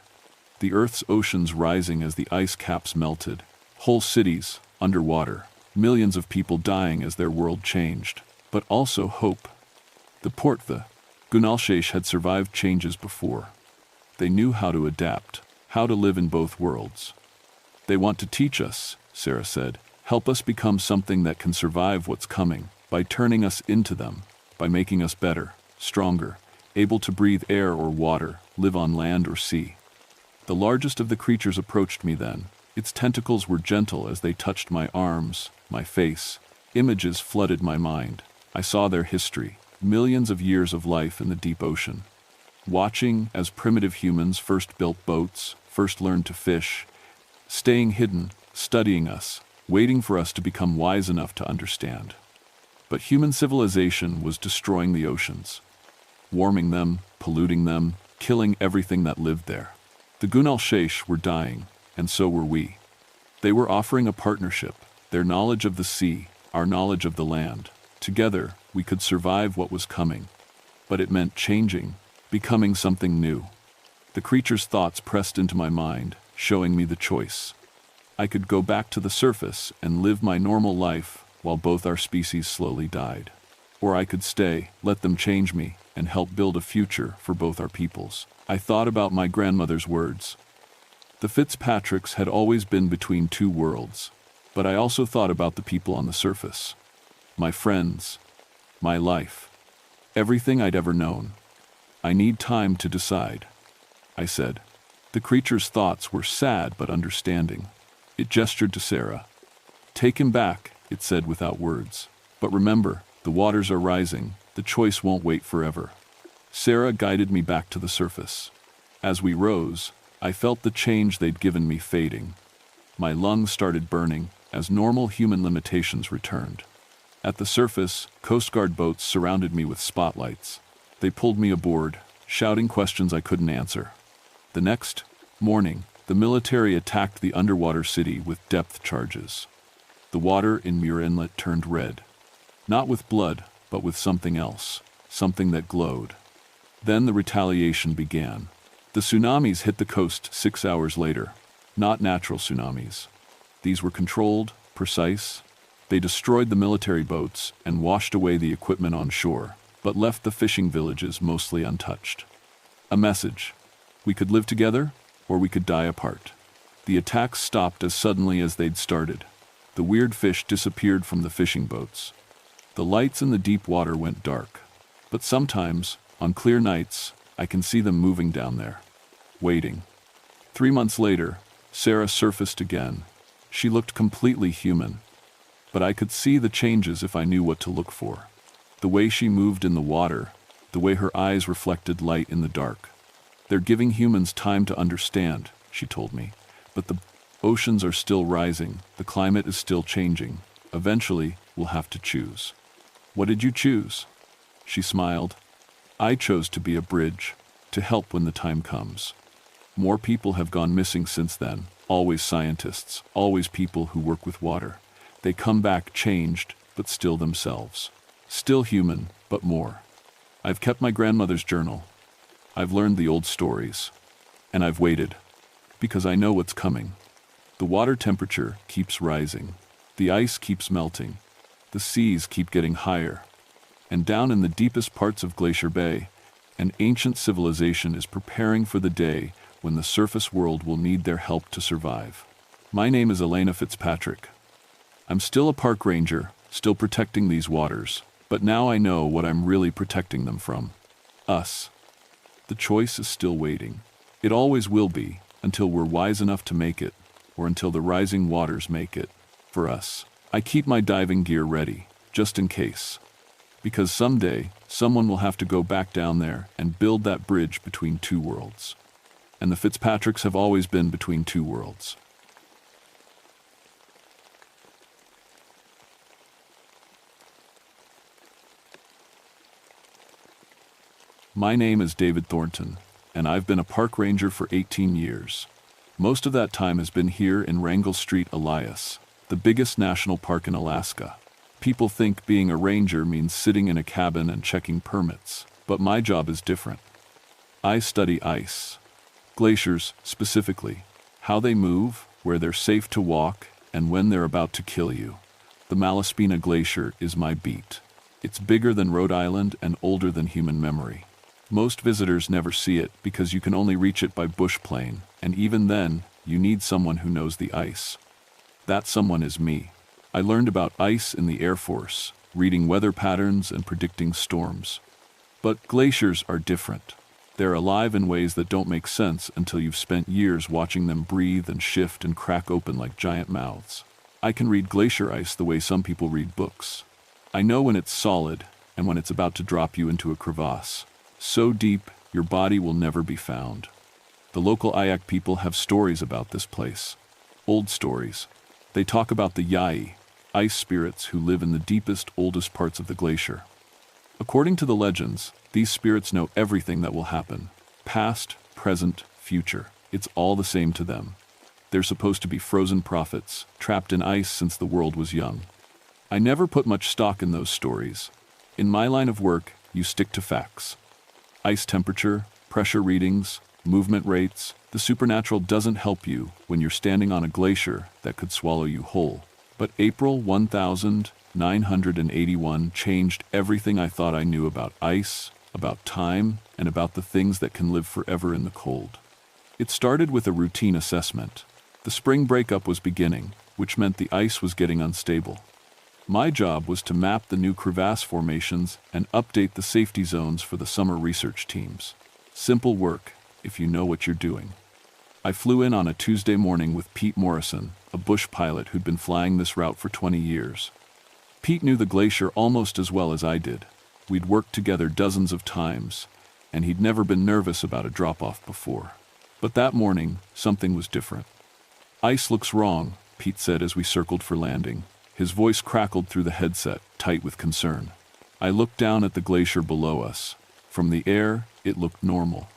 The Earth's oceans rising as the ice caps melted. Whole cities underwater. Millions of people dying as their world changed. But also hope. The Gunalshaish had survived changes before. They knew how to adapt, how to live in both worlds. They want to teach us, Sarah said. Help us become something that can survive what's coming, by turning us into them, by making us better, stronger, able to breathe air or water, live on land or sea. The largest of the creatures approached me then, Its tentacles were gentle as they touched my arms, my face. Images flooded my mind. I saw their history, millions of years of life in the deep ocean. Watching as primitive humans first built boats, first learned to fish, staying hidden, studying us, waiting for us to become wise enough to understand. But human civilization was destroying the oceans, warming them, polluting them, killing everything that lived there. The Gunalshaish were dying, and so were we. They were offering a partnership, their knowledge of the sea, our knowledge of the land. Together, we could survive what was coming. But it meant changing, becoming something new. The creature's thoughts pressed into my mind, showing me the choice. I could go back to the surface and live my normal life while both our species slowly died. Or I could stay, let them change me, and help build a future for both our peoples. I thought about my grandmother's words. The Fitzpatricks had always been between two worlds, but I also thought about the people on the surface. My friends, my life, everything I'd ever known. I need time to decide, I said. The creature's thoughts were sad but understanding. It gestured to Sarah. Take him back, it said without words. But remember, the waters are rising. The choice won't wait forever. Sarah guided me back to the surface. As we rose, I felt the change they'd given me fading. My lungs started burning as normal human limitations returned. At the surface, Coast Guard boats surrounded me with spotlights. They pulled me aboard, shouting questions I couldn't answer. The next morning, the military attacked the underwater city with depth charges. The water in Muir Inlet turned red. Not with blood, but with something else, something that glowed. Then the retaliation began. The tsunamis hit the coast 6 hours later. Not natural tsunamis. These were controlled, precise. They destroyed the military boats and washed away the equipment on shore, but left the fishing villages mostly untouched. A message. We could live together, or we could die apart. The attacks stopped as suddenly as they'd started. The weird fish disappeared from the fishing boats. The lights in the deep water went dark. But sometimes, on clear nights, I can see them moving down there, waiting. 3 months later, Sarah surfaced again. She looked completely human. But I could see the changes if I knew what to look for. The way she moved in the water, the way her eyes reflected light in the dark. They're giving humans time to understand, she told me. But the oceans are still rising, the climate is still changing. Eventually, we'll have to choose. What did you choose? She smiled. I chose to be a bridge, to help when the time comes. More people have gone missing since then, always scientists, always people who work with water. They come back changed, but still themselves. Still human, but more. I've kept my grandmother's journal. I've learned the old stories. And I've waited. Because I know what's coming. The water temperature keeps rising. The ice keeps melting. The seas keep getting higher. And down in the deepest parts of Glacier Bay, an ancient civilization is preparing for the day when the surface world will need their help to survive. My name is Elena Fitzpatrick. I'm still a park ranger, still protecting these waters, but now I know what I'm really protecting them from. Us. The choice is still waiting. It always will be, until we're wise enough to make it, or until the rising waters make it. For us, I keep my diving gear ready, just in case. Because someday, someone will have to go back down there and build that bridge between two worlds. And the Fitzpatricks have always been between two worlds. My name is David Thornton, and I've been a park ranger for 18 years. Most of that time has been here in Wrangell Street, Elias, the biggest national park in Alaska. People think being a ranger means sitting in a cabin and checking permits, but my job is different. I study ice. Glaciers, specifically. How they move, where they're safe to walk, and when they're about to kill you. The Malaspina Glacier is my beat. It's bigger than Rhode Island and older than human memory. Most visitors never see it because you can only reach it by bush plane, and even then, you need someone who knows the ice. That someone is me. I learned about ice in the Air Force, reading weather patterns and predicting storms. But glaciers are different. They're alive in ways that don't make sense until you've spent years watching them breathe and shift and crack open like giant mouths. I can read glacier ice the way some people read books. I know when it's solid and when it's about to drop you into a crevasse. So deep, your body will never be found. The local Ayak people have stories about this place. Old stories. They talk about the Yai, ice spirits who live in the deepest, oldest parts of the glacier. According to the legends, these spirits know everything that will happen. Past, present, future. It's all the same to them. They're supposed to be frozen prophets, trapped in ice since the world was young. I never put much stock in those stories. In my line of work, you stick to facts. Ice temperature, pressure readings, movement rates. The supernatural doesn't help you when you're standing on a glacier that could swallow you whole. But April 1981 changed everything I thought I knew about ice, about time, and about the things that can live forever in the cold. It started with a routine assessment. The spring breakup was beginning, which meant the ice was getting unstable. My job was to map the new crevasse formations and update the safety zones for the summer research teams. Simple work, if you know what you're doing. I flew in on a Tuesday morning with Pete Morrison, a bush pilot who'd been flying this route for 20 years. Pete knew the glacier almost as well as I did. We'd worked together dozens of times, and he'd never been nervous about a drop-off before. But that morning, something was different. "Ice looks wrong," Pete said as we circled for landing. His voice crackled through the headset, tight with concern. I looked down at the glacier below us. From the air, it looked normal.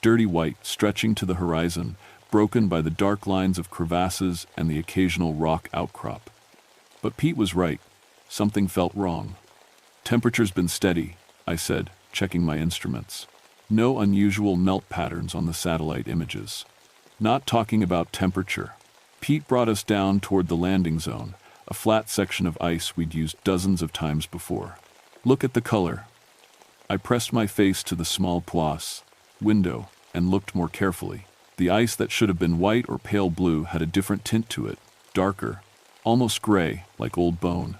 Dirty white, stretching to the horizon, broken by the dark lines of crevasses and the occasional rock outcrop. But Pete was right. Something felt wrong. "Temperature's been steady," I said, checking my instruments. No unusual melt patterns on the satellite images. Not talking about temperature. Pete brought us down toward the landing zone, a flat section of ice we'd used dozens of times before. "Look at the color." I pressed my face to the small poisse window and looked more carefully. The ice that should have been white or pale blue had a different tint to it, darker, almost gray, like old bone.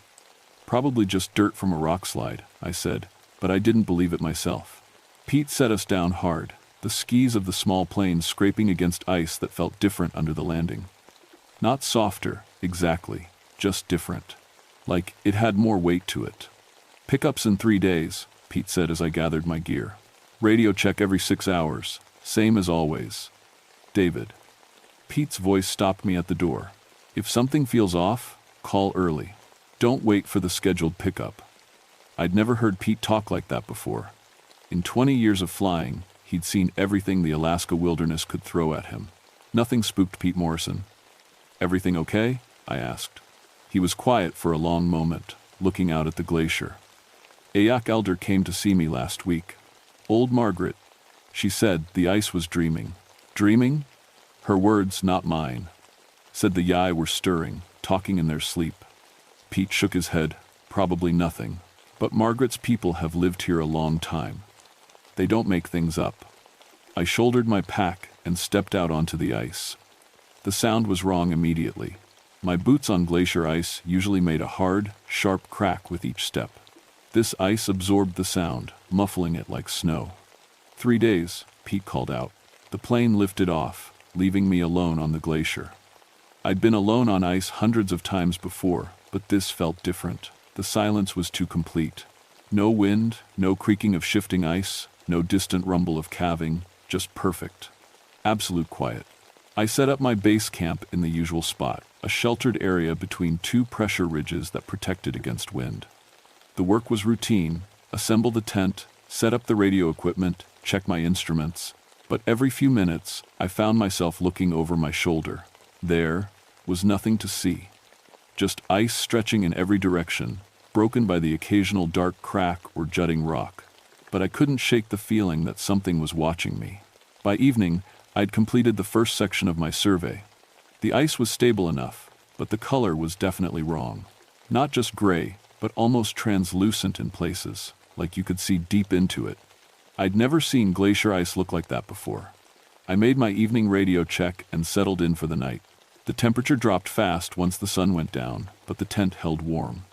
"Probably just dirt from a rock slide," I said, but I didn't believe it myself. Pete set us down hard, the skis of the small plane scraping against ice that felt different under the landing. Not softer, exactly, just different. Like it had more weight to it. "Pickups in 3 days," Pete said as I gathered my gear. "Radio check every 6 hours, same as always. David." Pete's voice stopped me at the door. "If something feels off, call early. Don't wait for the scheduled pickup." I'd never heard Pete talk like that before. In 20 years of flying, he'd seen everything the Alaska wilderness could throw at him. Nothing spooked Pete Morrison. "Everything okay?" I asked. He was quiet for a long moment, looking out at the glacier. "Ayak Elder came to see me last week. Old Margaret." She said the ice was dreaming. Dreaming? Her words, not mine. Said the Yai were stirring, talking in their sleep. Pete shook his head. "Probably nothing. But Margaret's people have lived here a long time. They don't make things up." I shouldered my pack and stepped out onto the ice. The sound was wrong immediately. My boots on glacier ice usually made a hard, sharp crack with each step. This ice absorbed the sound, muffling it like snow. 3 days, Pete called out. The plane lifted off, leaving me alone on the glacier. I'd been alone on ice hundreds of times before, but this felt different. The silence was too complete. No wind, no creaking of shifting ice, no distant rumble of calving, just perfect. Absolute quiet. I set up my base camp in the usual spot, a sheltered area between 2 pressure ridges that protected against wind. The work was routine: assemble the tent, set up the radio equipment, check my instruments. But every few minutes, I found myself looking over my shoulder. There was nothing to see. Just ice stretching in every direction, broken by the occasional dark crack or jutting rock. But I couldn't shake the feeling that something was watching me. By evening, I'd completed the first section of my survey. The ice was stable enough, but the color was definitely wrong. Not just gray, but almost translucent in places, like you could see deep into it. I'd never seen glacier ice look like that before. I made my evening radio check and settled in for the night. The temperature dropped fast once the sun went down, but the tent held warm.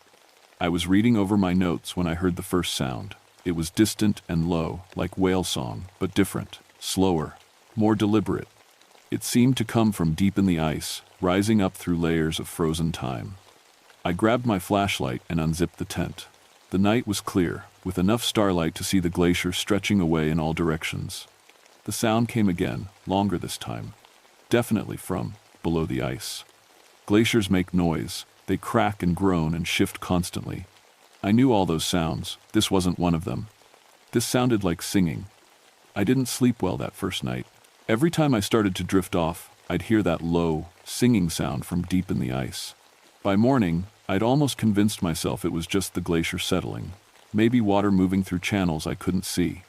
I was reading over my notes when I heard the first sound. It was distant and low, like whale song, but different, slower, more deliberate. It seemed to come from deep in the ice, rising up through layers of frozen time. I grabbed my flashlight and unzipped the tent. The night was clear, with enough starlight to see the glacier stretching away in all directions. The sound came again, longer this time. Definitely from below the ice. Glaciers make noise. They crack and groan and shift constantly. I knew all those sounds. This wasn't one of them. This sounded like singing. I didn't sleep well that first night. Every time I started to drift off, I'd hear that low, singing sound from deep in the ice. By morning, I'd almost convinced myself it was just the glacier settling. Maybe water moving through channels I couldn't see.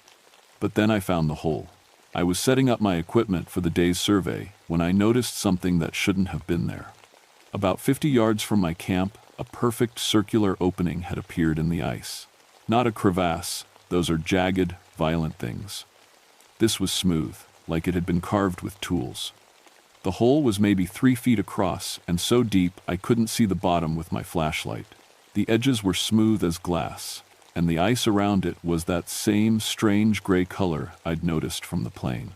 But then I found the hole. I was setting up my equipment for the day's survey when I noticed something that shouldn't have been there. About 50 yards from my camp, a perfect circular opening had appeared in the ice. Not a crevasse, those are jagged, violent things. This was smooth, like it had been carved with tools. The hole was maybe 3 feet across and so deep I couldn't see the bottom with my flashlight. The edges were smooth as glass, and the ice around it was that same strange gray color I'd noticed from the plane.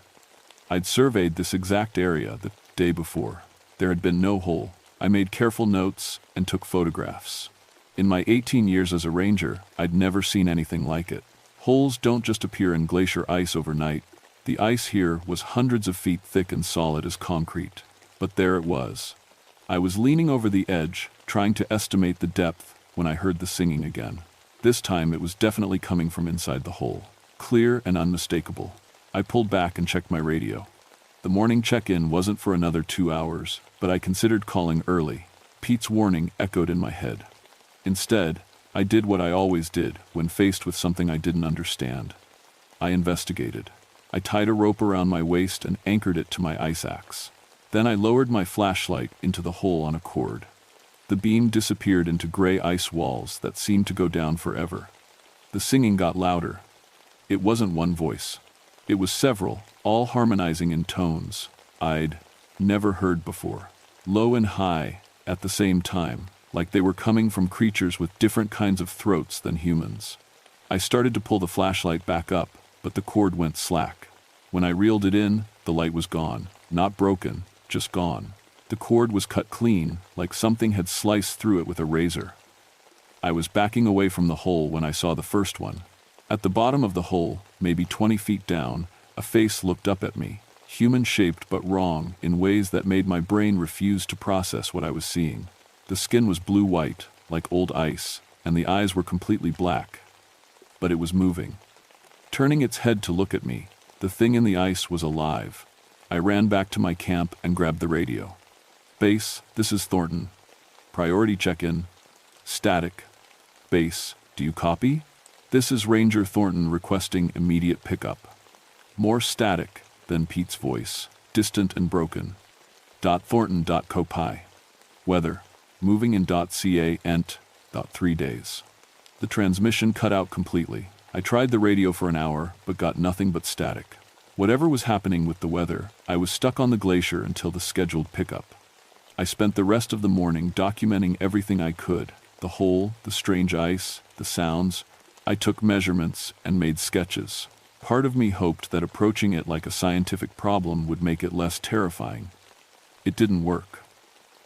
I'd surveyed this exact area the day before. There had been no hole. I made careful notes and took photographs. In my 18 years as a ranger, I'd never seen anything like it. Holes don't just appear in glacier ice overnight. The ice here was hundreds of feet thick and solid as concrete. But there it was. I was leaning over the edge, trying to estimate the depth, when I heard the singing again. This time it was definitely coming from inside the hole. Clear and unmistakable. I pulled back and checked my radio. The morning check-in wasn't for another 2 hours, but I considered calling early. Pete's warning echoed in my head. Instead, I did what I always did when faced with something I didn't understand. I investigated. I tied a rope around my waist and anchored it to my ice axe. Then I lowered my flashlight into the hole on a cord. The beam disappeared into gray ice walls that seemed to go down forever. The singing got louder. It wasn't one voice. It was several, all harmonizing in tones I'd never heard before. Low and high at the same time, like they were coming from creatures with different kinds of throats than humans. I started to pull the flashlight back up, but the cord went slack. When I reeled it in, the light was gone. Not broken, just gone. The cord was cut clean, like something had sliced through it with a razor. I was backing away from the hole when I saw the first one. At the bottom of the hole, maybe 20 feet down, a face looked up at me, human-shaped but wrong in ways that made my brain refuse to process what I was seeing. The skin was blue-white, like old ice, and the eyes were completely black. But it was moving. Turning its head to look at me, the thing in the ice was alive. I ran back to my camp and grabbed the radio. Base, this is Thornton. Priority check-in. Static. Base, do you copy? This is Ranger Thornton requesting immediate pickup. More static than Pete's voice, distant and broken. .Thornton.copy. Weather. Moving in .ca ent. 3 days. The transmission cut out completely. I tried the radio for an hour, but got nothing but static. Whatever was happening with the weather, I was stuck on the glacier until the scheduled pickup. I spent the rest of the morning documenting everything I could. The hole, the strange ice, the sounds. I took measurements and made sketches. Part of me hoped that approaching it like a scientific problem would make it less terrifying. It didn't work.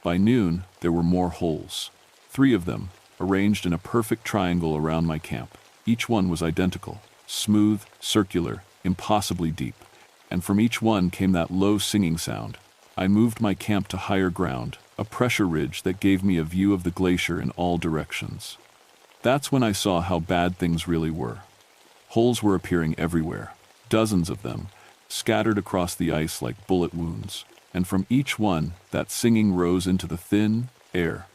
By noon, there were more holes. 3 of them, arranged in a perfect triangle around my camp. Each one was identical, smooth, circular, impossibly deep. And from each one came that low singing sound. I moved my camp to higher ground, a pressure ridge that gave me a view of the glacier in all directions. That's when I saw how bad things really were. Holes were appearing everywhere, dozens of them, scattered across the ice like bullet wounds. And from each one, that singing rose into the thin air.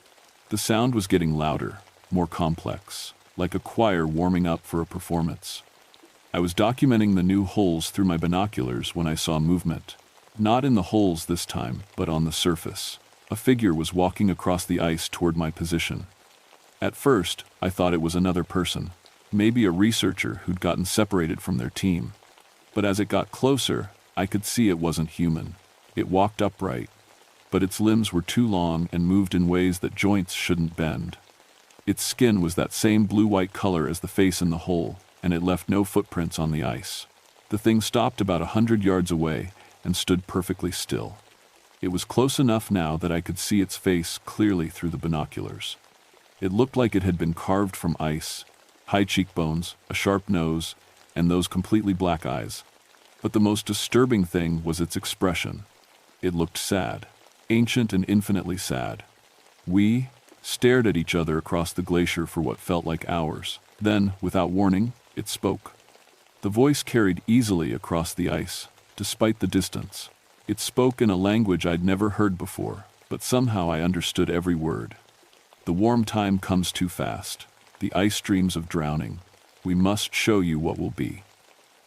The sound was getting louder, more complex, like a choir warming up for a performance. I was documenting the new holes through my binoculars when I saw movement. Not in the holes this time, but on the surface. A figure was walking across the ice toward my position. At first, I thought it was another person, maybe a researcher who'd gotten separated from their team. But as it got closer, I could see it wasn't human. It walked upright, but its limbs were too long and moved in ways that joints shouldn't bend. Its skin was that same blue-white color as the face in the hole, and it left no footprints on the ice. The thing stopped about 100 yards away and stood perfectly still. It was close enough now that I could see its face clearly through the binoculars. It looked like it had been carved from ice, high cheekbones, a sharp nose, and those completely black eyes. But the most disturbing thing was its expression. It looked sad, ancient and infinitely sad. We stared at each other across the glacier for what felt like hours. Then, without warning, it spoke. The voice carried easily across the ice, despite the distance. It spoke in a language I'd never heard before, but somehow I understood every word. The warm time comes too fast. The ice dreams of drowning. We must show you what will be.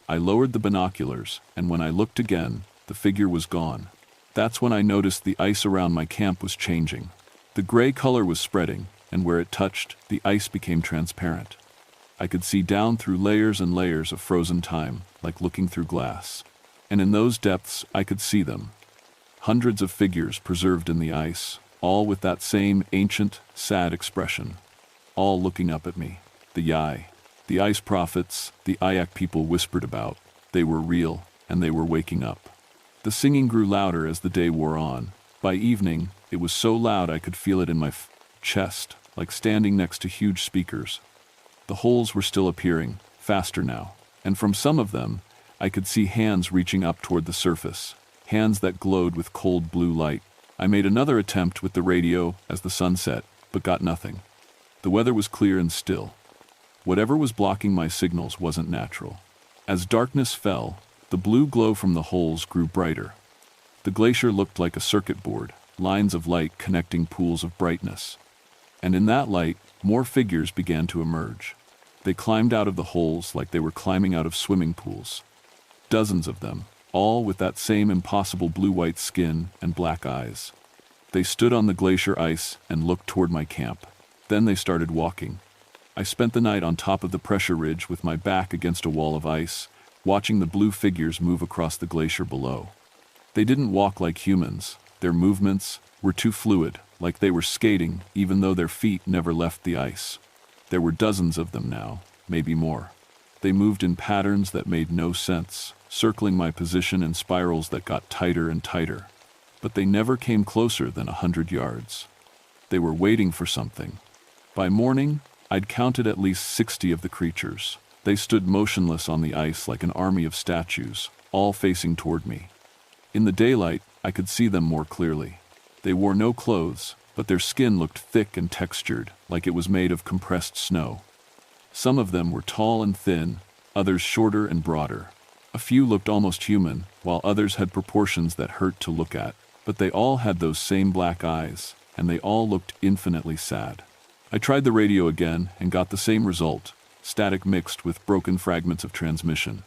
I lowered the binoculars, and when I looked again, the figure was gone. That's when I noticed the ice around my camp was changing. The gray color was spreading, and where it touched, the ice became transparent. I could see down through layers and layers of frozen time, like looking through glass. And in those depths, I could see them. Hundreds of figures preserved in the ice, all with that same ancient, sad expression. All looking up at me. The ice prophets, the Ayak people whispered about. They were real, and they were waking up. The singing grew louder as the day wore on. By evening, it was so loud I could feel it in my chest, like standing next to huge speakers. The holes were still appearing, faster now, and from some of them, I could see hands reaching up toward the surface, hands that glowed with cold blue light. I made another attempt with the radio as the sun set, but got nothing. The weather was clear and still. Whatever was blocking my signals wasn't natural. As darkness fell, the blue glow from the holes grew brighter. The glacier looked like a circuit board, lines of light connecting pools of brightness. And in that light, more figures began to emerge. They climbed out of the holes like they were climbing out of swimming pools. Dozens of them, all with that same impossible blue-white skin and black eyes. They stood on the glacier ice and looked toward my camp. Then they started walking. I spent the night on top of the pressure ridge with my back against a wall of ice, watching the blue figures move across the glacier below. They didn't walk like humans. Their movements were too fluid, like they were skating, even though their feet never left the ice. There were dozens of them now, maybe more. They moved in patterns that made no sense, circling my position in spirals that got tighter and tighter. But they never came closer than 100 yards. They were waiting for something. By morning, I'd counted at least 60 of the creatures. They stood motionless on the ice like an army of statues, all facing toward me. In the daylight, I could see them more clearly. They wore no clothes, but their skin looked thick and textured, like it was made of compressed snow. Some of them were tall and thin, others shorter and broader. A few looked almost human, while others had proportions that hurt to look at. But they all had those same black eyes, and they all looked infinitely sad. I tried the radio again and got the same result, static mixed with broken fragments of transmission.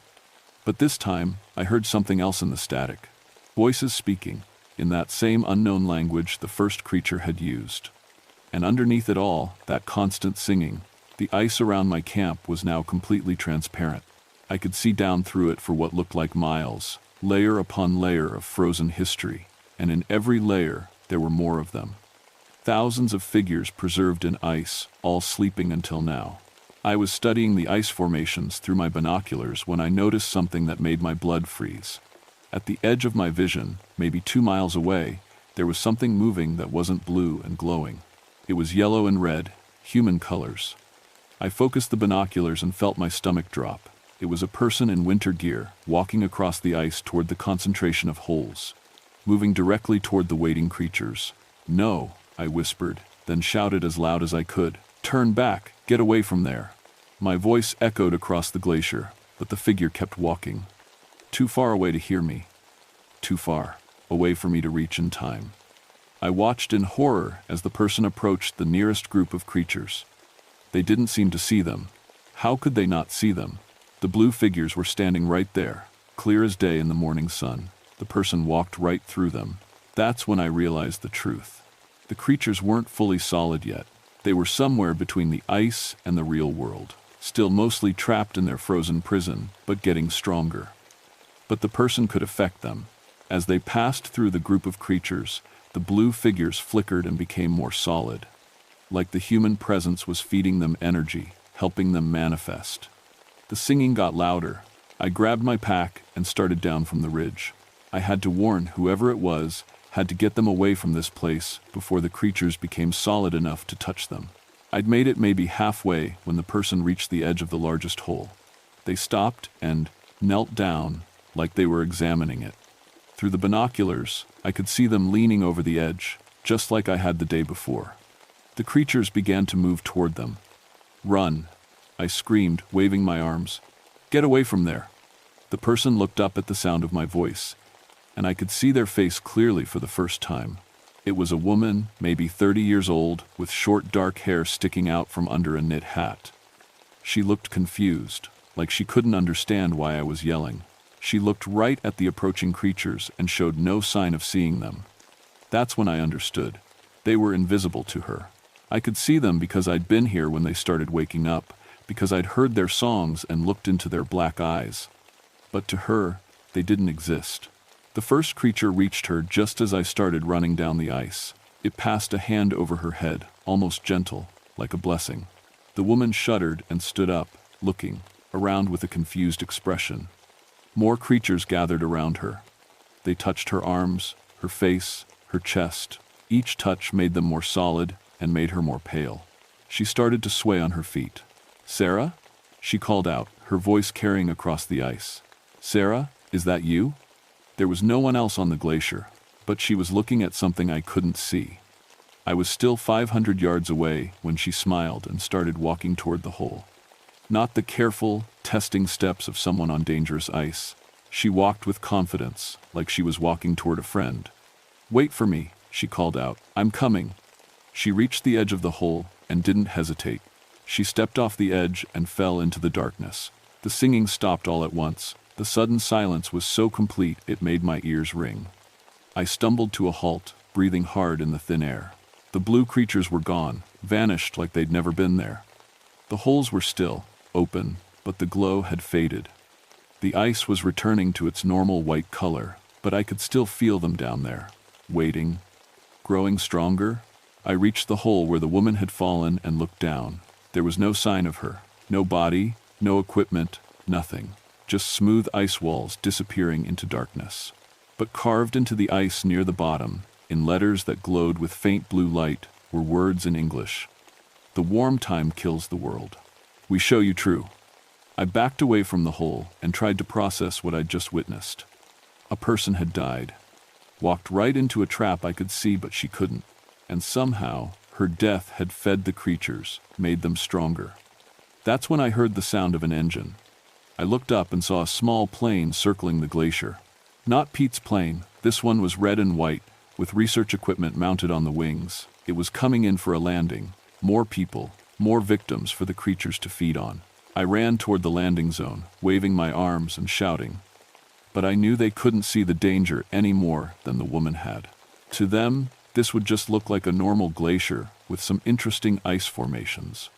But this time, I heard something else in the static. Voices speaking, in that same unknown language the first creature had used. And underneath it all, that constant singing, the ice around my camp was now completely transparent. I could see down through it for what looked like miles, layer upon layer of frozen history, and in every layer there were more of them. Thousands of figures preserved in ice, all sleeping until now. I was studying the ice formations through my binoculars when I noticed something that made my blood freeze. At the edge of my vision, maybe 2 miles away, there was something moving that wasn't blue and glowing. It was yellow and red, human colors. I focused the binoculars and felt my stomach drop. It was a person in winter gear, walking across the ice toward the concentration of holes, moving directly toward the waiting creatures. "No," I whispered, then shouted as loud as I could. "Turn back! Get away from there!" My voice echoed across the glacier, but the figure kept walking. Too far away to hear me. Too far away for me to reach in time. I watched in horror as the person approached the nearest group of creatures. They didn't seem to see them. How could they not see them? The blue figures were standing right there, clear as day in the morning sun. The person walked right through them. That's when I realized the truth. The creatures weren't fully solid yet. They were somewhere between the ice and the real world, still mostly trapped in their frozen prison, but getting stronger. But the person could affect them. As they passed through the group of creatures, the blue figures flickered and became more solid. Like the human presence was feeding them energy, helping them manifest. The singing got louder. I grabbed my pack and started down from the ridge. I had to warn whoever it was, had to get them away from this place before the creatures became solid enough to touch them. I'd made it maybe halfway when the person reached the edge of the largest hole. They stopped and knelt down like they were examining it. Through the binoculars, I could see them leaning over the edge, just like I had the day before. The creatures began to move toward them. "Run!" I screamed, waving my arms. "Get away from there!" The person looked up at the sound of my voice, and I could see their face clearly for the first time. It was a woman, maybe 30 years old, with short dark hair sticking out from under a knit hat. She looked confused, like she couldn't understand why I was yelling. She looked right at the approaching creatures and showed no sign of seeing them. That's when I understood. They were invisible to her. I could see them because I'd been here when they started waking up, because I'd heard their songs and looked into their black eyes. But to her, they didn't exist. The first creature reached her just as I started running down the ice. It passed a hand over her head, almost gentle, like a blessing. The woman shuddered and stood up, looking around with a confused expression. More creatures gathered around her. They touched her arms, her face, her chest. Each touch made them more solid and made her more pale. She started to sway on her feet. "Sarah?" she called out, her voice carrying across the ice. "Sarah, is that you?" There was no one else on the glacier, but she was looking at something I couldn't see. I was still 500 yards away when she smiled and started walking toward the hole. Not the careful, testing steps of someone on dangerous ice. She walked with confidence, like she was walking toward a friend. "Wait for me," she called out. "I'm coming." She reached the edge of the hole and didn't hesitate. She stepped off the edge and fell into the darkness. The singing stopped all at once. The sudden silence was so complete it made my ears ring. I stumbled to a halt, breathing hard in the thin air. The blue creatures were gone, vanished like they'd never been there. The holes were still, open, but the glow had faded. The ice was returning to its normal white color, but I could still feel them down there, waiting, growing stronger. I reached the hole where the woman had fallen and looked down. There was no sign of her, no body, no equipment, nothing. Just smooth ice walls disappearing into darkness. But carved into the ice near the bottom, in letters that glowed with faint blue light, were words in English. "The warm time kills the world. We show you true." I backed away from the hole and tried to process what I'd just witnessed. A person had died. Walked right into a trap I could see, but she couldn't. And somehow, her death had fed the creatures, made them stronger. That's when I heard the sound of an engine. I looked up and saw a small plane circling the glacier. Not Pete's plane, this one was red and white, with research equipment mounted on the wings. It was coming in for a landing. More people, more victims for the creatures to feed on. I ran toward the landing zone, waving my arms and shouting. But I knew they couldn't see the danger any more than the woman had. To them, this would just look like a normal glacier with some interesting ice formations.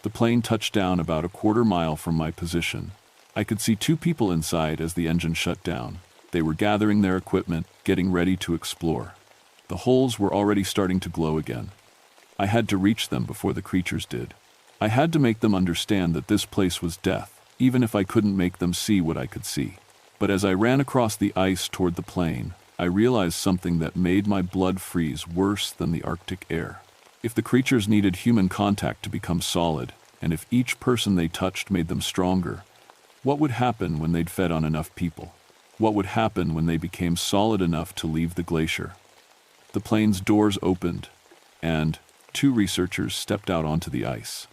The plane touched down about a quarter mile from my position. I could see two people inside as the engine shut down. They were gathering their equipment, getting ready to explore. The holes were already starting to glow again. I had to reach them before the creatures did. I had to make them understand that this place was death, even if I couldn't make them see what I could see. But as I ran across the ice toward the plane, I realized something that made my blood freeze worse than the Arctic air. If the creatures needed human contact to become solid, and if each person they touched made them stronger, what would happen when they'd fed on enough people? What would happen when they became solid enough to leave the glacier? The plane's doors opened, and two researchers stepped out onto the ice.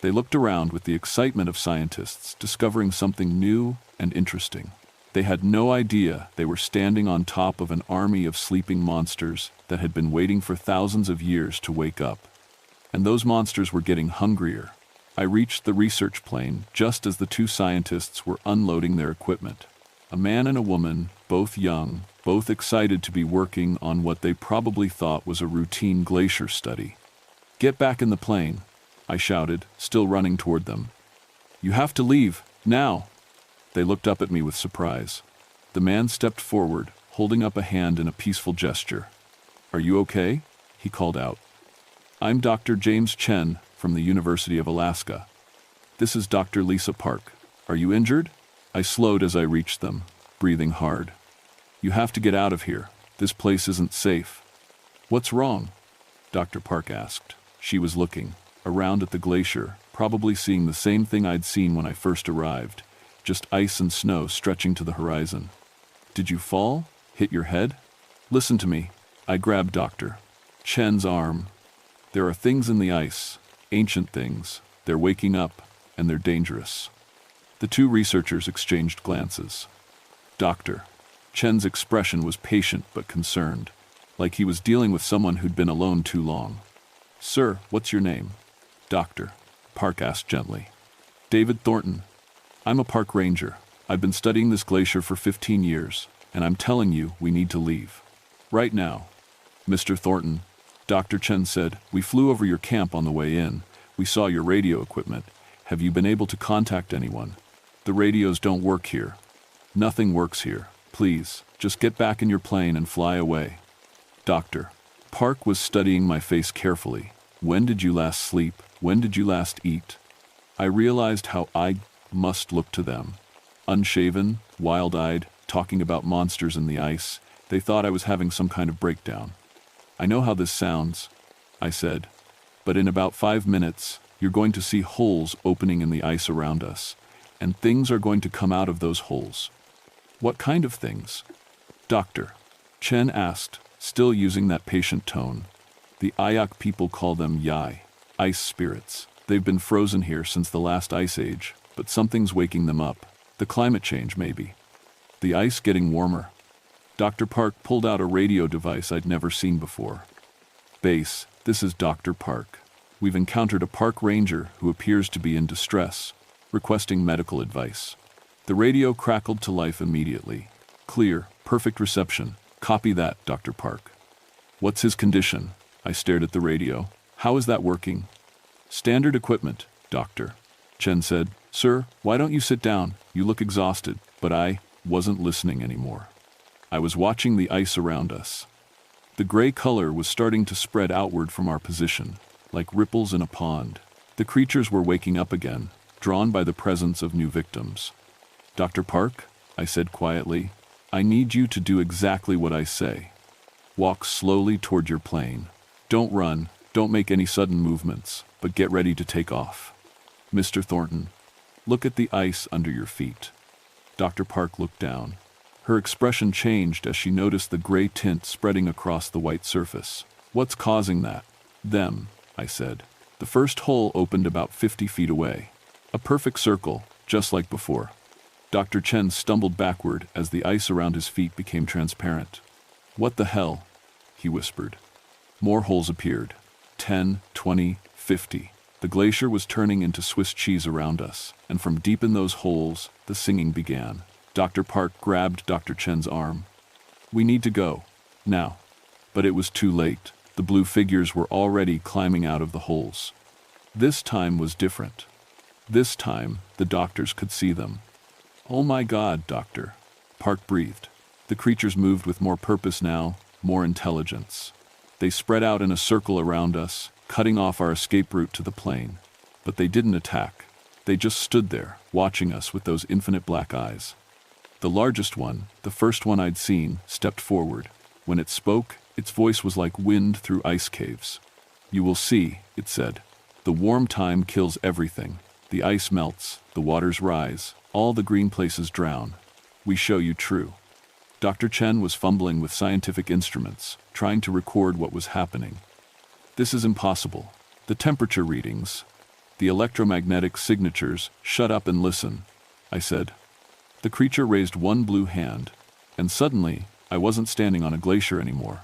They looked around with the excitement of scientists discovering something new and interesting. They had no idea they were standing on top of an army of sleeping monsters that had been waiting for thousands of years to wake up. And those monsters were getting hungrier. I reached the research plane just as the two scientists were unloading their equipment. A man and a woman, both young, both excited to be working on what they probably thought was a routine glacier study. "Get back in the plane," I shouted, still running toward them. "You have to leave, now." They looked up at me with surprise. The man stepped forward, holding up a hand in a peaceful gesture. "Are you okay?" he called out. "I'm Dr. James Chen from the University of Alaska. This is Dr. Lisa Park. Are you injured? I slowed as I reached them, breathing hard. You have to get out of here. This place isn't safe. What's wrong? Dr. Park asked. She was looking around at the glacier, probably seeing the same thing I'd seen when I first arrived, just ice and snow stretching to the horizon. Did you fall? Hit your head? Listen to me. I grabbed Dr. Chen's arm. There are things in the ice, ancient things. They're waking up, and they're dangerous. The two researchers exchanged glances. Dr. Chen's expression was patient but concerned, like he was dealing with someone who'd been alone too long. Sir, what's your name? Dr. Park asked gently. David Thornton. I'm a park ranger. I've been studying this glacier for 15 years, and I'm telling you we need to leave. Right now. Mr. Thornton, Dr. Chen said, we flew over your camp on the way in. We saw your radio equipment. Have you been able to contact anyone? The radios don't work here. Nothing works here. Please, just get back in your plane and fly away. Dr. Park was studying my face carefully. When did you last sleep? When did you last eat? I realized how I must look to them. Unshaven, wild-eyed, talking about monsters in the ice. They thought I was having some kind of breakdown. I know how this sounds, I said, but in about 5 minutes, you're going to see holes opening in the ice around us, and things are going to come out of those holes. What kind of things? Dr. Chen asked, still using that patient tone. The Ayak people call them Yai, ice spirits. They've been frozen here since the last ice age, but something's waking them up. The climate change, maybe. The ice getting warmer. Dr. Park pulled out a radio device I'd never seen before. Base, this is Dr. Park. We've encountered a park ranger who appears to be in distress, requesting medical advice. The radio crackled to life immediately. Clear, perfect reception. Copy that, Dr. Park. What's his condition? I stared at the radio. How is that working? Standard equipment, Dr. Chen said. Sir, why don't you sit down? You look exhausted. But I wasn't listening anymore. I was watching the ice around us. The gray color was starting to spread outward from our position, like ripples in a pond. The creatures were waking up again, drawn by the presence of new victims. Dr. Park, I said quietly, I need you to do exactly what I say. Walk slowly toward your plane. Don't run, don't make any sudden movements, but get ready to take off. Mr. Thornton, look at the ice under your feet. Dr. Park looked down. Her expression changed as she noticed the gray tint spreading across the white surface. What's causing that? Them, I said. The first hole opened about 50 feet away. A perfect circle, just like before. Dr. Chen stumbled backward as the ice around his feet became transparent. What the hell? He whispered. More holes appeared. 10, 20, 50. The glacier was turning into Swiss cheese around us, and from deep in those holes, the singing began. Dr. Park grabbed Dr. Chen's arm. We need to go. Now. But it was too late. The blue figures were already climbing out of the holes. This time was different. This time, the doctors could see them. Oh my God, Doctor. Park breathed. The creatures moved with more purpose now, more intelligence. They spread out in a circle around us, cutting off our escape route to the plane. But they didn't attack. They just stood there, watching us with those infinite black eyes. The largest one, the first one I'd seen, stepped forward. When it spoke, its voice was like wind through ice caves. You will see, it said. The warm time kills everything. The ice melts, the waters rise, all the green places drown. We show you true. Dr. Chen was fumbling with scientific instruments, trying to record what was happening. This is impossible. The temperature readings, the electromagnetic signatures, shut up and listen, I said. The creature raised one blue hand, and suddenly, I wasn't standing on a glacier anymore.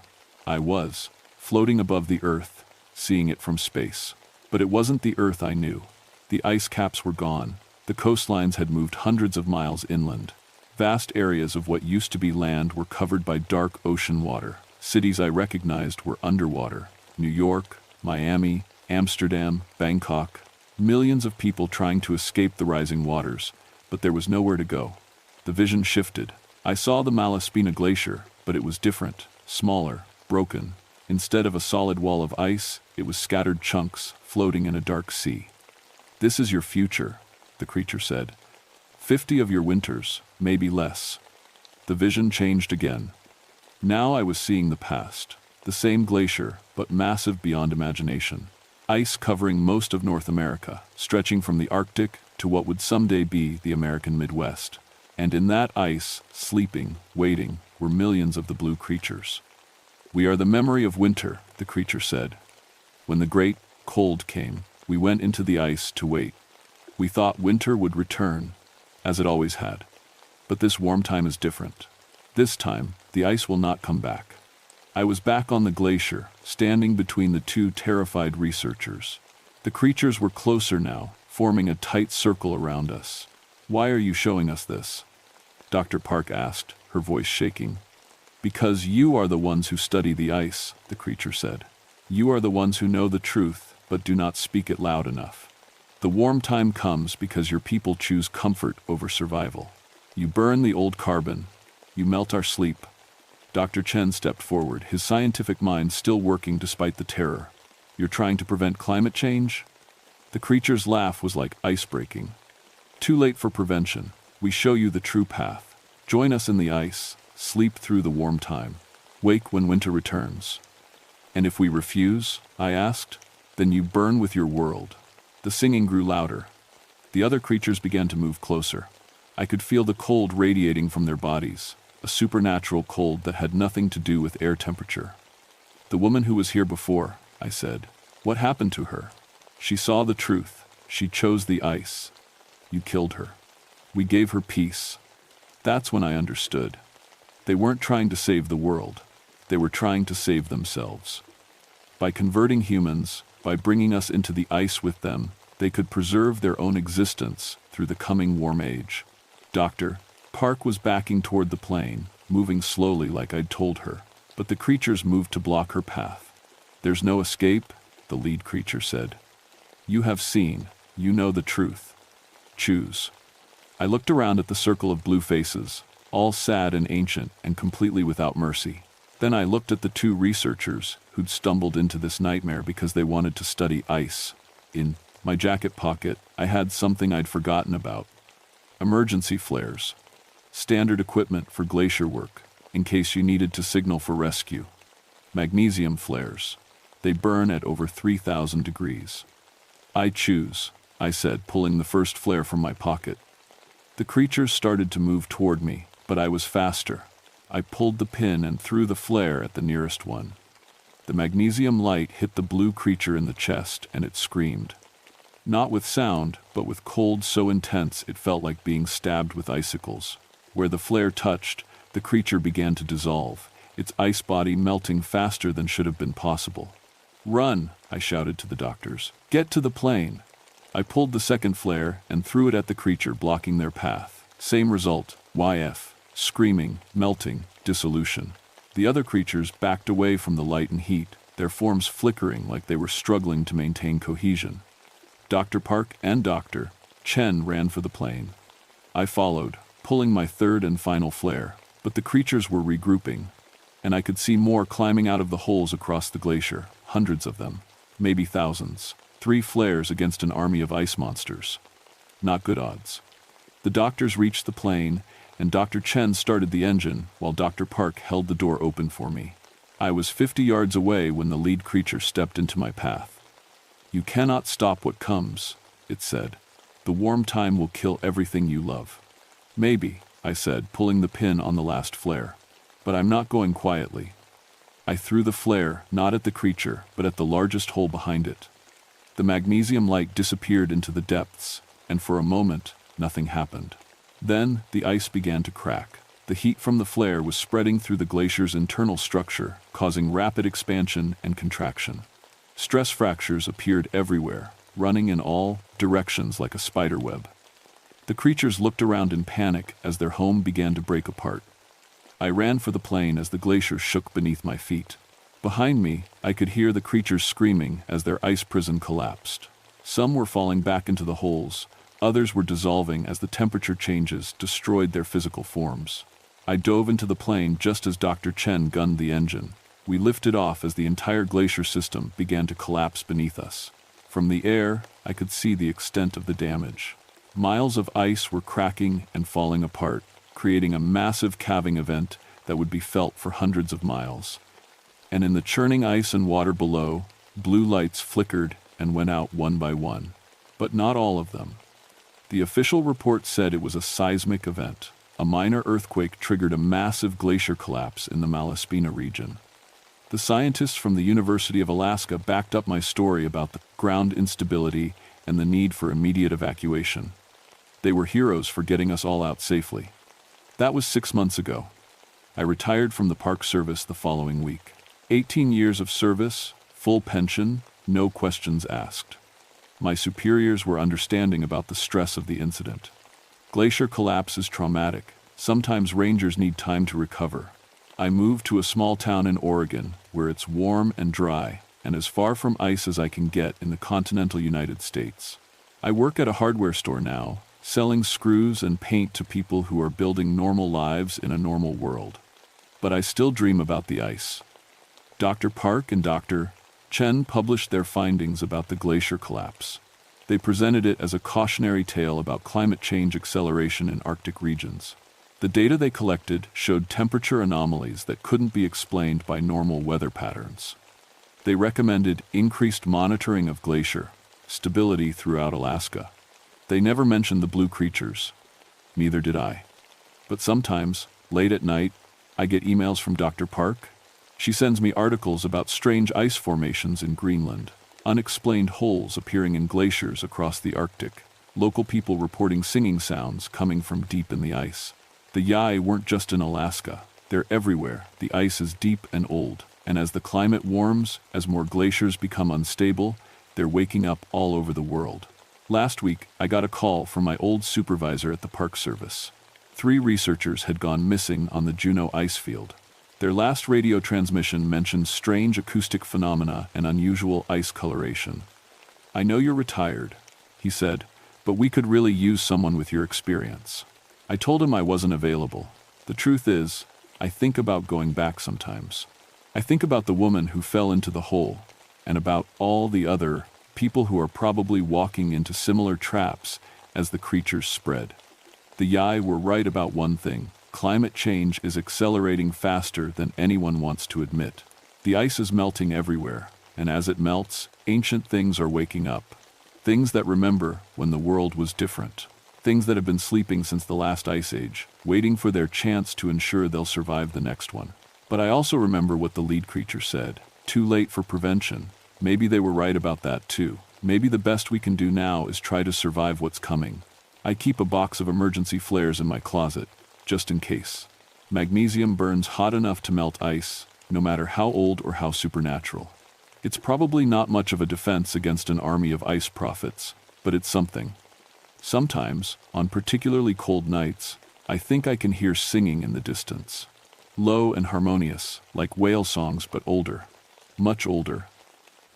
I was, floating above the earth, seeing it from space. But it wasn't the earth I knew. The ice caps were gone. The coastlines had moved hundreds of miles inland. Vast areas of what used to be land were covered by dark ocean water. Cities I recognized were underwater. New York, Miami, Amsterdam, Bangkok. Millions of people trying to escape the rising waters, but there was nowhere to go. The vision shifted. I saw the Malaspina Glacier, but it was different, smaller, broken. Instead of a solid wall of ice, it was scattered chunks, floating in a dark sea. This is your future, the creature said. 50 of your winters, maybe less. The vision changed again. Now I was seeing the past. The same glacier, but massive beyond imagination. Ice covering most of North America, stretching from the Arctic to what would someday be the American Midwest. And in that ice, sleeping, waiting, were millions of the blue creatures. "We are the memory of winter," the creature said. "When the great cold came, we went into the ice to wait. We thought winter would return, as it always had. But this warm time is different. This time, the ice will not come back." I was back on the glacier, standing between the two terrified researchers. The creatures were closer now, forming a tight circle around us. "Why are you showing us this?" Dr. Park asked, her voice shaking. "Because you are the ones who study the ice," the creature said. "You are the ones who know the truth, but do not speak it loud enough. The warm time comes because your people choose comfort over survival. You burn the old carbon. You melt our sleep." Dr. Chen stepped forward, his scientific mind still working despite the terror. "You're trying to prevent climate change?" The creature's laugh was like ice breaking. "Too late for prevention. We show you the true path. Join us in the ice, sleep through the warm time, wake when winter returns." "And if we refuse?" I asked. "Then you burn with your world." The singing grew louder. The other creatures began to move closer. I could feel the cold radiating from their bodies, a supernatural cold that had nothing to do with air temperature. "The woman who was here before," I said. "What happened to her?" "She saw the truth. She chose the ice. You killed her. We gave her peace." That's when I understood. They weren't trying to save the world. They were trying to save themselves. By converting humans, by bringing us into the ice with them, they could preserve their own existence through the coming warm age. Dr. Park was backing toward the plane, moving slowly like I'd told her, but the creatures moved to block her path. "There's no escape," the lead creature said. "You have seen, you know the truth. Choose." I looked around at the circle of blue faces, all sad and ancient and completely without mercy. Then I looked at the two researchers who'd stumbled into this nightmare because they wanted to study ice. In my jacket pocket, I had something I'd forgotten about. Emergency flares. Standard equipment for glacier work, in case you needed to signal for rescue. Magnesium flares. They burn at over 3,000 degrees. "I choose," I said, pulling the first flare from my pocket. The creatures started to move toward me, but I was faster. I pulled the pin and threw the flare at the nearest one. The magnesium light hit the blue creature in the chest, and it screamed. Not with sound, but with cold so intense it felt like being stabbed with icicles. Where the flare touched, the creature began to dissolve, its ice body melting faster than should have been possible. "Run!" I shouted to the doctors. "Get to the plane!" I pulled the second flare and threw it at the creature, blocking their path. Same result, YF, screaming, melting, dissolution. The other creatures backed away from the light and heat, their forms flickering like they were struggling to maintain cohesion. Dr. Park and Dr. Chen ran for the plane. I followed, pulling my third and final flare, but the creatures were regrouping, and I could see more climbing out of the holes across the glacier, hundreds of them, maybe thousands. 3 flares against an army of ice monsters. Not good odds. The doctors reached the plane, and Dr. Chen started the engine while Dr. Park held the door open for me. I was 50 yards away when the lead creature stepped into my path. "You cannot stop what comes," it said. "The warm time will kill everything you love." "Maybe," I said, pulling the pin on the last flare. "But I'm not going quietly." I threw the flare, not at the creature, but at the largest hole behind it. The magnesium light disappeared into the depths, and for a moment, nothing happened. Then, the ice began to crack. The heat from the flare was spreading through the glacier's internal structure, causing rapid expansion and contraction. Stress fractures appeared everywhere, running in all directions like a spider web. The creatures looked around in panic as their home began to break apart. I ran for the plane as the glacier shook beneath my feet. Behind me, I could hear the creatures screaming as their ice prison collapsed. Some were falling back into the holes, others were dissolving as the temperature changes destroyed their physical forms. I dove into the plane just as Dr. Chen gunned the engine. We lifted off as the entire glacier system began to collapse beneath us. From the air, I could see the extent of the damage. Miles of ice were cracking and falling apart, creating a massive calving event that would be felt for hundreds of miles. And in the churning ice and water below, blue lights flickered and went out one by one. But not all of them. The official report said it was a seismic event. A minor earthquake triggered a massive glacier collapse in the Malaspina region. The scientists from the University of Alaska backed up my story about the ground instability and the need for immediate evacuation. They were heroes for getting us all out safely. That was 6 months ago. I retired from the Park Service the following week. 18 years of service, full pension, no questions asked. My superiors were understanding about the stress of the incident. Glacier collapse is traumatic. Sometimes rangers need time to recover. I moved to a small town in Oregon, where it's warm and dry, and as far from ice as I can get in the continental United States. I work at a hardware store now, selling screws and paint to people who are building normal lives in a normal world. But I still dream about the ice. Dr. Park and Dr. Chen published their findings about the glacier collapse. They presented it as a cautionary tale about climate change acceleration in Arctic regions. The data they collected showed temperature anomalies that couldn't be explained by normal weather patterns. They recommended increased monitoring of glacier stability throughout Alaska. They never mentioned the blue creatures. Neither did I. But sometimes, late at night, I get emails from Dr. Park. She sends me articles about strange ice formations in Greenland, unexplained holes appearing in glaciers across the Arctic, local people reporting singing sounds coming from deep in the ice. The Yai weren't just in Alaska. They're everywhere. The ice is deep and old, and as the climate warms, as more glaciers become unstable, they're waking up all over the world. Last week, I got a call from my old supervisor at the Park Service. 3 researchers had gone missing on the Juneau ice field. Their last radio transmission mentioned strange acoustic phenomena and unusual ice coloration. "I know you're retired," he said, "but we could really use someone with your experience." I told him I wasn't available. The truth is, I think about going back sometimes. I think about the woman who fell into the hole, and about all the other people who are probably walking into similar traps as the creatures spread. The Yai were right about one thing. Climate change is accelerating faster than anyone wants to admit. The ice is melting everywhere, and as it melts, ancient things are waking up. Things that remember when the world was different. Things that have been sleeping since the last ice age, waiting for their chance to ensure they'll survive the next one. But I also remember what the lead creature said. Too late for prevention. Maybe they were right about that too. Maybe the best we can do now is try to survive what's coming. I keep a box of emergency flares in my closet, just in case. Magnesium burns hot enough to melt ice, no matter how old or how supernatural. It's probably not much of a defense against an army of ice prophets, but it's something. Sometimes, on particularly cold nights, I think I can hear singing in the distance. Low and harmonious, like whale songs but older. Much older.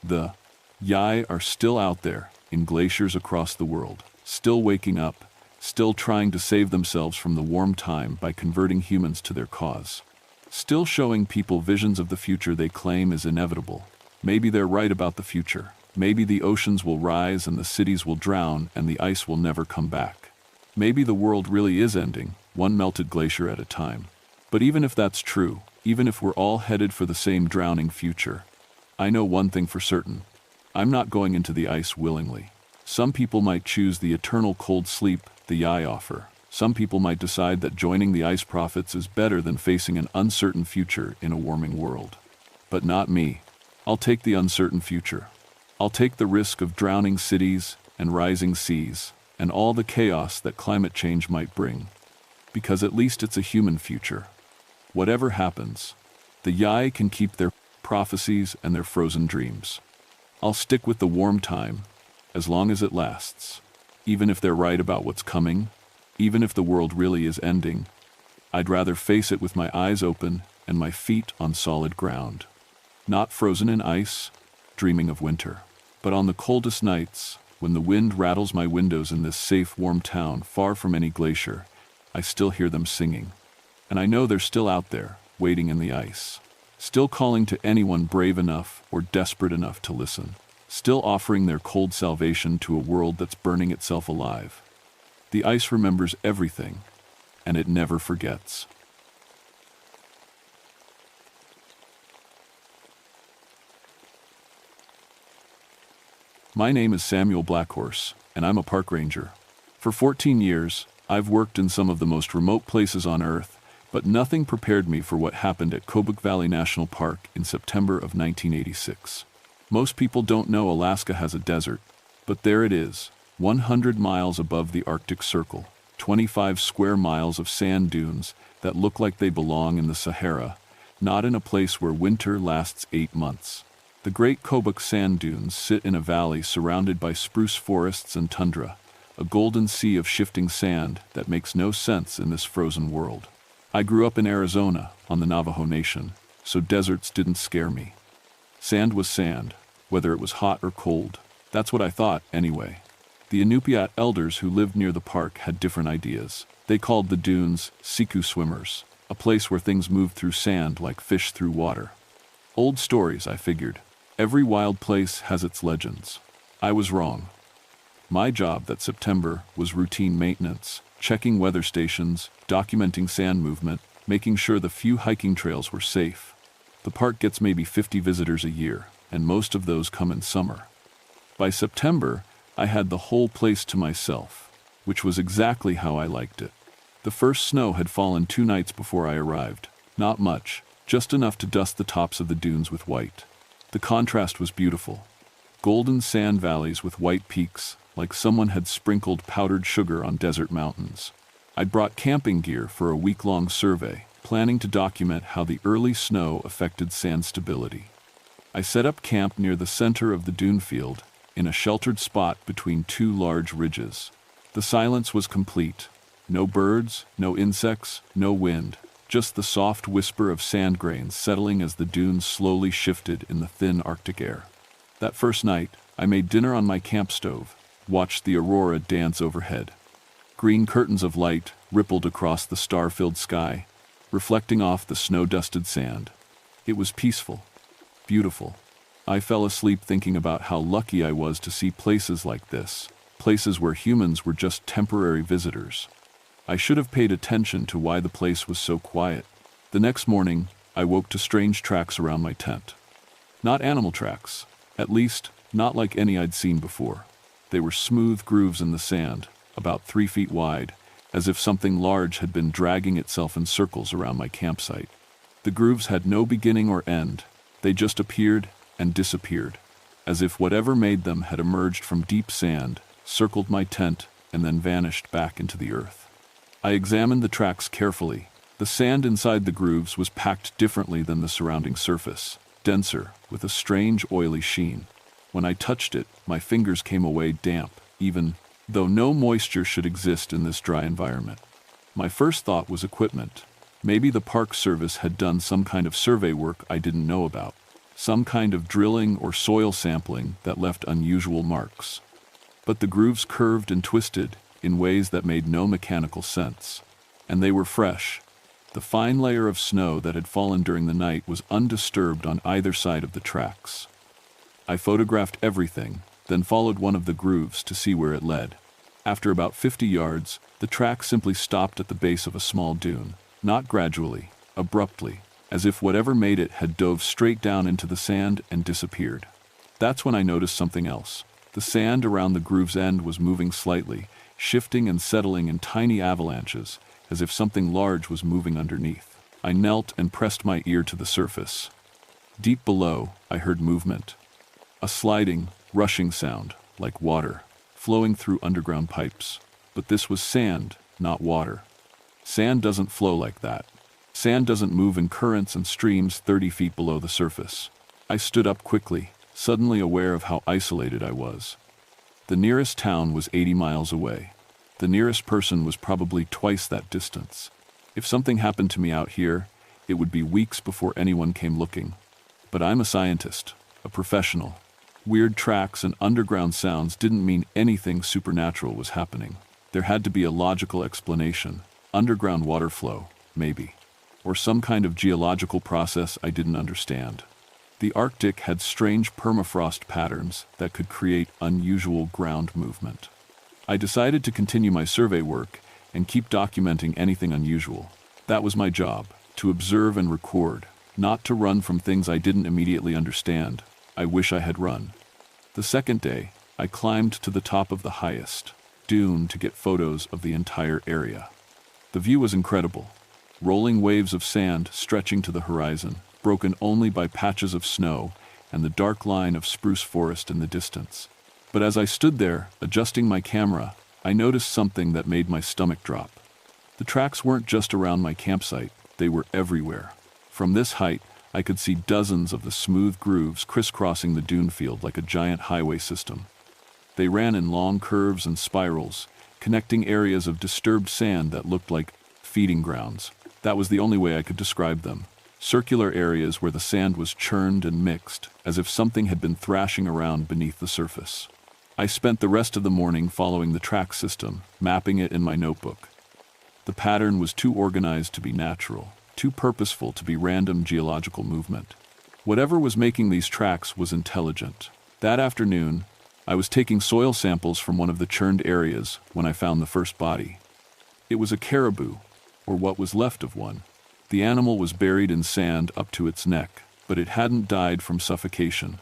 The Yai are still out there, in glaciers across the world, still waking up, still trying to save themselves from the warm time by converting humans to their cause. Still showing people visions of the future they claim is inevitable. Maybe they're right about the future. Maybe the oceans will rise and the cities will drown and the ice will never come back. Maybe the world really is ending, one melted glacier at a time. But even if that's true, even if we're all headed for the same drowning future, I know one thing for certain. I'm not going into the ice willingly. Some people might choose the eternal cold sleep the Yai offer. Some people might decide that joining the ice prophets is better than facing an uncertain future in a warming world. But not me. I'll take the uncertain future. I'll take the risk of drowning cities and rising seas and all the chaos that climate change might bring. Because at least it's a human future. Whatever happens, the Yai can keep their prophecies and their frozen dreams. I'll stick with the warm time, as long as it lasts. Even if they're right about what's coming, even if the world really is ending, I'd rather face it with my eyes open and my feet on solid ground. Not frozen in ice, dreaming of winter, but on the coldest nights, when the wind rattles my windows in this safe, warm town far from any glacier, I still hear them singing. And I know they're still out there, waiting in the ice. Still calling to anyone brave enough or desperate enough to listen. Still offering their cold salvation to a world that's burning itself alive. The ice remembers everything, and it never forgets. My name is Samuel Blackhorse, and I'm a park ranger. For 14 years, I've worked in some of the most remote places on Earth, but nothing prepared me for what happened at Kobuk Valley National Park in September of 1986. Most people don't know Alaska has a desert, but there it is, 100 miles above the Arctic Circle, 25 square miles of sand dunes that look like they belong in the Sahara, not in a place where winter lasts 8 months. The Great Kobuk Sand Dunes sit in a valley surrounded by spruce forests and tundra, a golden sea of shifting sand that makes no sense in this frozen world. I grew up in Arizona, on the Navajo Nation, so deserts didn't scare me. Sand was sand, whether it was hot or cold. That's what I thought, anyway. The Inupiat elders who lived near the park had different ideas. They called the dunes siku swimmers, a place where things moved through sand like fish through water. Old stories, I figured. Every wild place has its legends. I was wrong. My job that September was routine maintenance, checking weather stations, documenting sand movement, making sure the few hiking trails were safe. The park gets maybe 50 visitors a year, and most of those come in summer. By September, I had the whole place to myself, which was exactly how I liked it. The first snow had fallen 2 nights before I arrived. Not much, just enough to dust the tops of the dunes with white. The contrast was beautiful. Golden sand valleys with white peaks, like someone had sprinkled powdered sugar on desert mountains. I'd brought camping gear for a week-long survey, planning to document how the early snow affected sand stability. I set up camp near the center of the dune field, in a sheltered spot between 2 large ridges. The silence was complete. No birds, no insects, no wind, just the soft whisper of sand grains settling as the dunes slowly shifted in the thin Arctic air. That first night, I made dinner on my camp stove, watched the aurora dance overhead. Green curtains of light rippled across the star-filled sky, reflecting off the snow-dusted sand. It was peaceful, beautiful. I fell asleep thinking about how lucky I was to see places like this, places where humans were just temporary visitors. I should have paid attention to why the place was so quiet. The next morning, I woke to strange tracks around my tent. Not animal tracks, at least, not like any I'd seen before. They were smooth grooves in the sand, about 3 feet wide, as if something large had been dragging itself in circles around my campsite. The grooves had no beginning or end. They just appeared and disappeared, as if whatever made them had emerged from deep sand, circled my tent, and then vanished back into the earth. I examined the tracks carefully. The sand inside the grooves was packed differently than the surrounding surface, denser, with a strange oily sheen. When I touched it, my fingers came away damp, even though no moisture should exist in this dry environment. My first thought was equipment. Maybe the Park Service had done some kind of survey work I didn't know about, some kind of drilling or soil sampling that left unusual marks. But the grooves curved and twisted in ways that made no mechanical sense. And they were fresh. The fine layer of snow that had fallen during the night was undisturbed on either side of the tracks. I photographed everything, then followed one of the grooves to see where it led. After about 50 yards, the track simply stopped at the base of a small dune, not gradually, abruptly, as if whatever made it had dove straight down into the sand and disappeared. That's when I noticed something else. The sand around the groove's end was moving slightly, shifting and settling in tiny avalanches, as if something large was moving underneath. I knelt and pressed my ear to the surface. Deep below, I heard movement. A sliding, rushing sound, like water, flowing through underground pipes. But this was sand, not water. Sand doesn't flow like that. Sand doesn't move in currents and streams 30 feet below the surface. I stood up quickly, suddenly aware of how isolated I was. The nearest town was 80 miles away. The nearest person was probably twice that distance. If something happened to me out here, it would be weeks before anyone came looking. But I'm a scientist, a professional. Weird tracks and underground sounds didn't mean anything supernatural was happening. There had to be a logical explanation. Underground water flow, maybe. Or some kind of geological process I didn't understand. The Arctic had strange permafrost patterns that could create unusual ground movement. I decided to continue my survey work and keep documenting anything unusual. That was my job, to observe and record, not to run from things I didn't immediately understand. I wish I had run. The second day, I climbed to the top of the highest dune to get photos of the entire area. The view was incredible. Rolling waves of sand stretching to the horizon, broken only by patches of snow and the dark line of spruce forest in the distance. But as I stood there, adjusting my camera, I noticed something that made my stomach drop. The tracks weren't just around my campsite, they were everywhere. From this height, I could see dozens of the smooth grooves crisscrossing the dune field like a giant highway system. They ran in long curves and spirals, connecting areas of disturbed sand that looked like feeding grounds. That was the only way I could describe them. Circular areas where the sand was churned and mixed, as if something had been thrashing around beneath the surface. I spent the rest of the morning following the track system, mapping it in my notebook. The pattern was too organized to be natural, too purposeful to be random geological movement. Whatever was making these tracks was intelligent. That afternoon, I was taking soil samples from one of the churned areas when I found the first body. It was a caribou, or what was left of one. The animal was buried in sand up to its neck, but it hadn't died from suffocation.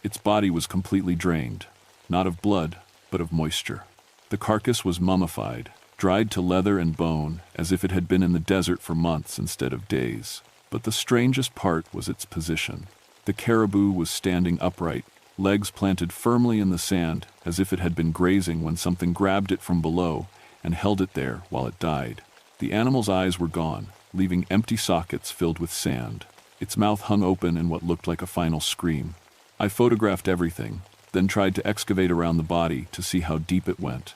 Its body was completely drained, not of blood, but of moisture. The carcass was mummified, dried to leather and bone, as if it had been in the desert for months instead of days. But the strangest part was its position. The caribou was standing upright, legs planted firmly in the sand, as if it had been grazing when something grabbed it from below and held it there while it died. The animal's eyes were gone, leaving empty sockets filled with sand. Its mouth hung open in what looked like a final scream. I photographed everything, then tried to excavate around the body to see how deep it went.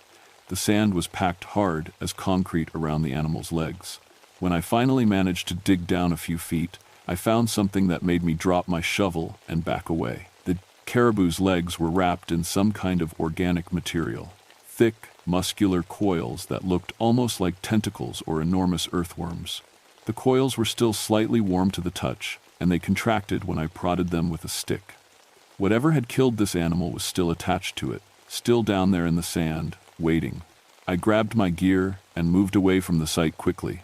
The sand was packed hard as concrete around the animal's legs. When I finally managed to dig down a few feet, I found something that made me drop my shovel and back away. The caribou's legs were wrapped in some kind of organic material, thick, muscular coils that looked almost like tentacles or enormous earthworms. The coils were still slightly warm to the touch, and they contracted when I prodded them with a stick. Whatever had killed this animal was still attached to it, still down there in the sand, waiting. I grabbed my gear and moved away from the site quickly.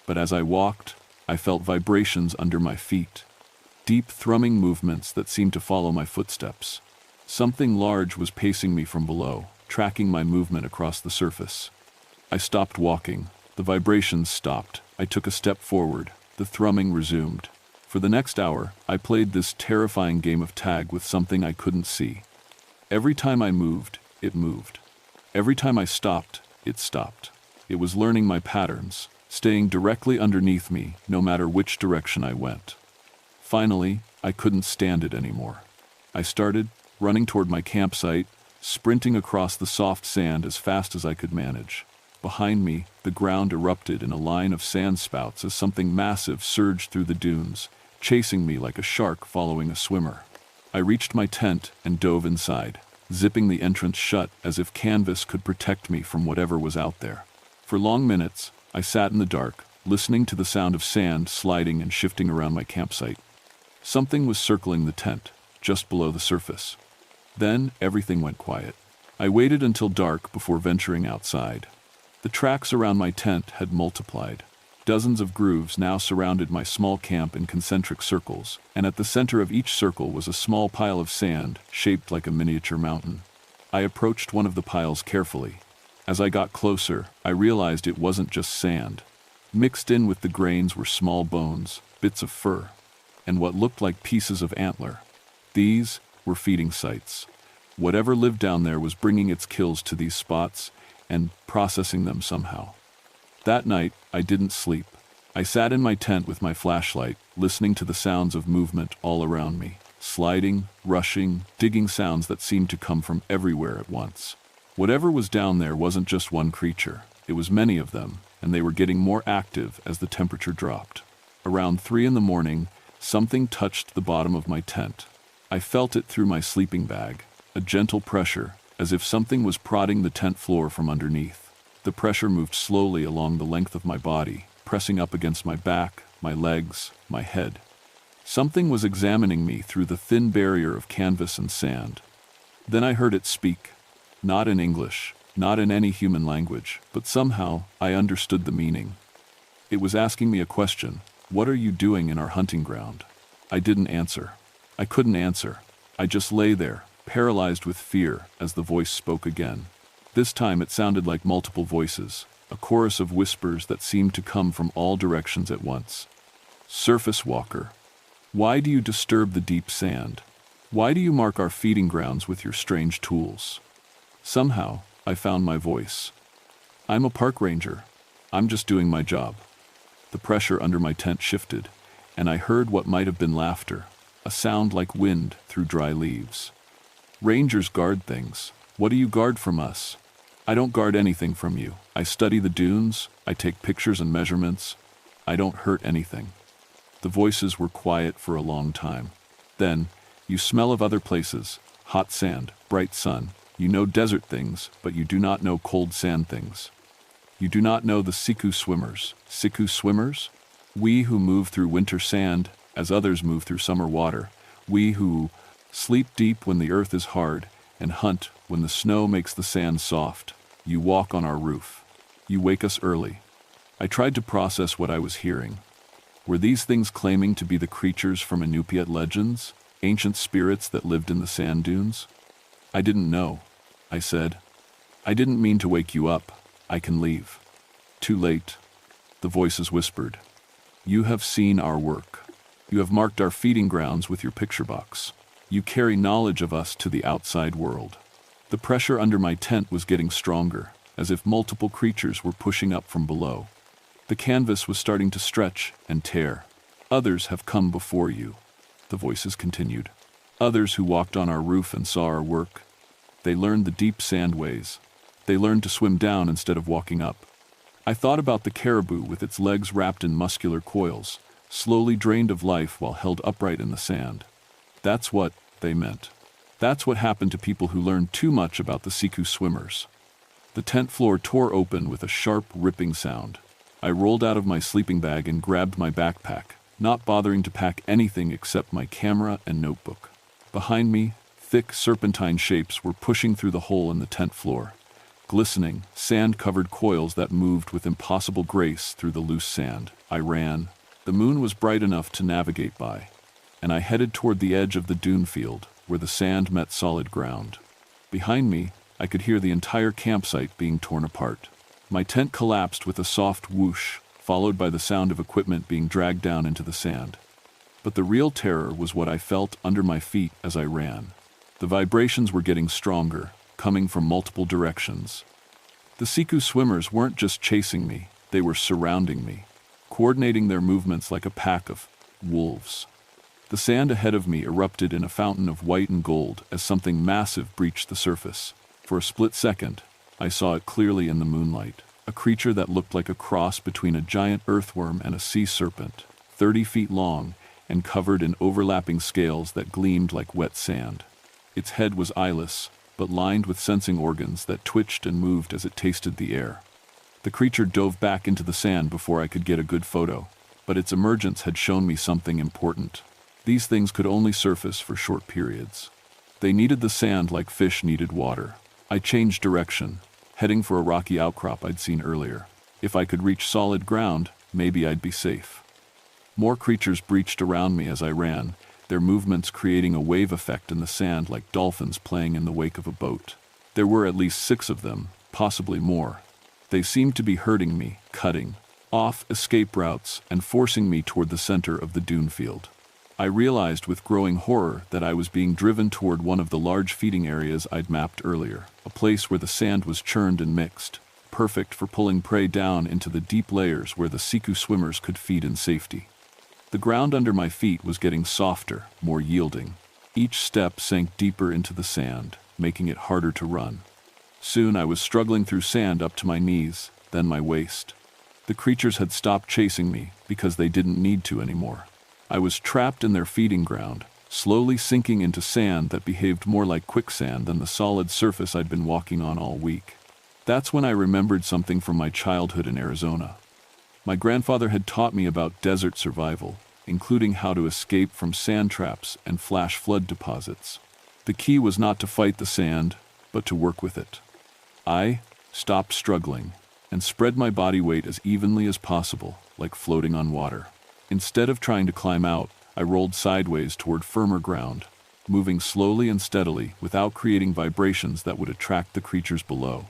But as I walked, I felt vibrations under my feet, deep thrumming movements that seemed to follow my footsteps. Something large was pacing me from below, tracking my movement across the surface. I stopped walking. The vibrations stopped. I took a step forward. The thrumming resumed. For the next hour, I played this terrifying game of tag with something I couldn't see. Every time I moved, it moved. Every time I stopped, it stopped. It was learning my patterns, staying directly underneath me, no matter which direction I went. Finally, I couldn't stand it anymore. I started running toward my campsite, sprinting across the soft sand as fast as I could manage. Behind me, the ground erupted in a line of sand spouts as something massive surged through the dunes, chasing me like a shark following a swimmer. I reached my tent and dove inside, zipping the entrance shut as if canvas could protect me from whatever was out there. For long minutes, I sat in the dark, listening to the sound of sand sliding and shifting around my campsite. Something was circling the tent, just below the surface. Then everything went quiet. I waited until dark before venturing outside. The tracks around my tent had multiplied. Dozens of grooves now surrounded my small camp in concentric circles, and at the center of each circle was a small pile of sand, shaped like a miniature mountain. I approached one of the piles carefully. As I got closer, I realized it wasn't just sand. Mixed in with the grains were small bones, bits of fur, and what looked like pieces of antler. These were feeding sites. Whatever lived down there was bringing its kills to these spots and processing them somehow. That night, I didn't sleep. I sat in my tent with my flashlight, listening to the sounds of movement all around me. Sliding, rushing, digging sounds that seemed to come from everywhere at once. Whatever was down there wasn't just one creature. It was many of them, and they were getting more active as the temperature dropped. Around 3 a.m, something touched the bottom of my tent. I felt it through my sleeping bag, a gentle pressure, as if something was prodding the tent floor from underneath. The pressure moved slowly along the length of my body, pressing up against my back, my legs, my head. Something was examining me through the thin barrier of canvas and sand. Then I heard it speak, not in English, not in any human language, but somehow I understood the meaning. It was asking me a question: what are you doing in our hunting ground? I didn't answer. I couldn't answer. I just lay there, paralyzed with fear, as the voice spoke again. This time it sounded like multiple voices, a chorus of whispers that seemed to come from all directions at once. Surface walker, why do you disturb the deep sand? Why do you mark our feeding grounds with your strange tools? Somehow, I found my voice. I'm a park ranger. I'm just doing my job. The pressure under my tent shifted, and I heard what might have been laughter, a sound like wind through dry leaves. Rangers guard things. What do you guard from us? I don't guard anything from you. I study the dunes, I take pictures and measurements. I don't hurt anything. The voices were quiet for a long time. Then, you smell of other places, hot sand, bright sun. You know desert things, but you do not know cold sand things. You do not know the Siku swimmers. Siku swimmers? We who move through winter sand, as others move through summer water. We who sleep deep when the earth is hard, and hunt when the snow makes the sand soft. You walk on our roof. You wake us early. I tried to process what I was hearing. Were these things claiming to be the creatures from Inupiat legends, ancient spirits that lived in the sand dunes? I didn't know, I said. I didn't mean to wake you up. I can leave. Too late, the voices whispered. You have seen our work. You have marked our feeding grounds with your picture box. You carry knowledge of us to the outside world. The pressure under my tent was getting stronger, as if multiple creatures were pushing up from below. The canvas was starting to stretch and tear. Others have come before you, the voices continued. Others who walked on our roof and saw our work. They learned the deep sand ways. They learned to swim down instead of walking up. I thought about the caribou with its legs wrapped in muscular coils, slowly drained of life while held upright in the sand. That's what they meant. That's what happened to people who learned too much about the Siku swimmers. The tent floor tore open with a sharp, ripping sound. I rolled out of my sleeping bag and grabbed my backpack, not bothering to pack anything except my camera and notebook. Behind me, thick, serpentine shapes were pushing through the hole in the tent floor. Glistening, sand-covered coils that moved with impossible grace through the loose sand. I ran. The moon was bright enough to navigate by, and I headed toward the edge of the dune field, where the sand met solid ground. Behind me, I could hear the entire campsite being torn apart. My tent collapsed with a soft whoosh, followed by the sound of equipment being dragged down into the sand. But the real terror was what I felt under my feet as I ran. The vibrations were getting stronger, coming from multiple directions. The Siku swimmers weren't just chasing me, they were surrounding me, coordinating their movements like a pack of wolves. The sand ahead of me erupted in a fountain of white and gold as something massive breached the surface. For a split second, I saw it clearly in the moonlight, a creature that looked like a cross between a giant earthworm and a sea serpent, 30 feet long and covered in overlapping scales that gleamed like wet sand. Its head was eyeless, but lined with sensing organs that twitched and moved as it tasted the air. The creature dove back into the sand before I could get a good photo, but its emergence had shown me something important. These things could only surface for short periods. They needed the sand like fish needed water. I changed direction, heading for a rocky outcrop I'd seen earlier. If I could reach solid ground, maybe I'd be safe. More creatures breached around me as I ran, their movements creating a wave effect in the sand like dolphins playing in the wake of a boat. There were at least 6 of them, possibly more. They seemed to be hurting me, cutting off escape routes and forcing me toward the center of the dune field. I realized with growing horror that I was being driven toward one of the large feeding areas I'd mapped earlier, a place where the sand was churned and mixed, perfect for pulling prey down into the deep layers where the Siku swimmers could feed in safety. The ground under my feet was getting softer, more yielding. Each step sank deeper into the sand, making it harder to run. Soon I was struggling through sand up to my knees, then my waist. The creatures had stopped chasing me because they didn't need to anymore. I was trapped in their feeding ground, slowly sinking into sand that behaved more like quicksand than the solid surface I'd been walking on all week. That's when I remembered something from my childhood in Arizona. My grandfather had taught me about desert survival, including how to escape from sand traps and flash flood deposits. The key was not to fight the sand, but to work with it. I stopped struggling and spread my body weight as evenly as possible, like floating on water. Instead of trying to climb out, I rolled sideways toward firmer ground, moving slowly and steadily without creating vibrations that would attract the creatures below.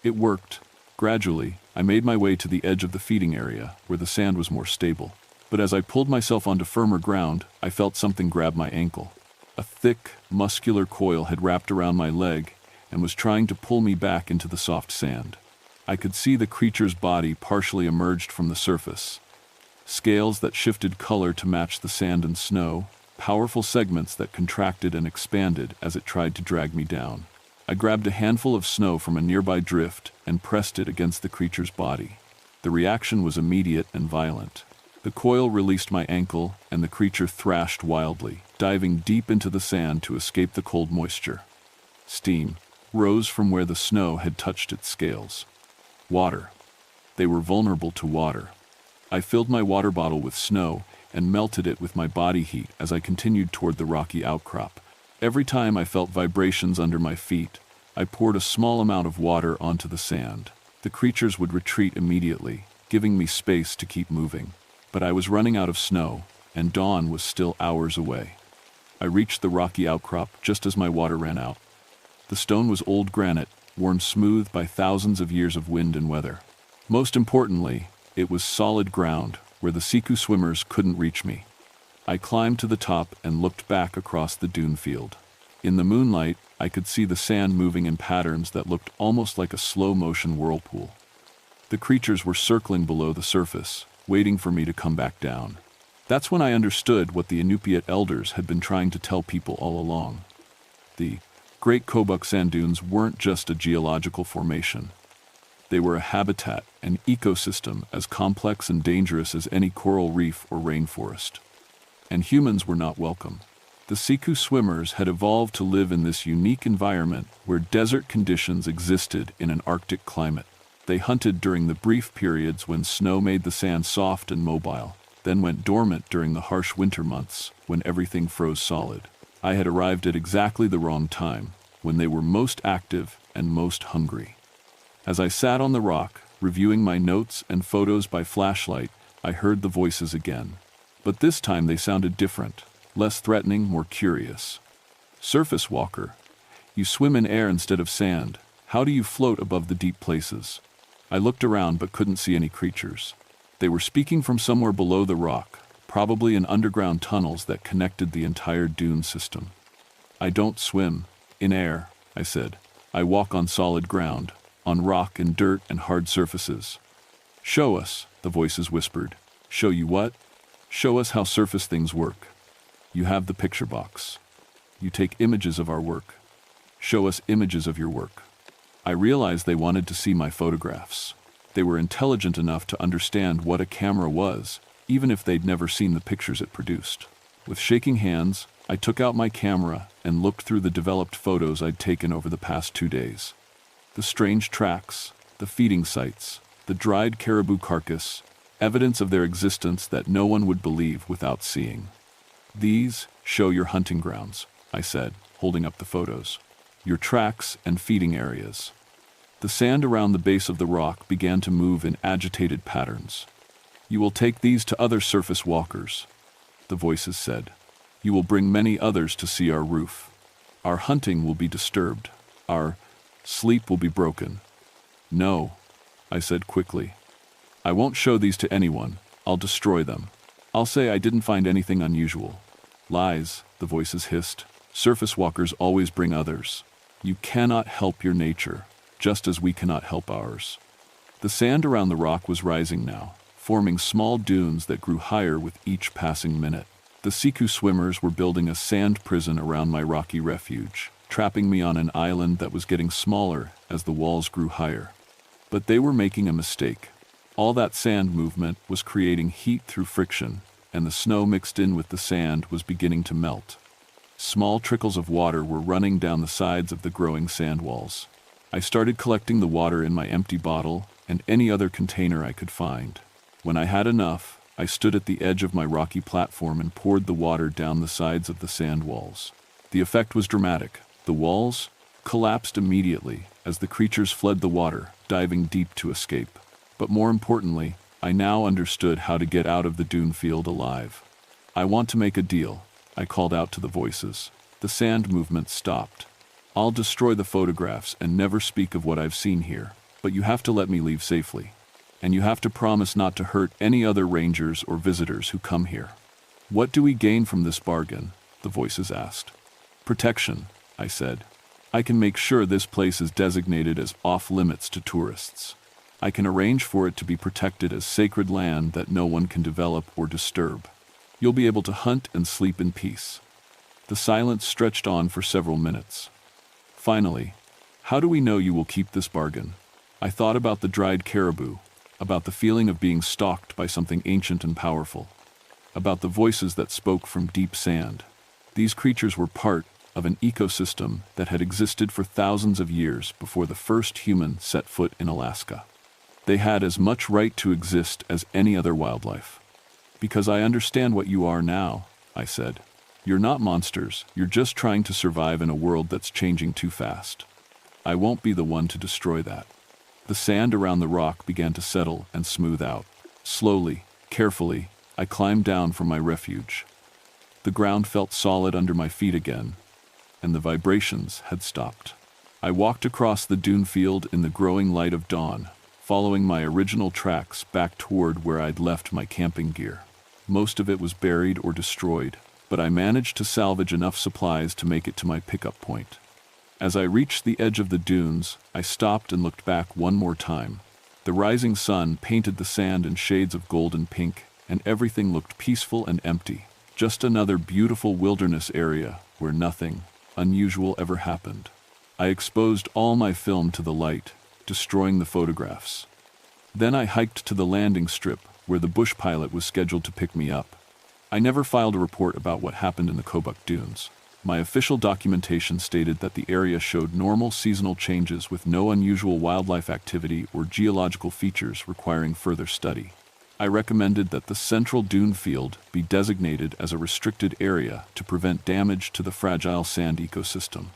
It worked. Gradually, I made my way to the edge of the feeding area, where the sand was more stable. But as I pulled myself onto firmer ground, I felt something grab my ankle. A thick, muscular coil had wrapped around my leg and was trying to pull me back into the soft sand. I could see the creature's body partially emerged from the surface. Scales that shifted color to match the sand and snow, powerful segments that contracted and expanded as it tried to drag me down. I grabbed a handful of snow from a nearby drift and pressed it against the creature's body. The reaction was immediate and violent. The coil released my ankle, and the creature thrashed wildly, diving deep into the sand to escape the cold moisture. Steam rose from where the snow had touched its scales. Water. They were vulnerable to water. I filled my water bottle with snow and melted it with my body heat as I continued toward the rocky outcrop. Every time I felt vibrations under my feet, I poured a small amount of water onto the sand. The creatures would retreat immediately, giving me space to keep moving. But I was running out of snow, and dawn was still hours away. I reached the rocky outcrop just as my water ran out. The stone was old granite, worn smooth by thousands of years of wind and weather. Most importantly, it was solid ground, where the Siku swimmers couldn't reach me. I climbed to the top and looked back across the dune field. In the moonlight, I could see the sand moving in patterns that looked almost like a slow-motion whirlpool. The creatures were circling below the surface, waiting for me to come back down. That's when I understood what the Inupiat elders had been trying to tell people all along. The Great Kobuk Sand Dunes weren't just a geological formation. They were a habitat, an ecosystem as complex and dangerous as any coral reef or rainforest. And humans were not welcome. The Siku swimmers had evolved to live in this unique environment where desert conditions existed in an Arctic climate. They hunted during the brief periods when snow made the sand soft and mobile, then went dormant during the harsh winter months when everything froze solid. I had arrived at exactly the wrong time, when they were most active and most hungry. As I sat on the rock, reviewing my notes and photos by flashlight, I heard the voices again. But this time they sounded different, less threatening, more curious. Surface walker, you swim in air instead of sand. How do you float above the deep places? I looked around but couldn't see any creatures. They were speaking from somewhere below the rock, probably in underground tunnels that connected the entire dune system. I don't swim in air, I said. I walk on solid ground, on rock and dirt and hard surfaces. Show us, the voices whispered. Show you what? Show us how surface things work. You have the picture box. You take images of our work. Show us images of your work. I realized they wanted to see my photographs. They were intelligent enough to understand what a camera was, even if they'd never seen the pictures it produced. With shaking hands, I took out my camera and looked through the developed photos I'd taken over the past 2 days. The strange tracks, the feeding sites, the dried caribou carcass, evidence of their existence that no one would believe without seeing. These show your hunting grounds, I said, holding up the photos. Your tracks and feeding areas. The sand around the base of the rock began to move in agitated patterns. You will take these to other surface walkers, the voices said. You will bring many others to see our roof. Our hunting will be disturbed. Our sleep will be broken. No, I said quickly. I won't show these to anyone. I'll destroy them. I'll say I didn't find anything unusual. Lies, the voices hissed. Surface walkers always bring others. You cannot help your nature, just as we cannot help ours. The sand around the rock was rising now, forming small dunes that grew higher with each passing minute. The Siku swimmers were building a sand prison around my rocky refuge, trapping me on an island that was getting smaller as the walls grew higher. But they were making a mistake. All that sand movement was creating heat through friction, and the snow mixed in with the sand was beginning to melt. Small trickles of water were running down the sides of the growing sand walls. I started collecting the water in my empty bottle and any other container I could find. When I had enough, I stood at the edge of my rocky platform and poured the water down the sides of the sand walls. The effect was dramatic. The walls collapsed immediately as the creatures fled the water, diving deep to escape. But more importantly, I now understood how to get out of the dune field alive. "I want to make a deal," I called out to the voices. The sand movement stopped. "I'll destroy the photographs and never speak of what I've seen here, but you have to let me leave safely. And you have to promise not to hurt any other rangers or visitors who come here." "What do we gain from this bargain?" the voices asked. "Protection," I said. "I can make sure this place is designated as off-limits to tourists. I can arrange for it to be protected as sacred land that no one can develop or disturb. You'll be able to hunt and sleep in peace." The silence stretched on for several minutes. Finally, "How do we know you will keep this bargain?" I thought about the dried caribou, about the feeling of being stalked by something ancient and powerful, about the voices that spoke from deep sand. These creatures were part of an ecosystem that had existed for thousands of years before the first human set foot in Alaska. They had as much right to exist as any other wildlife. "Because I understand what you are now," I said. "You're not monsters, you're just trying to survive in a world that's changing too fast. I won't be the one to destroy that." The sand around the rock began to settle and smooth out. Slowly, carefully, I climbed down from my refuge. The ground felt solid under my feet again, and the vibrations had stopped. I walked across the dune field in the growing light of dawn, following my original tracks back toward where I'd left my camping gear. Most of it was buried or destroyed, but I managed to salvage enough supplies to make it to my pickup point. As I reached the edge of the dunes, I stopped and looked back one more time. The rising sun painted the sand in shades of gold and pink, and everything looked peaceful and empty. Just another beautiful wilderness area where nothing unusual ever happened. I exposed all my film to the light, destroying the photographs. Then I hiked to the landing strip where the bush pilot was scheduled to pick me up. I never filed a report about what happened in the Kobuk Dunes. My official documentation stated that the area showed normal seasonal changes with no unusual wildlife activity or geological features requiring further study. I recommended that the central dune field be designated as a restricted area to prevent damage to the fragile sand ecosystem.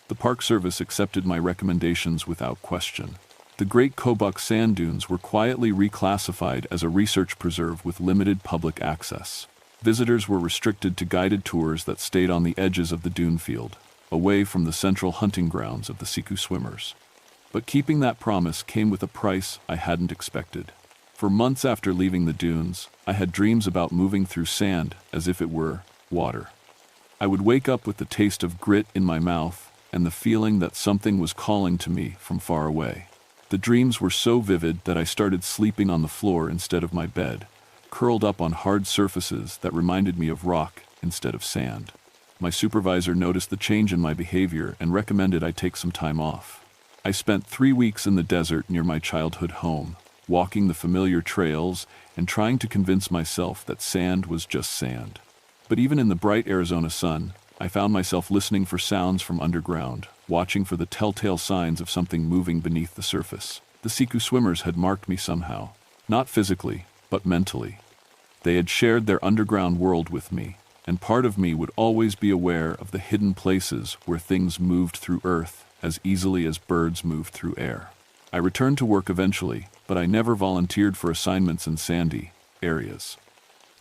The Park Service accepted my recommendations without question. The Great Kobuk Sand Dunes were quietly reclassified as a research preserve with limited public access. Visitors were restricted to guided tours that stayed on the edges of the dune field, away from the central hunting grounds of the Siku swimmers. But keeping that promise came with a price I hadn't expected. For months after leaving the dunes, I had dreams about moving through sand as if it were water. I would wake up with the taste of grit in my mouth and the feeling that something was calling to me from far away. The dreams were so vivid that I started sleeping on the floor instead of my bed, curled up on hard surfaces that reminded me of rock instead of sand. My supervisor noticed the change in my behavior and recommended I take some time off. I spent 3 weeks in the desert near my childhood home, walking the familiar trails and trying to convince myself that sand was just sand. But even in the bright Arizona sun, I found myself listening for sounds from underground, watching for the telltale signs of something moving beneath the surface. The Siku swimmers had marked me somehow, not physically, but mentally. They had shared their underground world with me, and part of me would always be aware of the hidden places where things moved through earth as easily as birds moved through air. I returned to work eventually, but I never volunteered for assignments in sandy areas.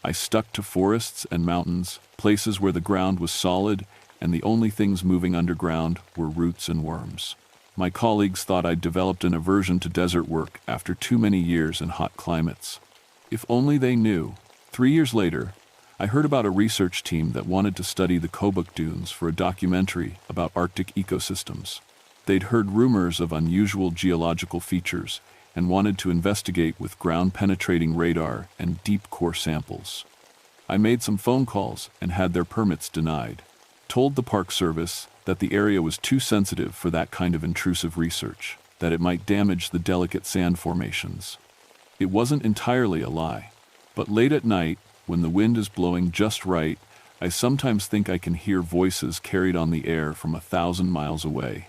I stuck to forests and mountains, places where the ground was solid and the only things moving underground were roots and worms. My colleagues thought I'd developed an aversion to desert work after too many years in hot climates. If only they knew. 3 years later, I heard about a research team that wanted to study the Kobuk Dunes for a documentary about Arctic ecosystems. They'd heard rumors of unusual geological features and wanted to investigate with ground-penetrating radar and deep core samples. I made some phone calls and had their permits denied. Told the Park Service that the area was too sensitive for that kind of intrusive research, that it might damage the delicate sand formations. It wasn't entirely a lie. But late at night, when the wind is blowing just right, I sometimes think I can hear voices carried on the air from 1,000 miles away.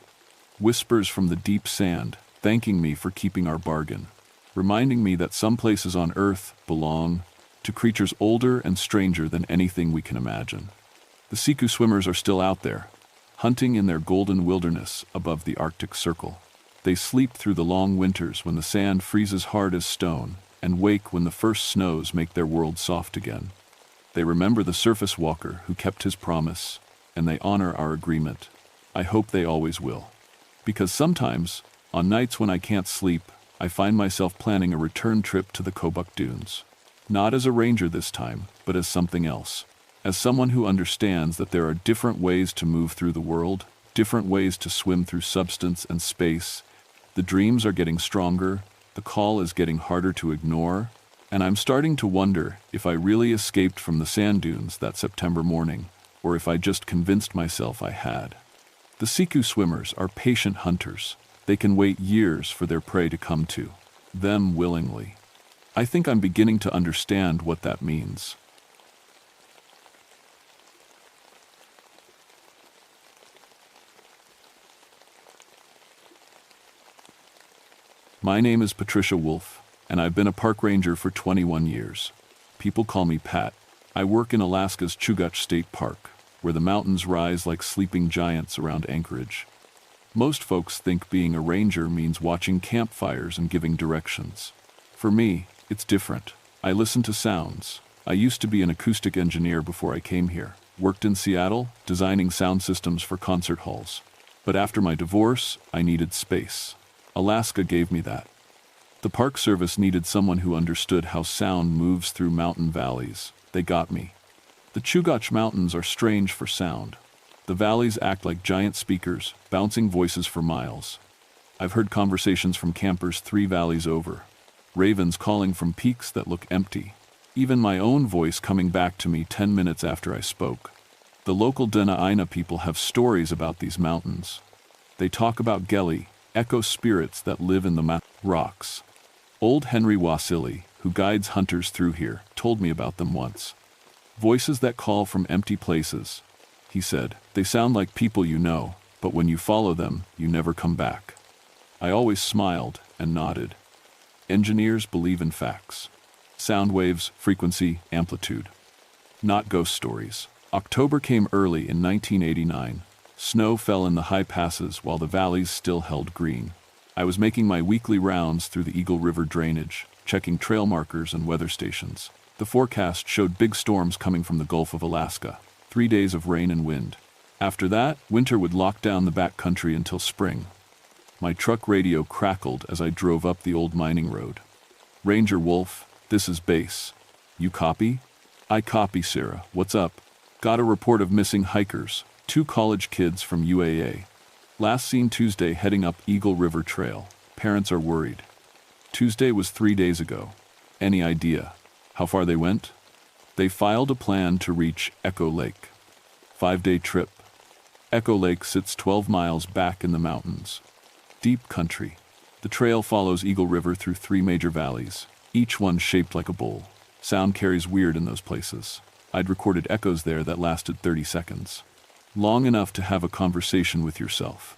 Whispers from the deep sand, thanking me for keeping our bargain, reminding me that some places on Earth belong to creatures older and stranger than anything we can imagine. The Siku swimmers are still out there, hunting in their golden wilderness above the Arctic Circle. They sleep through the long winters when the sand freezes hard as stone, and wake when the first snows make their world soft again. They remember the surface walker who kept his promise, and they honor our agreement. I hope they always will. Because sometimes, on nights when I can't sleep, I find myself planning a return trip to the Kobuk Dunes. Not as a ranger this time, but as something else. As someone who understands that there are different ways to move through the world, different ways to swim through substance and space. The dreams are getting stronger, the call is getting harder to ignore, and I'm starting to wonder if I really escaped from the sand dunes that September morning, or if I just convinced myself I had. The Siku swimmers are patient hunters. They can wait years for their prey to come to them willingly. I think I'm beginning to understand what that means. My name is Patricia Wolf, and I've been a park ranger for 21 years. People call me Pat. I work in Alaska's Chugach State Park, where the mountains rise like sleeping giants around Anchorage. Most folks think being a ranger means watching campfires and giving directions. For me, it's different. I listen to sounds. I used to be an acoustic engineer before I came here. Worked in Seattle, designing sound systems for concert halls. But after my divorce, I needed space. Alaska gave me that. The Park Service needed someone who understood how sound moves through mountain valleys. They got me. The Chugach Mountains are strange for sound. The valleys act like giant speakers, bouncing voices for miles. I've heard conversations from campers 3 valleys over. Ravens calling from peaks that look empty. Even my own voice coming back to me 10 minutes after I spoke. The local Dena'ina people have stories about these mountains. They talk about Geli, echo spirits that live in the rocks. Old Henry Wasili, who guides hunters through here, told me about them once. Voices that call from empty places. He said, they sound like people you know, but when you follow them, you never come back. I always smiled and nodded. Engineers believe in facts. Sound waves, frequency, amplitude. Not ghost stories. October came early in 1989. Snow fell in the high passes while the valleys still held green. I was making my weekly rounds through the Eagle River drainage, checking trail markers and weather stations. The forecast showed big storms coming from the Gulf of Alaska. 3 days of rain and wind. After that, winter would lock down the backcountry until spring. My truck radio crackled as I drove up the old mining road. Ranger Wolf, this is base. You copy? I copy, Sarah. What's up? Got a report of missing hikers, 2 college kids from UAA. Last seen Tuesday heading up Eagle River Trail. Parents are worried. Tuesday was 3 days ago. Any idea how far they went? They filed a plan to reach Echo Lake. 5-day trip. Echo Lake sits 12 miles back in the mountains. Deep country. The trail follows Eagle River through 3 major valleys, each one shaped like a bowl. Sound carries weird in those places. I'd recorded echoes there that lasted 30 seconds. Long enough to have a conversation with yourself.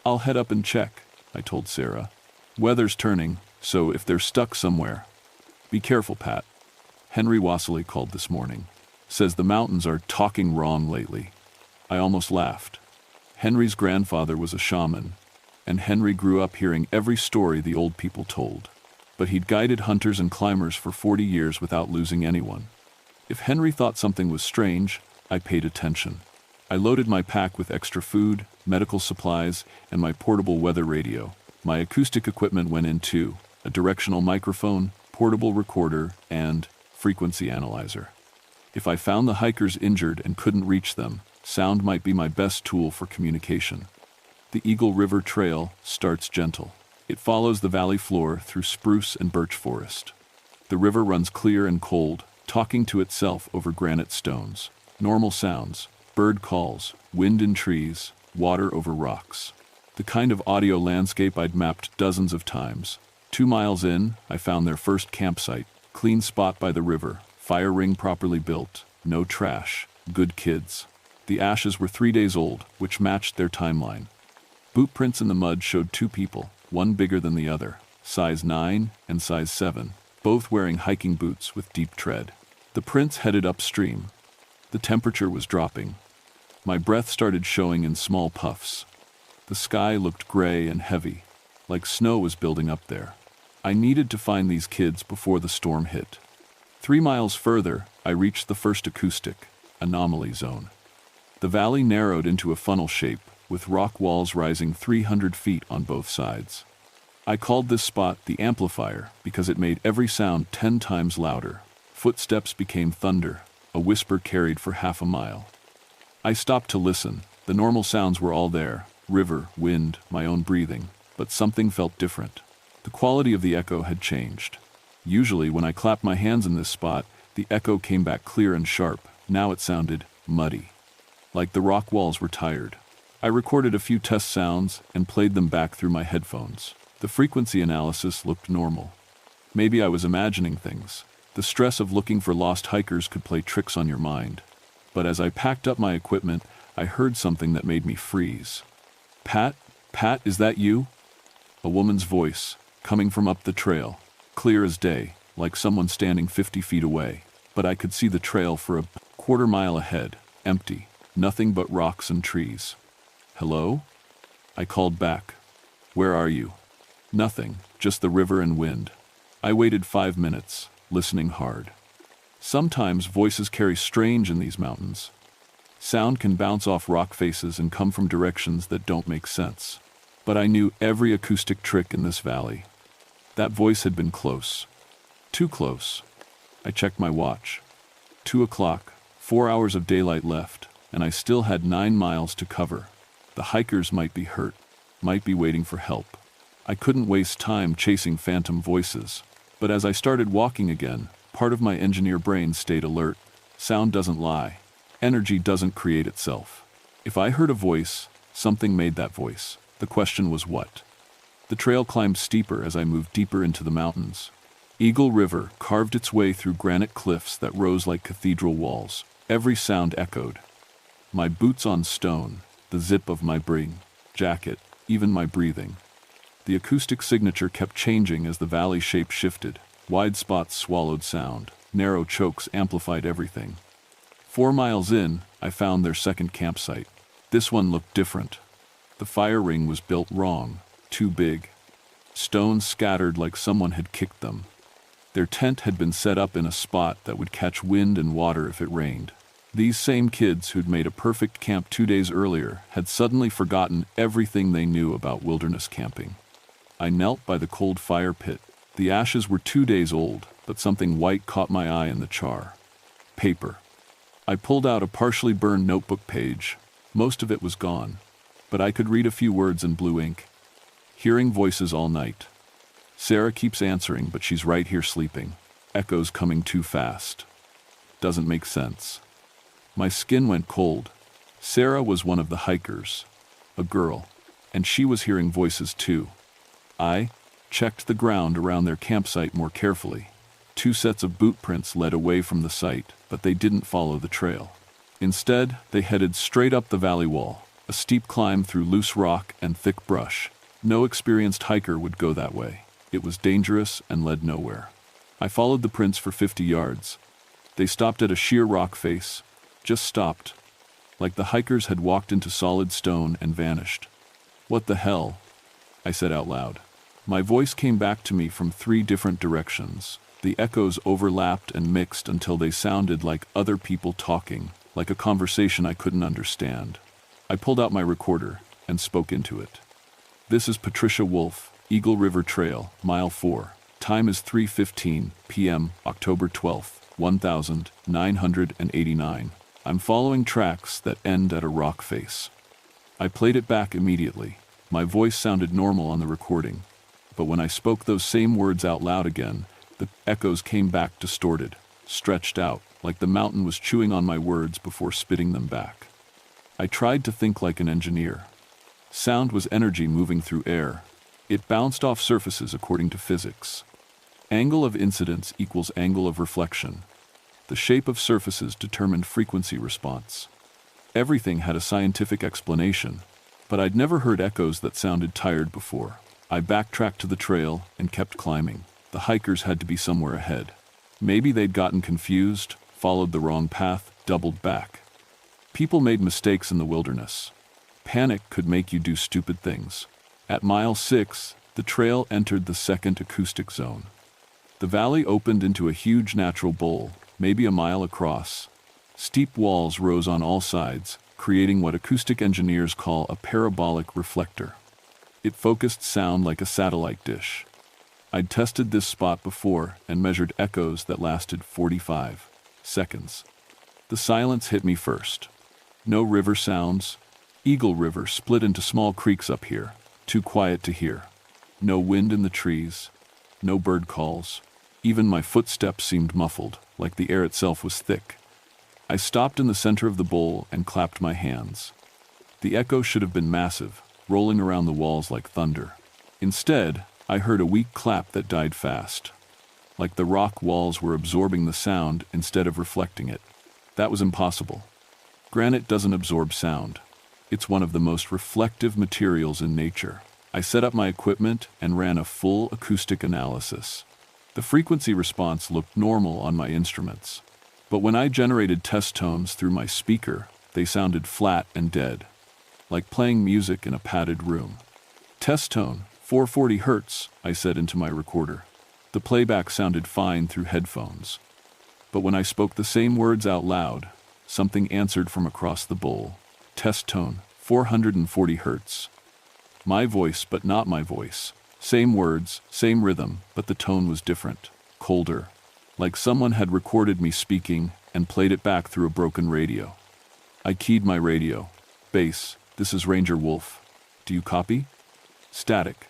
I'll head up and check, I told Sarah. Weather's turning, so if they're stuck somewhere. Be careful, Pat. Henry Wasili called this morning. Says the mountains are talking wrong lately. I almost laughed. Henry's grandfather was a shaman, and Henry grew up hearing every story the old people told. But he'd guided hunters and climbers for 40 years without losing anyone. If Henry thought something was strange, I paid attention. I loaded my pack with extra food, medical supplies, and my portable weather radio. My acoustic equipment went in too, a directional microphone, portable recorder, and frequency analyzer. If I found the hikers injured and couldn't reach them, sound might be my best tool for communication. The Eagle River Trail starts gentle. It follows the valley floor through spruce and birch forest. The river runs clear and cold, talking to itself over granite stones. Normal sounds, bird calls, wind in trees, water over rocks. The kind of audio landscape I'd mapped dozens of times. 2 miles in, I found their first campsite. Clean spot by the river, fire ring properly built, no trash, good kids. The ashes were 3 days old, which matched their timeline. Boot prints in the mud showed 2 people, one bigger than the other, size 9 and size 7, both wearing hiking boots with deep tread. The prints headed upstream. The temperature was dropping. My breath started showing in small puffs. The sky looked gray and heavy, like snow was building up there. I needed to find these kids before the storm hit. 3 miles further, I reached the first acoustic anomaly zone. The valley narrowed into a funnel shape, with rock walls rising 300 feet on both sides. I called this spot the amplifier because it made every sound 10 times louder. Footsteps became thunder, a whisper carried for half a mile. I stopped to listen. The normal sounds were all there: river, wind, my own breathing. But something felt different. The quality of the echo had changed. Usually, when I clapped my hands in this spot, the echo came back clear and sharp. Now it sounded muddy, like the rock walls were tired. I recorded a few test sounds and played them back through my headphones. The frequency analysis looked normal. Maybe I was imagining things. The stress of looking for lost hikers could play tricks on your mind. But as I packed up my equipment, I heard something that made me freeze. Pat, is that you?" A woman's voice, coming from up the trail, clear as day, like someone standing 50 feet away. But I could see the trail for a quarter-mile ahead, empty, nothing but rocks and trees. "Hello?" I called back. "Where are you?" "Nothing, just the river and wind." I waited 5 minutes, listening hard. Sometimes voices carry strange in these mountains. Sound can bounce off rock faces and come from directions that don't make sense. But I knew every acoustic trick in this valley. That voice had been close. Too close. I checked my watch. 2 o'clock, 4 hours of daylight left, and I still had 9 miles to cover. The hikers might be hurt, might be waiting for help. I couldn't waste time chasing phantom voices. But as I started walking again, part of my engineer brain stayed alert. Sound doesn't lie. Energy doesn't create itself. If I heard a voice, something made that voice. The question was what? The trail climbed steeper as I moved deeper into the mountains. Eagle River carved its way through granite cliffs that rose like cathedral walls. Every sound echoed. My boots on stone, the zip of my bring jacket, even my breathing. The acoustic signature kept changing as the valley shape shifted. Wide spots swallowed sound. Narrow chokes amplified everything. 4 miles in, I found their second campsite. This one looked different. The fire ring was built wrong, too big. Stones scattered like someone had kicked them. Their tent had been set up in a spot that would catch wind and water if it rained. These same kids who'd made a perfect camp 2 days earlier had suddenly forgotten everything they knew about wilderness camping. I knelt by the cold fire pit. The ashes were 2 days old, but something white caught my eye in the char. Paper. I pulled out a partially burned notebook page. Most of it was gone, but I could read a few words in blue ink. Hearing voices all night. Sarah keeps answering, but she's right here sleeping. Echoes coming too fast. Doesn't make sense. My skin went cold. Sarah was one of the hikers, a girl, and she was hearing voices too. I checked the ground around their campsite more carefully. 2 sets of boot prints led away from the site, but they didn't follow the trail. Instead, they headed straight up the valley wall, a steep climb through loose rock and thick brush. No experienced hiker would go that way. It was dangerous and led nowhere. I followed the prints for 50 yards. They stopped at a sheer rock face, just stopped, like the hikers had walked into solid stone and vanished. "What the hell?" I said out loud. My voice came back to me from 3 different directions. The echoes overlapped and mixed until they sounded like other people talking, like a conversation I couldn't understand. I pulled out my recorder and spoke into it. "This is Patricia Wolf, Eagle River Trail, Mile 4. Time is 3:15 p.m., October 12th, 1989. I'm following tracks that end at a rock face." I played it back immediately. My voice sounded normal on the recording, but when I spoke those same words out loud again, the echoes came back distorted, stretched out, like the mountain was chewing on my words before spitting them back. I tried to think like an engineer. Sound was energy moving through air. It bounced off surfaces according to physics. Angle of incidence equals angle of reflection. The shape of surfaces determined frequency response. Everything had a scientific explanation, but I'd never heard echoes that sounded tired before. I backtracked to the trail and kept climbing. The hikers had to be somewhere ahead. Maybe they'd gotten confused, followed the wrong path, doubled back. People made mistakes in the wilderness. Panic could make you do stupid things. At mile 6, the trail entered the second acoustic zone. The valley opened into a huge natural bowl, maybe a mile across. Steep walls rose on all sides, creating what acoustic engineers call a parabolic reflector. It focused sound like a satellite dish. I'd tested this spot before and measured echoes that lasted 45 seconds. The silence hit me first. No river sounds. Eagle River split into small creeks up here, too quiet to hear. No wind in the trees. No bird calls. Even my footsteps seemed muffled, like the air itself was thick. I stopped in the center of the bowl and clapped my hands. The echo should have been massive, rolling around the walls like thunder. Instead, I heard a weak clap that died fast. Like the rock walls were absorbing the sound instead of reflecting it. That was impossible. Granite doesn't absorb sound. It's one of the most reflective materials in nature. I set up my equipment and ran a full acoustic analysis. The frequency response looked normal on my instruments. But when I generated test tones through my speaker, they sounded flat and dead, like playing music in a padded room. Test tone, 440 Hz, I said into my recorder. The playback sounded fine through headphones. But when I spoke the same words out loud, something answered from across the bowl. Test tone, 440 Hz. My voice, but not my voice. Same words, same rhythm, but the tone was different, colder. Like someone had recorded me speaking and played it back through a broken radio. I keyed my radio. Bass, this is Ranger Wolf. Do you copy? Static.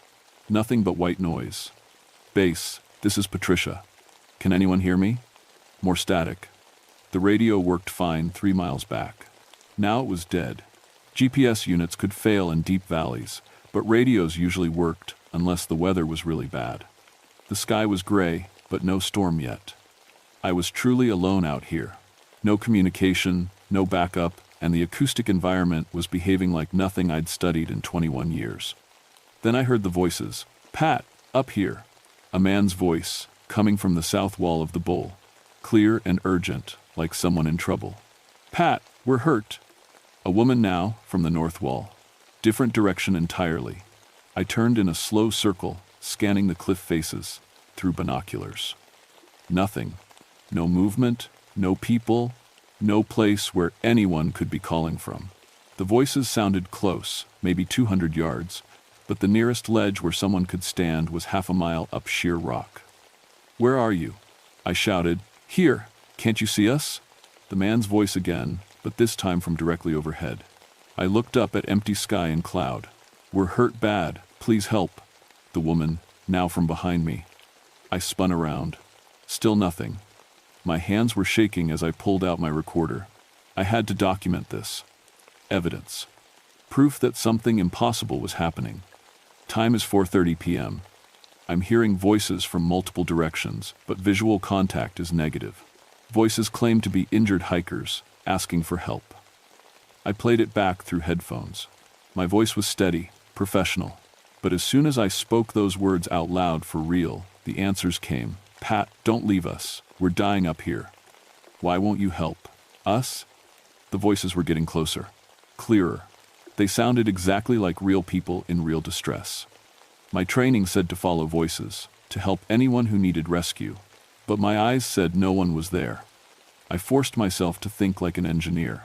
Nothing but white noise. Bass, this is Patricia. Can anyone hear me? More static. The radio worked fine 3 miles back. Now it was dead. GPS units could fail in deep valleys, but radios usually worked unless the weather was really bad. The sky was gray, but no storm yet. I was truly alone out here. No communication, no backup, and the acoustic environment was behaving like nothing I'd studied in 21 years. Then I heard the voices. Pat, up here. A man's voice, coming from the south wall of the bowl. Clear and urgent, like someone in trouble. Pat, we're hurt. A woman now, from the north wall. Different direction entirely. I turned in a slow circle, scanning the cliff faces, through binoculars. Nothing. No movement, no people, no place where anyone could be calling from. The voices sounded close, maybe 200 yards, but the nearest ledge where someone could stand was half a mile up sheer rock. Where are you? I shouted. Here, can't you see us? The man's voice again, but this time from directly overhead. I looked up at empty sky and cloud. We're hurt bad, please help. The woman, now from behind me. I spun around. Still nothing. My hands were shaking as I pulled out my recorder. I had to document this. Evidence. Proof that something impossible was happening. Time is 4:30 p.m. I'm hearing voices from multiple directions, but visual contact is negative. Voices claim to be injured hikers, asking for help. I played it back through headphones. My voice was steady, professional. But as soon as I spoke those words out loud for real, the answers came. Pat, don't leave us. We're dying up here. Why won't you help? Us? The voices were getting closer. Clearer. They sounded exactly like real people in real distress. My training said to follow voices, to help anyone who needed rescue. But my eyes said no one was there. I forced myself to think like an engineer.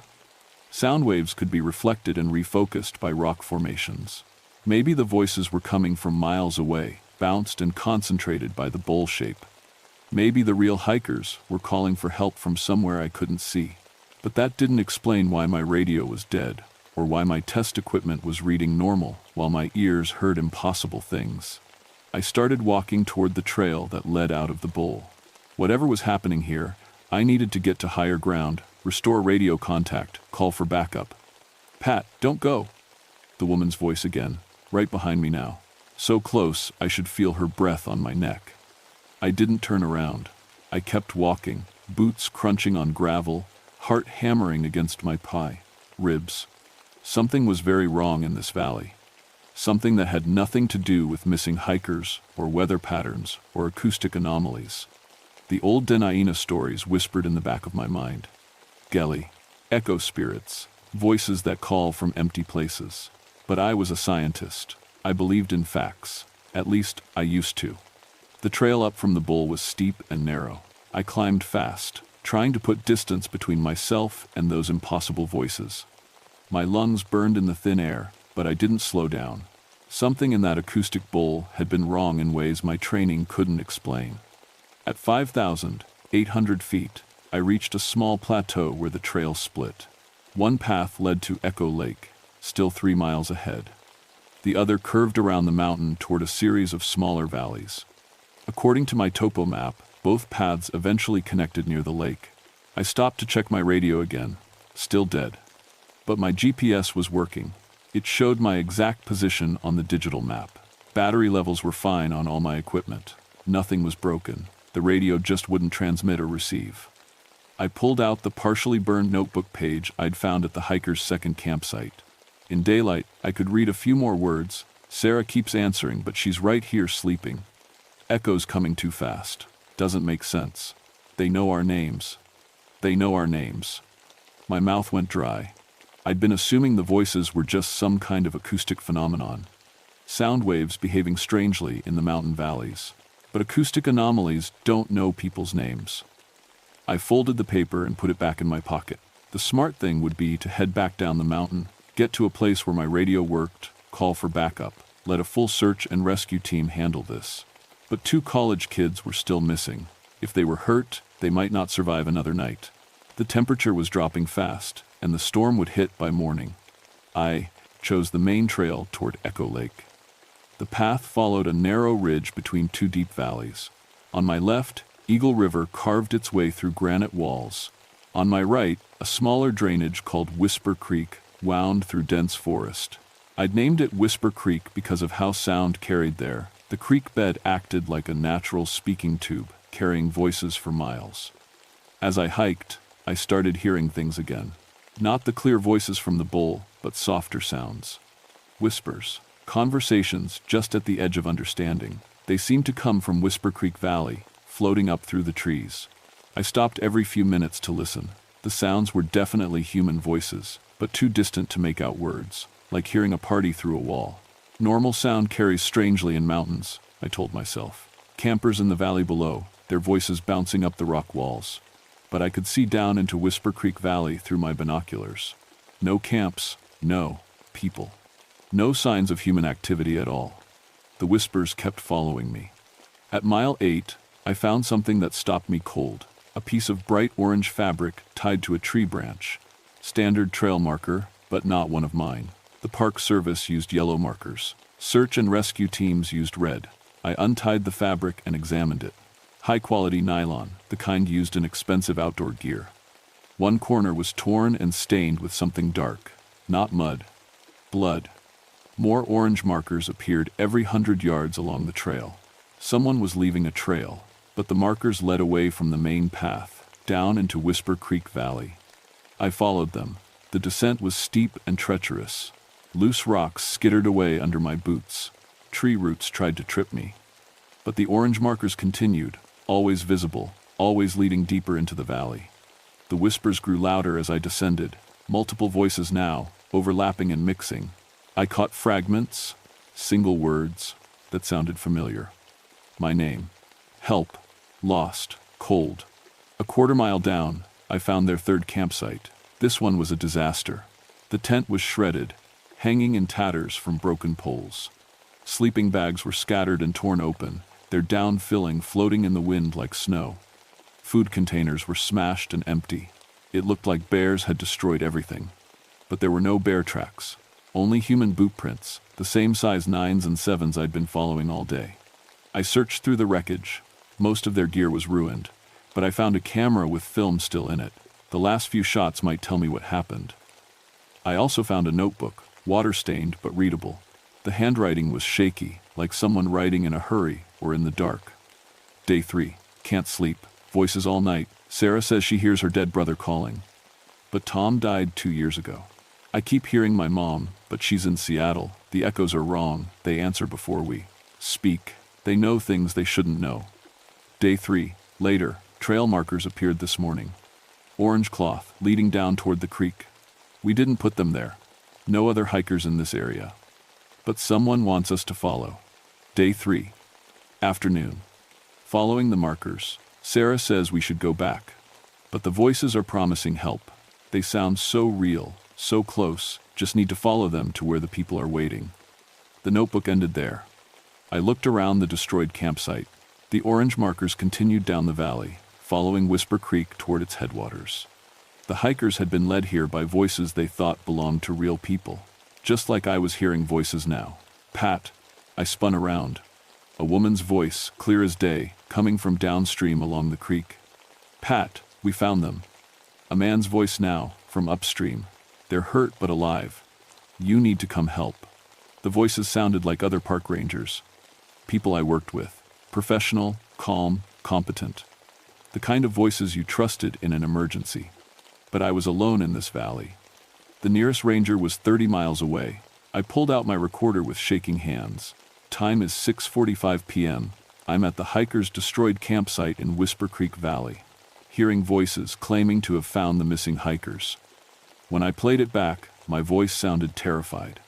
Sound waves could be reflected and refocused by rock formations. Maybe the voices were coming from miles away, bounced and concentrated by the bowl shape. Maybe the real hikers were calling for help from somewhere I couldn't see. But that didn't explain why my radio was dead, or why my test equipment was reading normal while my ears heard impossible things. I started walking toward the trail that led out of the bowl. Whatever was happening here, I needed to get to higher ground, restore radio contact, call for backup. Pat, don't go. The woman's voice again, right behind me now. So close, I should feel her breath on my neck. I didn't turn around. I kept walking, boots crunching on gravel, heart hammering against my ribs. Something was very wrong in this valley. Something that had nothing to do with missing hikers, or weather patterns, or acoustic anomalies. The old Denaina stories whispered in the back of my mind. Geli, echo spirits, voices that call from empty places. But I was a scientist. I believed in facts. At least, I used to. The trail up from the bull was steep and narrow. I climbed fast, trying to put distance between myself and those impossible voices. My lungs burned in the thin air, but I didn't slow down. Something in that acoustic bowl had been wrong in ways my training couldn't explain. At 5,800 feet, I reached a small plateau where the trail split. One path led to Echo Lake, still 3 miles ahead. The other curved around the mountain toward a series of smaller valleys. According to my topo map, both paths eventually connected near the lake. I stopped to check my radio again, still dead. But my GPS was working. It showed my exact position on the digital map. Battery levels were fine on all my equipment. Nothing was broken. The radio just wouldn't transmit or receive. I pulled out the partially burned notebook page I'd found at the hiker's second campsite. In daylight, I could read a few more words. Sarah keeps answering, but she's right here sleeping. Echoes coming too fast. Doesn't make sense. They know our names. They know our names. My mouth went dry. I'd been assuming the voices were just some kind of acoustic phenomenon. Sound waves behaving strangely in the mountain valleys. But acoustic anomalies don't know people's names. I folded the paper and put it back in my pocket. The smart thing would be to head back down the mountain, get to a place where my radio worked, call for backup, let a full search and rescue team handle this. But 2 college kids were still missing. If they were hurt, they might not survive another night. The temperature was dropping fast, and the storm would hit by morning. I chose the main trail toward Echo Lake. The path followed a narrow ridge between 2 deep valleys. On my left, Eagle River carved its way through granite walls. On my right, a smaller drainage called Whisper Creek wound through dense forest. I'd named it Whisper Creek because of how sound carried there. The creek bed acted like a natural speaking tube, carrying voices for miles. As I hiked, I started hearing things again. Not the clear voices from the bull, but softer sounds. Whispers. Conversations just at the edge of understanding. They seemed to come from Whisper Creek Valley, floating up through the trees. I stopped every few minutes to listen. The sounds were definitely human voices, but too distant to make out words, like hearing a party through a wall. Normal sound carries strangely in mountains, I told myself. Campers in the valley below, their voices bouncing up the rock walls. But I could see down into Whisper Creek Valley through my binoculars. No camps, no people. No signs of human activity at all. The whispers kept following me. At mile 8, I found something that stopped me cold. A piece of bright orange fabric tied to a tree branch. Standard trail marker, but not one of mine. The Park Service used yellow markers. Search and rescue teams used red. I untied the fabric and examined it. High-quality nylon, the kind used in expensive outdoor gear. One corner was torn and stained with something dark. Not mud. Blood. More orange markers appeared every 100 yards along the trail. Someone was leaving a trail, but the markers led away from the main path, down into Whisper Creek Valley. I followed them. The descent was steep and treacherous. Loose rocks skittered away under my boots. Tree roots tried to trip me. But the orange markers continued, always visible, always leading deeper into the valley. The whispers grew louder as I descended, multiple voices now, overlapping and mixing. I caught fragments, single words, that sounded familiar. My name. Help. Lost. Cold. A quarter-mile down, I found their 3rd campsite. This one was a disaster. The tent was shredded, hanging in tatters from broken poles. Sleeping bags were scattered and torn open, their down filling floating in the wind like snow. Food containers were smashed and empty. It looked like bears had destroyed everything. But there were no bear tracks. Only human boot prints, the same size 9s and 7s I'd been following all day. I searched through the wreckage. Most of their gear was ruined, but I found a camera with film still in it. The last few shots might tell me what happened. I also found a notebook, water-stained but readable. The handwriting was shaky, like someone writing in a hurry or in the dark. Day 3. Can't sleep. Voices all night. Sarah says she hears her dead brother calling. But Tom died 2 years ago. I keep hearing my mom, but she's in Seattle. The echoes are wrong. They answer before we speak. They know things they shouldn't know. Day 3. Later, trail markers appeared this morning. Orange cloth, leading down toward the creek. We didn't put them there. No other hikers in this area. But someone wants us to follow. Day 3. Afternoon. Following the markers, Sarah says we should go back. But the voices are promising help. They sound so real, so close, just need to follow them to where the people are waiting. The notebook ended there. I looked around the destroyed campsite. The orange markers continued down the valley, following Whisper Creek toward its headwaters. The hikers had been led here by voices they thought belonged to real people, just like I was hearing voices now. Pat. I spun around. A woman's voice, clear as day, coming from downstream along the creek. Pat, we found them. A man's voice now, from upstream. They're hurt but alive. You need to come help. The voices sounded like other park rangers. People I worked with. Professional, calm, competent. The kind of voices you trusted in an emergency. But I was alone in this valley. The nearest ranger was 30 miles away. I pulled out my recorder with shaking hands. Time is 6:45 p.m. I'm at the hikers' destroyed campsite in Whisper Creek Valley, hearing voices claiming to have found the missing hikers. When I played it back, my voice sounded terrified.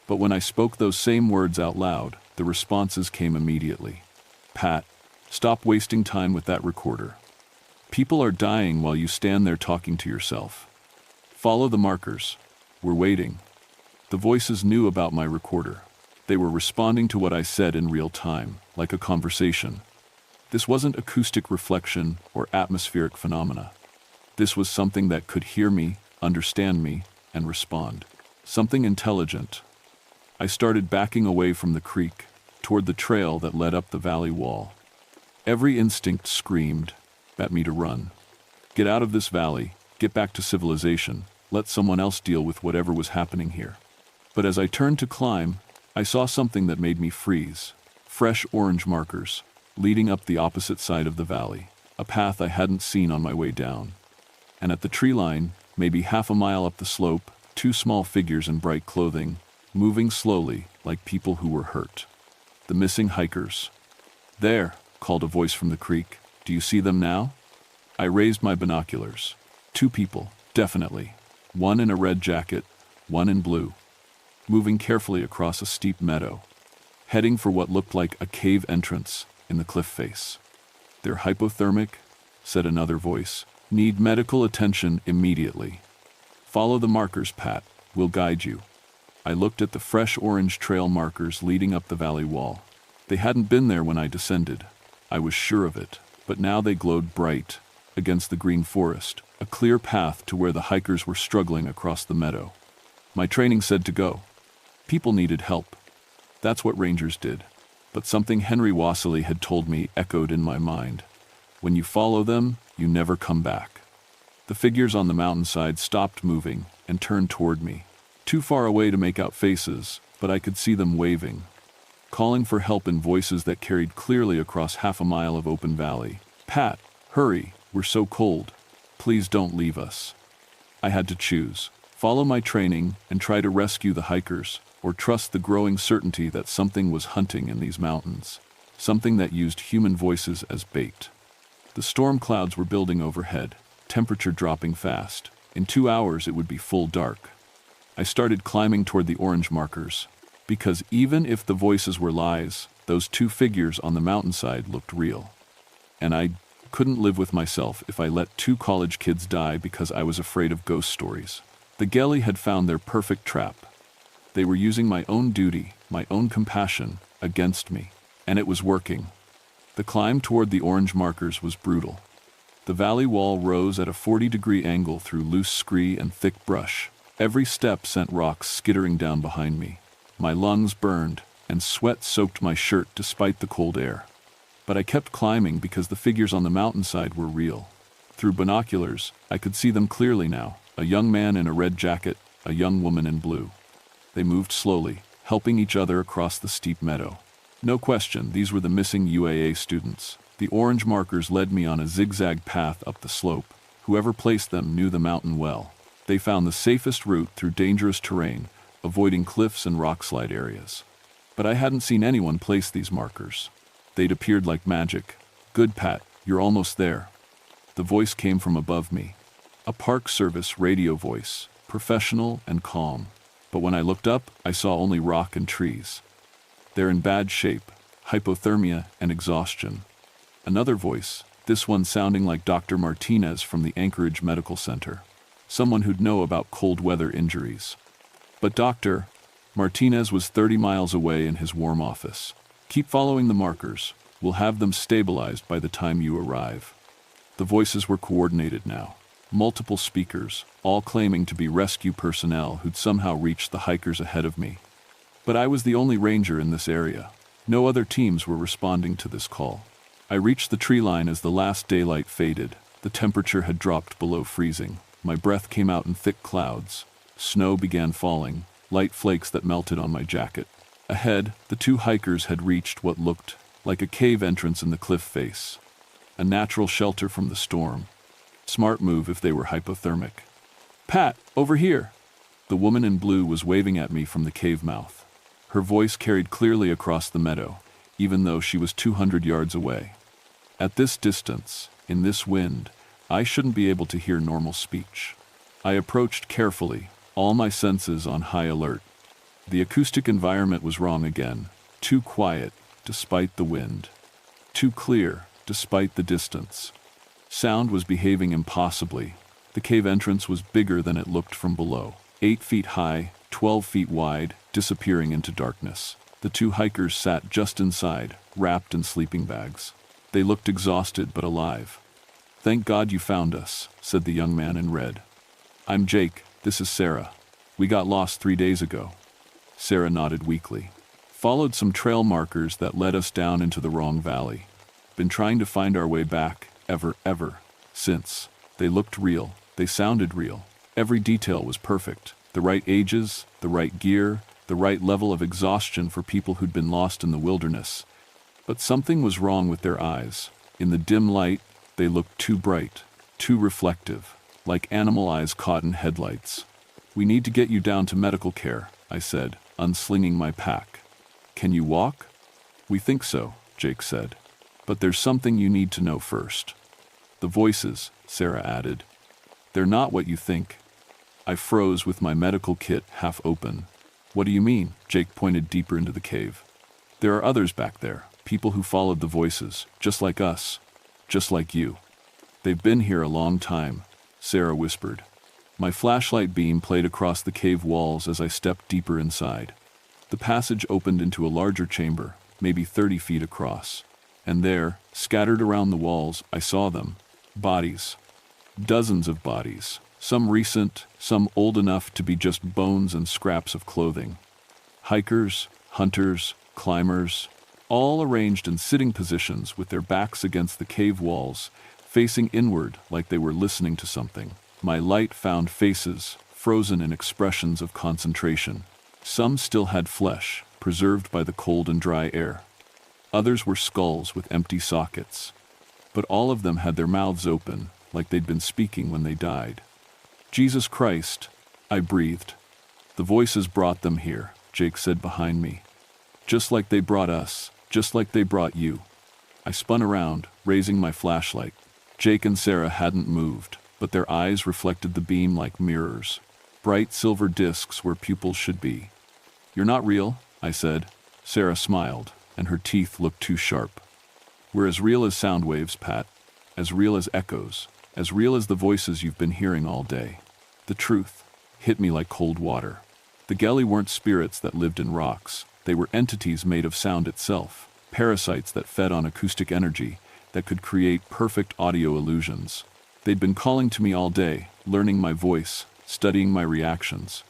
But when I spoke those same words out loud, the responses came immediately. Pat, stop wasting time with that recorder. People are dying while you stand there talking to yourself. Follow the markers. We're waiting. The voices knew about my recorder. They were responding to what I said in real time, like a conversation. This wasn't acoustic reflection or atmospheric phenomena. This was something that could hear me, understand me, and respond. Something intelligent. I started backing away from the creek, toward the trail that led up the valley wall. Every instinct screamed at me to run. Get out of this valley, get back to civilization, let someone else deal with whatever was happening here. But as I turned to climb, I saw something that made me freeze. Fresh orange markers, leading up the opposite side of the valley, a path I hadn't seen on my way down. And at the tree line, maybe half a mile up the slope, 2 small figures in bright clothing, moving slowly like people who were hurt. The missing hikers. There, called a voice from the creek. Do you see them now? I raised my binoculars. 2 people, definitely. One in a red jacket, one in blue. Moving carefully across a steep meadow, heading for what looked like a cave entrance in the cliff face. They're hypothermic, said another voice. Need medical attention immediately. Follow the markers, Pat. We'll guide you. I looked at the fresh orange trail markers leading up the valley wall. They hadn't been there when I descended. I was sure of it, but now they glowed bright against the green forest, a clear path to where the hikers were struggling across the meadow. My training said to go. People needed help. That's what rangers did. But something Henry Wassily had told me echoed in my mind. When you follow them, you never come back. The figures on the mountainside stopped moving and turned toward me. Too far away to make out faces, but I could see them waving, calling for help in voices that carried clearly across half a mile of open valley. Pat, hurry, we're so cold. Please don't leave us. I had to choose. Follow my training and try to rescue the hikers, or trust the growing certainty that something was hunting in these mountains, something that used human voices as bait. The storm clouds were building overhead, temperature dropping fast. In 2 hours it would be full dark. I started climbing toward the orange markers, because even if the voices were lies, those 2 figures on the mountainside looked real. And I couldn't live with myself if I let 2 college kids die because I was afraid of ghost stories. The Geli had found their perfect trap. They were using my own duty, my own compassion, against me, and it was working. The climb toward the orange markers was brutal. The valley wall rose at a 40-degree angle through loose scree and thick brush. Every step sent rocks skittering down behind me. My lungs burned, and sweat soaked my shirt despite the cold air. But I kept climbing because the figures on the mountainside were real. Through binoculars, I could see them clearly now, a young man in a red jacket, a young woman in blue. They moved slowly, helping each other across the steep meadow. No question, these were the missing UAA students. The orange markers led me on a zigzag path up the slope. Whoever placed them knew the mountain well. They found the safest route through dangerous terrain, avoiding cliffs and rockslide areas. But I hadn't seen anyone place these markers. They'd appeared like magic. Good, Pat, you're almost there. The voice came from above me. A Park Service radio voice, professional and calm. But when I looked up, I saw only rock and trees. They're in bad shape, hypothermia and exhaustion. Another voice, this one sounding like Dr. Martinez from the Anchorage Medical Center. Someone who'd know about cold weather injuries. But Dr. Martinez was 30 miles away in his warm office. Keep following the markers. We'll have them stabilized by the time you arrive. The voices were coordinated now. Multiple speakers, all claiming to be rescue personnel who'd somehow reached the hikers ahead of me. But I was the only ranger in this area. No other teams were responding to this call. I reached the tree line as the last daylight faded. The temperature had dropped below freezing. My breath came out in thick clouds. Snow began falling, light flakes that melted on my jacket. Ahead, the two hikers had reached what looked like a cave entrance in the cliff face. A natural shelter from the storm. Smart move if they were hypothermic. "Pat, over here!" The woman in blue was waving at me from the cave mouth. Her voice carried clearly across the meadow, even though she was 200 yards away. At this distance, in this wind, I shouldn't be able to hear normal speech. I approached carefully, all my senses on high alert. The acoustic environment was wrong again. Too quiet, despite the wind. Too clear, despite the distance. Sound was behaving impossibly. The cave entrance was bigger than it looked from below. 8 feet high, 12 feet wide, disappearing into darkness. The two hikers sat just inside, wrapped in sleeping bags. They looked exhausted but alive. "Thank God you found us," said the young man in red. "I'm Jake, this is Sarah. We got lost 3 days ago." Sarah nodded weakly. "Followed some trail markers that led us down into the wrong valley. Been trying to find our way back, ever, since. They looked real, they sounded real. Every detail was perfect. The right ages, the right gear, the right level of exhaustion for people who'd been lost in the wilderness. But something was wrong with their eyes. In the dim light, they looked too bright, too reflective, like animal eyes caught in headlights. "We need to get you down to medical care," I said, unslinging my pack. "Can you walk?" "We think so," Jake said. "But there's something you need to know first." "The voices," Sarah added. "They're not what you think." I froze with my medical kit half open. "What do you mean?" Jake pointed deeper into the cave. "There are others back there, people who followed the voices, just like us, just like you. They've been here a long time," Sarah whispered. My flashlight beam played across the cave walls as I stepped deeper inside. The passage opened into a larger chamber, maybe 30 feet across. And there, scattered around the walls, I saw them. Bodies. Dozens of bodies. Some recent, some old enough to be just bones and scraps of clothing. Hikers, hunters, climbers, all arranged in sitting positions with their backs against the cave walls, facing inward like they were listening to something. My light found faces, frozen in expressions of concentration. Some still had flesh, preserved by the cold and dry air. Others were skulls with empty sockets. But all of them had their mouths open, like they'd been speaking when they died. "Jesus Christ," I breathed. "The voices brought them here," Jake said behind me. "Just like they brought us, just like they brought you." I spun around, raising my flashlight. Jake and Sarah hadn't moved, but their eyes reflected the beam like mirrors. Bright silver discs where pupils should be. "You're not real," I said. Sarah smiled, and her teeth looked too sharp. "We're as real as sound waves, Pat. As real as echoes. As real as the voices you've been hearing all day." The truth hit me like cold water. The Geli weren't spirits that lived in rocks. They were entities made of sound itself, parasites that fed on acoustic energy, that could create perfect audio illusions. They'd been calling to me all day, learning my voice, studying my reactions.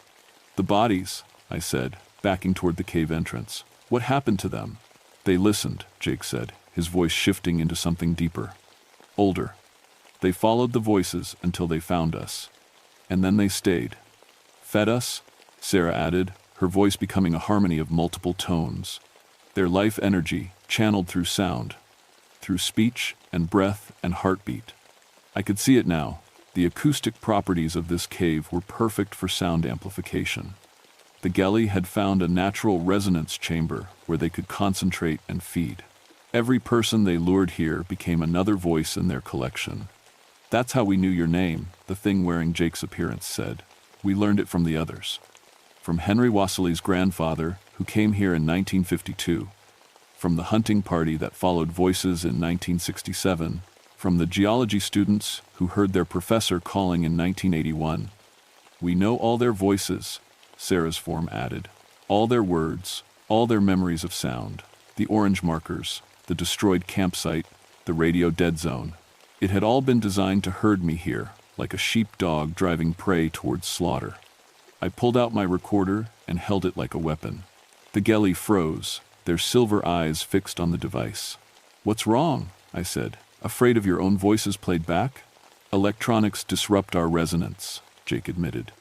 "The bodies," I said, backing toward the cave entrance. "What happened to them?" "They listened," Jake said, his voice shifting into something deeper. "Older. They followed the voices until they found us. And then they stayed. Fed us," Sarah added, her voice becoming a harmony of multiple tones. "Their life energy, channeled through sound, through speech and breath and heartbeat. I could see it now. The acoustic properties of this cave were perfect for sound amplification. The Geli had found a natural resonance chamber where they could concentrate and feed. Every person they lured here became another voice in their collection." "That's how we knew your name," the thing wearing Jake's appearance said. We learned it from the others. From Henry Wassely's grandfather, who came here in 1952, from the hunting party that followed Voices in 1967, from the geology students who heard their professor calling in 1981. We know all their voices, Sarah's form added, all their words, all their memories of sound, the orange markers, the destroyed campsite, the radio dead zone. It had all been designed to herd me here, like a sheepdog driving prey towards slaughter. I pulled out my recorder and held it like a weapon. The Geli froze, their silver eyes fixed on the device. "What's wrong?" I said. "Afraid of your own voices played back?" "Electronics disrupt our resonance," Jake admitted.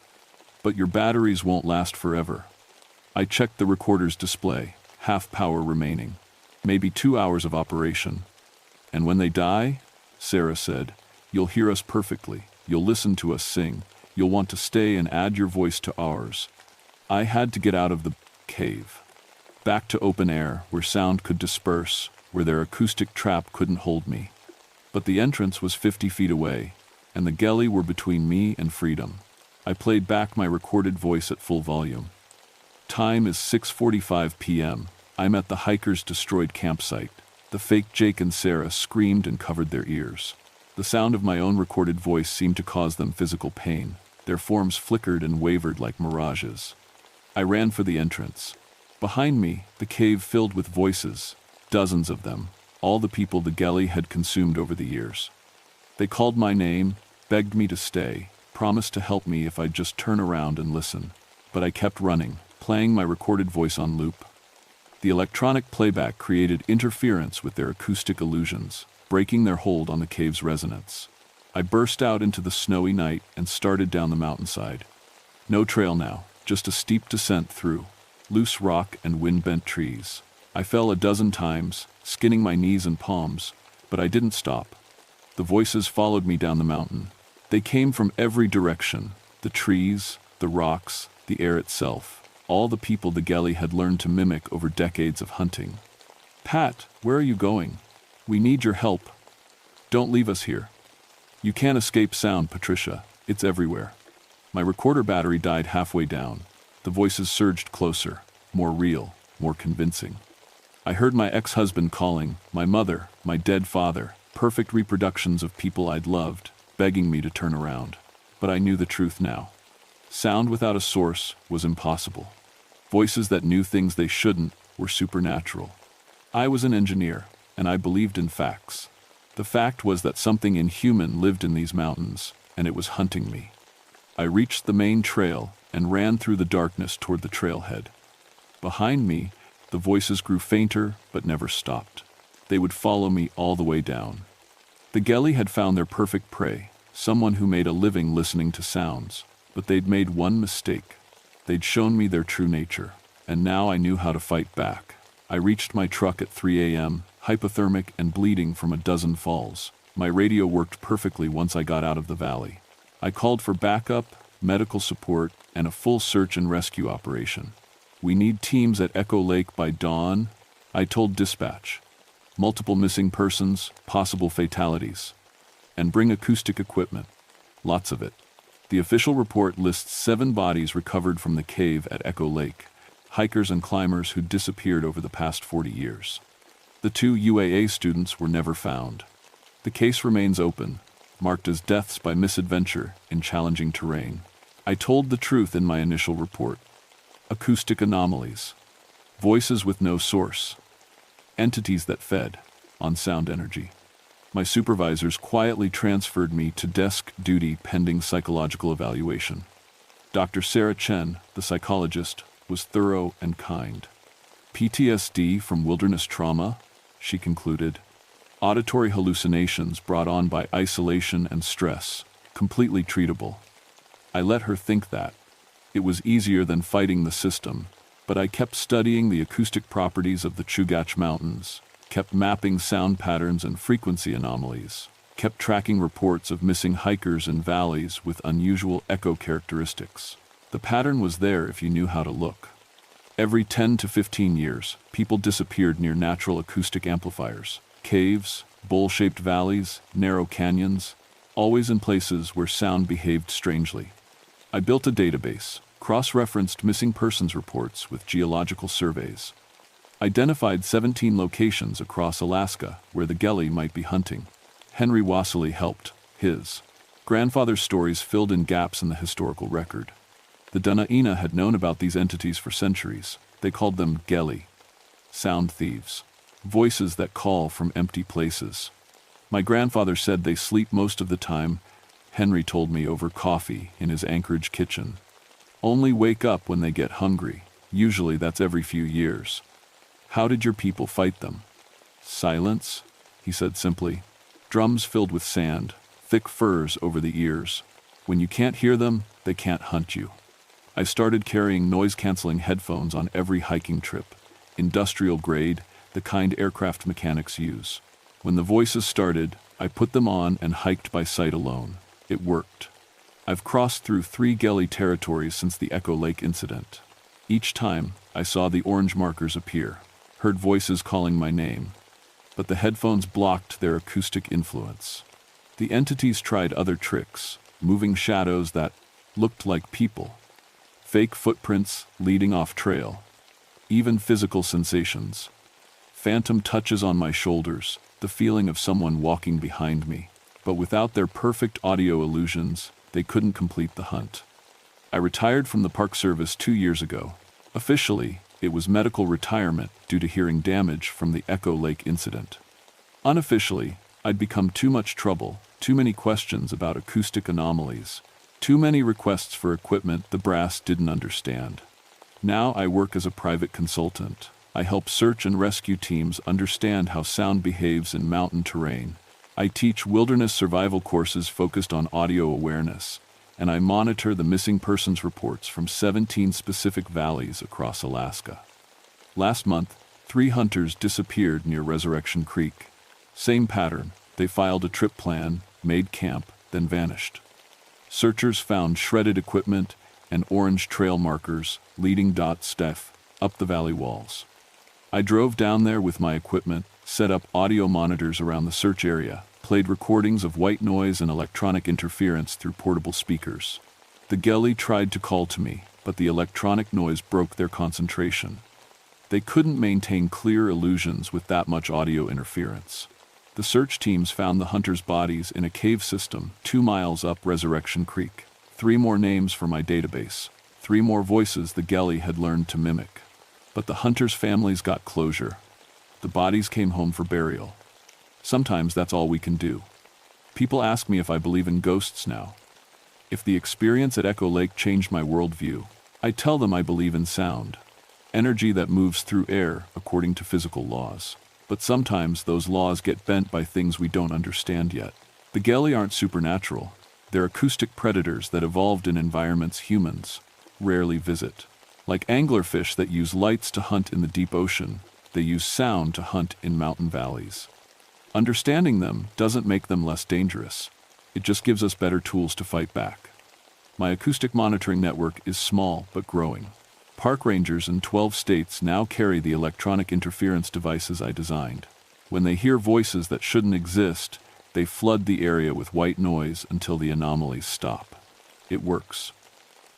"But your batteries won't last forever." I checked the recorder's display, half power remaining. Maybe 2 hours of operation. "And when they die," Sarah said, "you'll hear us perfectly. You'll listen to us sing. You'll want to stay and add your voice to ours." I had to get out of the cave. Back to open air, where sound could disperse, where their acoustic trap couldn't hold me. But the entrance was 50 feet away, and the Geli were between me and freedom. I played back my recorded voice at full volume. Time is 6:45 p.m. I'm at the hikers' destroyed campsite. The fake Jake and Sarah screamed and covered their ears. The sound of my own recorded voice seemed to cause them physical pain. Their forms flickered and wavered like mirages. I ran for the entrance. Behind me, the cave filled with voices, dozens of them, all the people the Geli had consumed over the years. They called my name, begged me to stay, promised to help me if I'd just turn around and listen. But I kept running, playing my recorded voice on loop. The electronic playback created interference with their acoustic illusions, breaking their hold on the cave's resonance. I burst out into the snowy night and started down the mountainside. No trail now, just a steep descent through loose rock and wind-bent trees. I fell a dozen times, skinning my knees and palms, but I didn't stop. The voices followed me down the mountain. They came from every direction, the trees, the rocks, the air itself, all the people the Geli had learned to mimic over decades of hunting. "Pat, where are you going? We need your help. Don't leave us here. You can't escape sound, Patricia. It's everywhere." My recorder battery died halfway down. The voices surged closer, more real, more convincing. I heard my ex-husband calling, my mother, my dead father, perfect reproductions of people I'd loved, begging me to turn around. But I knew the truth now. Sound without a source was impossible. Voices that knew things they shouldn't were supernatural. I was an engineer, and I believed in facts. The fact was that something inhuman lived in these mountains, and it was hunting me. I reached the main trail and ran through the darkness toward the trailhead. Behind me, the voices grew fainter but never stopped. They would follow me all the way down. The Geli had found their perfect prey, someone who made a living listening to sounds, but they'd made one mistake. They'd shown me their true nature, and now I knew how to fight back. I reached my truck at 3 a.m., hypothermic and bleeding from a dozen falls. My radio worked perfectly once I got out of the valley. I called for backup, medical support, and a full search and rescue operation. "We need teams at Echo Lake by dawn," I told dispatch. "Multiple missing persons, possible fatalities. And bring acoustic equipment. Lots of it." The official report lists 7 bodies recovered from the cave at Echo Lake, hikers and climbers who disappeared over the past 40 years. The 2 UAA students were never found. The case remains open, marked as deaths by misadventure in challenging terrain. I told the truth in my initial report. Acoustic anomalies. Voices with no source. Entities that fed on sound energy. My supervisors quietly transferred me to desk duty pending psychological evaluation. Dr. Sarah Chen, the psychologist, was thorough and kind. "PTSD from wilderness trauma," she concluded. "Auditory hallucinations brought on by isolation and stress, completely treatable." I let her think that. It was easier than fighting the system, but I kept studying the acoustic properties of the Chugach Mountains, kept mapping sound patterns and frequency anomalies, kept tracking reports of missing hikers in valleys with unusual echo characteristics. The pattern was there if you knew how to look. Every 10 to 15 years, people disappeared near natural acoustic amplifiers, caves, bowl-shaped valleys, narrow canyons, always in places where sound behaved strangely. I built a database, cross-referenced missing persons reports with geological surveys, identified 17 locations across Alaska where the Geli might be hunting. Henry Wassily helped. His grandfather's stories filled in gaps in the historical record. The Dunaina had known about these entities for centuries. They called them Geli, sound thieves, voices that call from empty places. My grandfather said they sleep most of the time, Henry told me over coffee in his Anchorage kitchen. Only wake up when they get hungry. Usually that's every few years. How did your people fight them? Silence, he said simply. Drums filled with sand, thick furs over the ears. When you can't hear them, they can't hunt you. I started carrying noise-canceling headphones on every hiking trip, industrial grade, the kind aircraft mechanics use. When the voices started, I put them on and hiked by sight alone. It worked. I've crossed through 3 Geli territories since the Echo Lake incident. Each time, I saw the orange markers appear, heard voices calling my name, but the headphones blocked their acoustic influence. The entities tried other tricks, moving shadows that looked like people, fake footprints leading off trail, even physical sensations. Phantom touches on my shoulders, the feeling of someone walking behind me, but without their perfect audio illusions, they couldn't complete the hunt. I retired from the Park Service 2 years ago. Officially, it was medical retirement due to hearing damage from the Echo Lake incident. Unofficially, I'd become too much trouble, too many questions about acoustic anomalies, too many requests for equipment the brass didn't understand. Now I work as a private consultant. I help search and rescue teams understand how sound behaves in mountain terrain. I teach wilderness survival courses focused on audio awareness, and I monitor the missing persons reports from 17 specific valleys across Alaska. Last month, 3 hunters disappeared near Resurrection Creek. Same pattern. They filed a trip plan, made camp, then vanished. Searchers found shredded equipment and orange trail markers leading Steph up the valley walls. I drove down there with my equipment, set up audio monitors around the search area, played recordings of white noise and electronic interference through portable speakers. The Geli tried to call to me, but the electronic noise broke their concentration. They couldn't maintain clear illusions with that much audio interference. The search teams found the hunters' bodies in a cave system 2 miles up Resurrection Creek. 3 more names for my database. 3 more voices the Geli had learned to mimic. But the hunters' families got closure. The bodies came home for burial. Sometimes that's all we can do. People ask me if I believe in ghosts now. If the experience at Echo Lake changed my worldview, I tell them I believe in sound, energy that moves through air according to physical laws. But sometimes those laws get bent by things we don't understand yet. The Geli aren't supernatural. They're acoustic predators that evolved in environments humans rarely visit. Like anglerfish that use lights to hunt in the deep ocean, they use sound to hunt in mountain valleys. Understanding them doesn't make them less dangerous. It just gives us better tools to fight back. My acoustic monitoring network is small but growing. Park rangers in 12 states now carry the electronic interference devices I designed. When they hear voices that shouldn't exist, they flood the area with white noise until the anomalies stop. It works.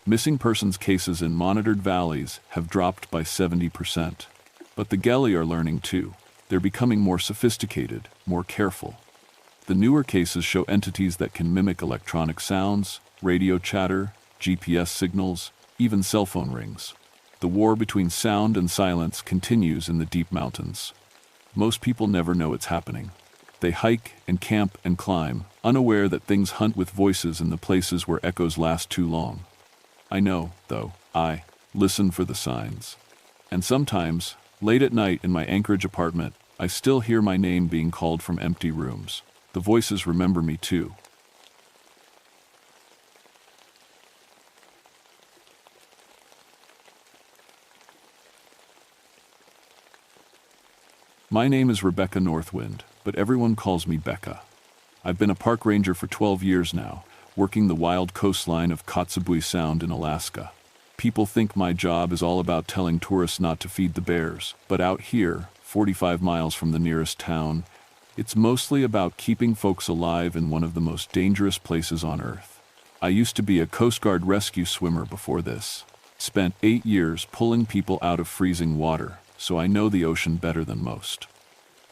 Missing persons cases in monitored valleys have dropped by 70%. But the Geli are learning too. They're becoming more sophisticated, more careful. The newer cases show entities that can mimic electronic sounds, radio chatter, GPS signals, even cell phone rings. The war between sound and silence continues in the deep mountains. Most people never know it's happening. They hike and camp and climb, unaware that things hunt with voices in the places where echoes last too long. I know, though, I listen for the signs. And sometimes, late at night in my Anchorage apartment, I still hear my name being called from empty rooms. The voices remember me too. My name is Rebecca Northwind, but everyone calls me Becca. I've been a park ranger for 12 years now, working the wild coastline of Kotzebue Sound in Alaska. People think my job is all about telling tourists not to feed the bears, but out here, 45 miles from the nearest town, it's mostly about keeping folks alive in one of the most dangerous places on Earth. I used to be a Coast Guard rescue swimmer before this. Spent 8 years pulling people out of freezing water, so I know the ocean better than most.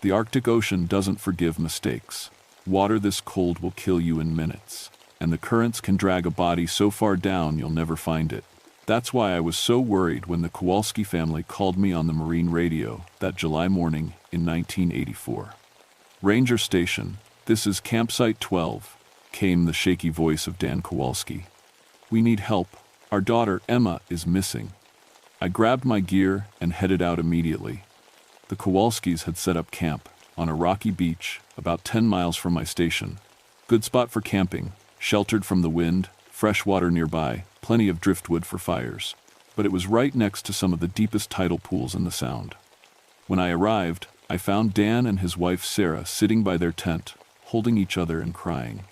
The Arctic Ocean doesn't forgive mistakes. Water this cold will kill you in minutes, and the currents can drag a body so far down you'll never find it. That's why I was so worried when the Kowalski family called me on the marine radio that July morning in 1984. Ranger Station, this is Campsite 12, came the shaky voice of Dan Kowalski. We need help. Our daughter, Emma, is missing. I grabbed my gear and headed out immediately. The Kowalskis had set up camp on a rocky beach about 10 miles from my station. Good spot for camping, sheltered from the wind, fresh water nearby, plenty of driftwood for fires. But it was right next to some of the deepest tidal pools in the Sound. When I arrived, I found Dan and his wife Sarah sitting by their tent, holding each other and crying.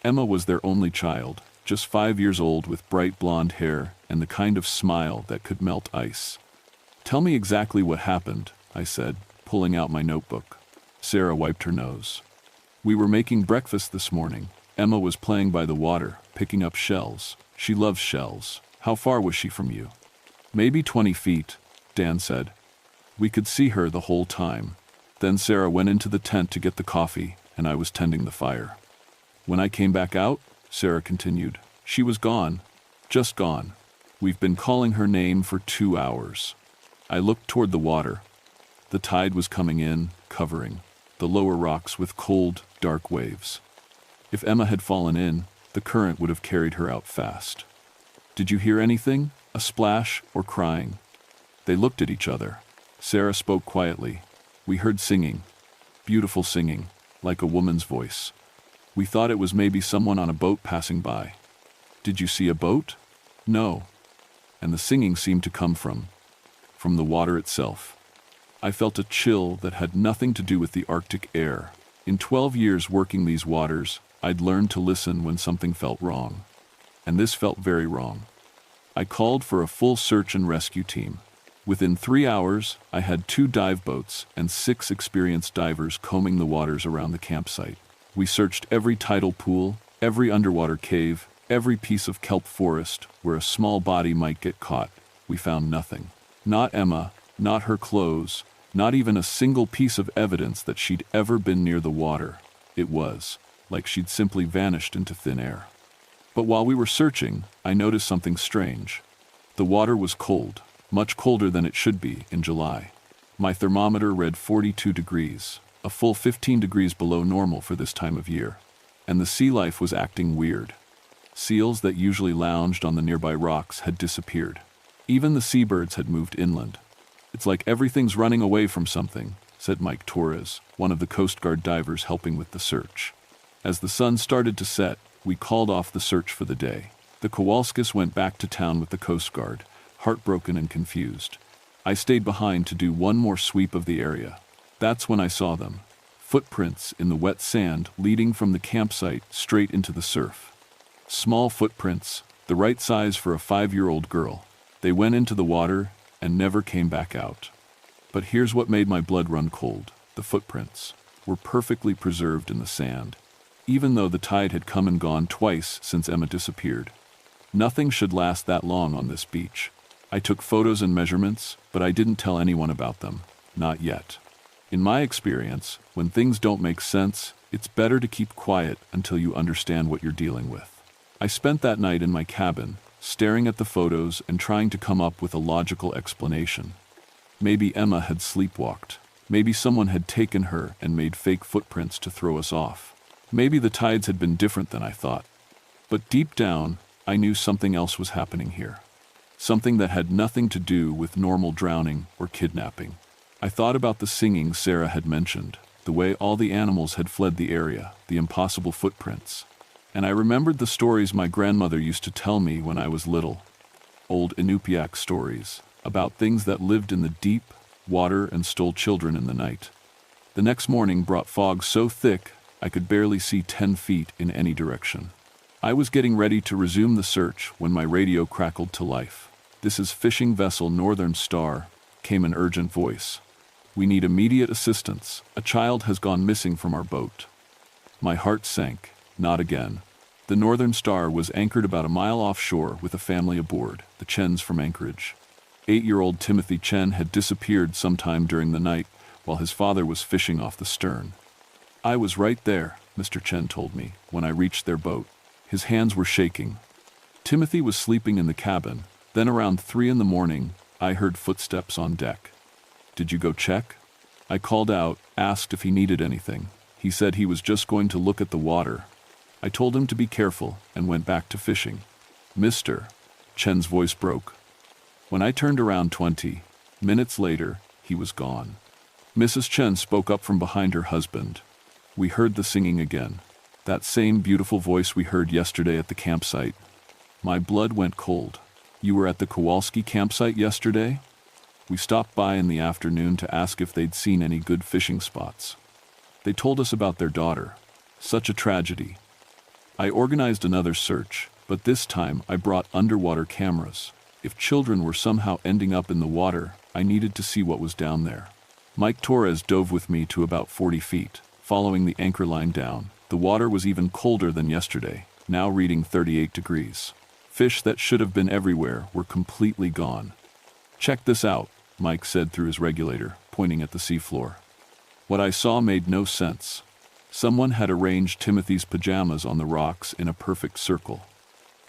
Emma was their only child, just 5 years old with bright blonde hair and the kind of smile that could melt ice. Tell me exactly what happened, I said, pulling out my notebook. Sarah wiped her nose. We were making breakfast this morning. Emma was playing by the water, picking up shells. She loves shells. How far was she from you? Maybe 20 feet, Dan said. We could see her the whole time. Then Sarah went into the tent to get the coffee, and I was tending the fire. When I came back out, Sarah continued, she was gone. Just gone. We've been calling her name for 2 hours. I looked toward the water. The tide was coming in, covering the lower rocks with cold, dark waves. If Emma had fallen in, the current would have carried her out fast. Did you hear anything? A splash or crying? They looked at each other. Sarah spoke quietly. We heard singing. Beautiful singing, like a woman's voice. We thought it was maybe someone on a boat passing by. Did you see a boat? No. And the singing seemed to come from the water itself. I felt a chill that had nothing to do with the Arctic air. In 12 years working these waters, I'd learned to listen when something felt wrong. And this felt very wrong. I called for a full search and rescue team. Within 3 hours, I had 2 dive boats and 6 experienced divers combing the waters around the campsite. We searched every tidal pool, every underwater cave, every piece of kelp forest where a small body might get caught. We found nothing. Not Emma, not her clothes, not even a single piece of evidence that she'd ever been near the water. It was like she'd simply vanished into thin air. But while we were searching, I noticed something strange. The water was cold, much colder than it should be in July. My thermometer read 42 degrees, a full 15 degrees below normal for this time of year. And the sea life was acting weird. Seals that usually lounged on the nearby rocks had disappeared. Even the seabirds had moved inland. It's like everything's running away from something, said Mike Torres, one of the Coast Guard divers helping with the search. As the sun started to set, we called off the search for the day. The Kowalskis went back to town with the Coast Guard, heartbroken and confused. I stayed behind to do one more sweep of the area. That's when I saw them. Footprints in the wet sand leading from the campsite straight into the surf. Small footprints, the right size for a 5-year-old girl. They went into the water and never came back out. But here's what made my blood run cold. The footprints were perfectly preserved in the sand, even though the tide had come and gone twice since Emma disappeared. Nothing should last that long on this beach. I took photos and measurements, but I didn't tell anyone about them. Not yet. In my experience, when things don't make sense, it's better to keep quiet until you understand what you're dealing with. I spent that night in my cabin, staring at the photos and trying to come up with a logical explanation. Maybe Emma had sleepwalked. Maybe someone had taken her and made fake footprints to throw us off. Maybe the tides had been different than I thought. But deep down, I knew something else was happening here. Something that had nothing to do with normal drowning or kidnapping. I thought about the singing Sarah had mentioned, the way all the animals had fled the area, the impossible footprints. And I remembered the stories my grandmother used to tell me when I was little. Old Inupiaq stories, about things that lived in the deep water and stole children in the night. The next morning brought fog so thick I could barely see 10 feet in any direction. I was getting ready to resume the search when my radio crackled to life. "This is fishing vessel Northern Star," came an urgent voice. "We need immediate assistance. A child has gone missing from our boat." My heart sank. Not again. The Northern Star was anchored about a mile offshore with a family aboard, the Chens from Anchorage. 8-year-old Timothy Chen had disappeared sometime during the night while his father was fishing off the stern. I was right there, Mr. Chen told me, when I reached their boat. His hands were shaking. Timothy was sleeping in the cabin. Then around 3 in the morning, I heard footsteps on deck. Did you go check? I called out, asked if he needed anything. He said he was just going to look at the water. I told him to be careful and went back to fishing. Mr. Chen's voice broke. When I turned around 20 minutes later, he was gone. Mrs. Chen spoke up from behind her husband. We heard the singing again. That same beautiful voice we heard yesterday at the campsite. My blood went cold. You were at the Kowalski campsite yesterday? We stopped by in the afternoon to ask if they'd seen any good fishing spots. They told us about their daughter. Such a tragedy. I organized another search, but this time I brought underwater cameras. If children were somehow ending up in the water, I needed to see what was down there. Mike Torres dove with me to about 40 feet, following the anchor line down. The water was even colder than yesterday, now reading 38 degrees. Fish that should have been everywhere were completely gone. Check this out, Mike said through his regulator, pointing at the seafloor. What I saw made no sense. Someone had arranged Timothy's pajamas on the rocks in a perfect circle.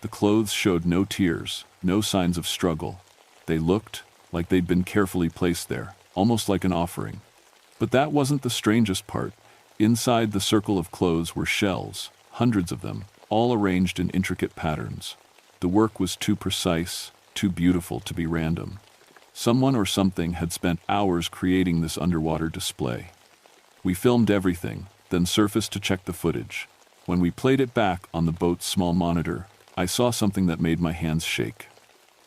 The clothes showed no tears, no signs of struggle. They looked like they'd been carefully placed there, almost like an offering. But that wasn't the strangest part. Inside the circle of clothes were shells, hundreds of them, all arranged in intricate patterns. The work was too precise, too beautiful to be random. Someone or something had spent hours creating this underwater display. We filmed everything, then surfaced to check the footage. When we played it back on the boat's small monitor, I saw something that made my hands shake.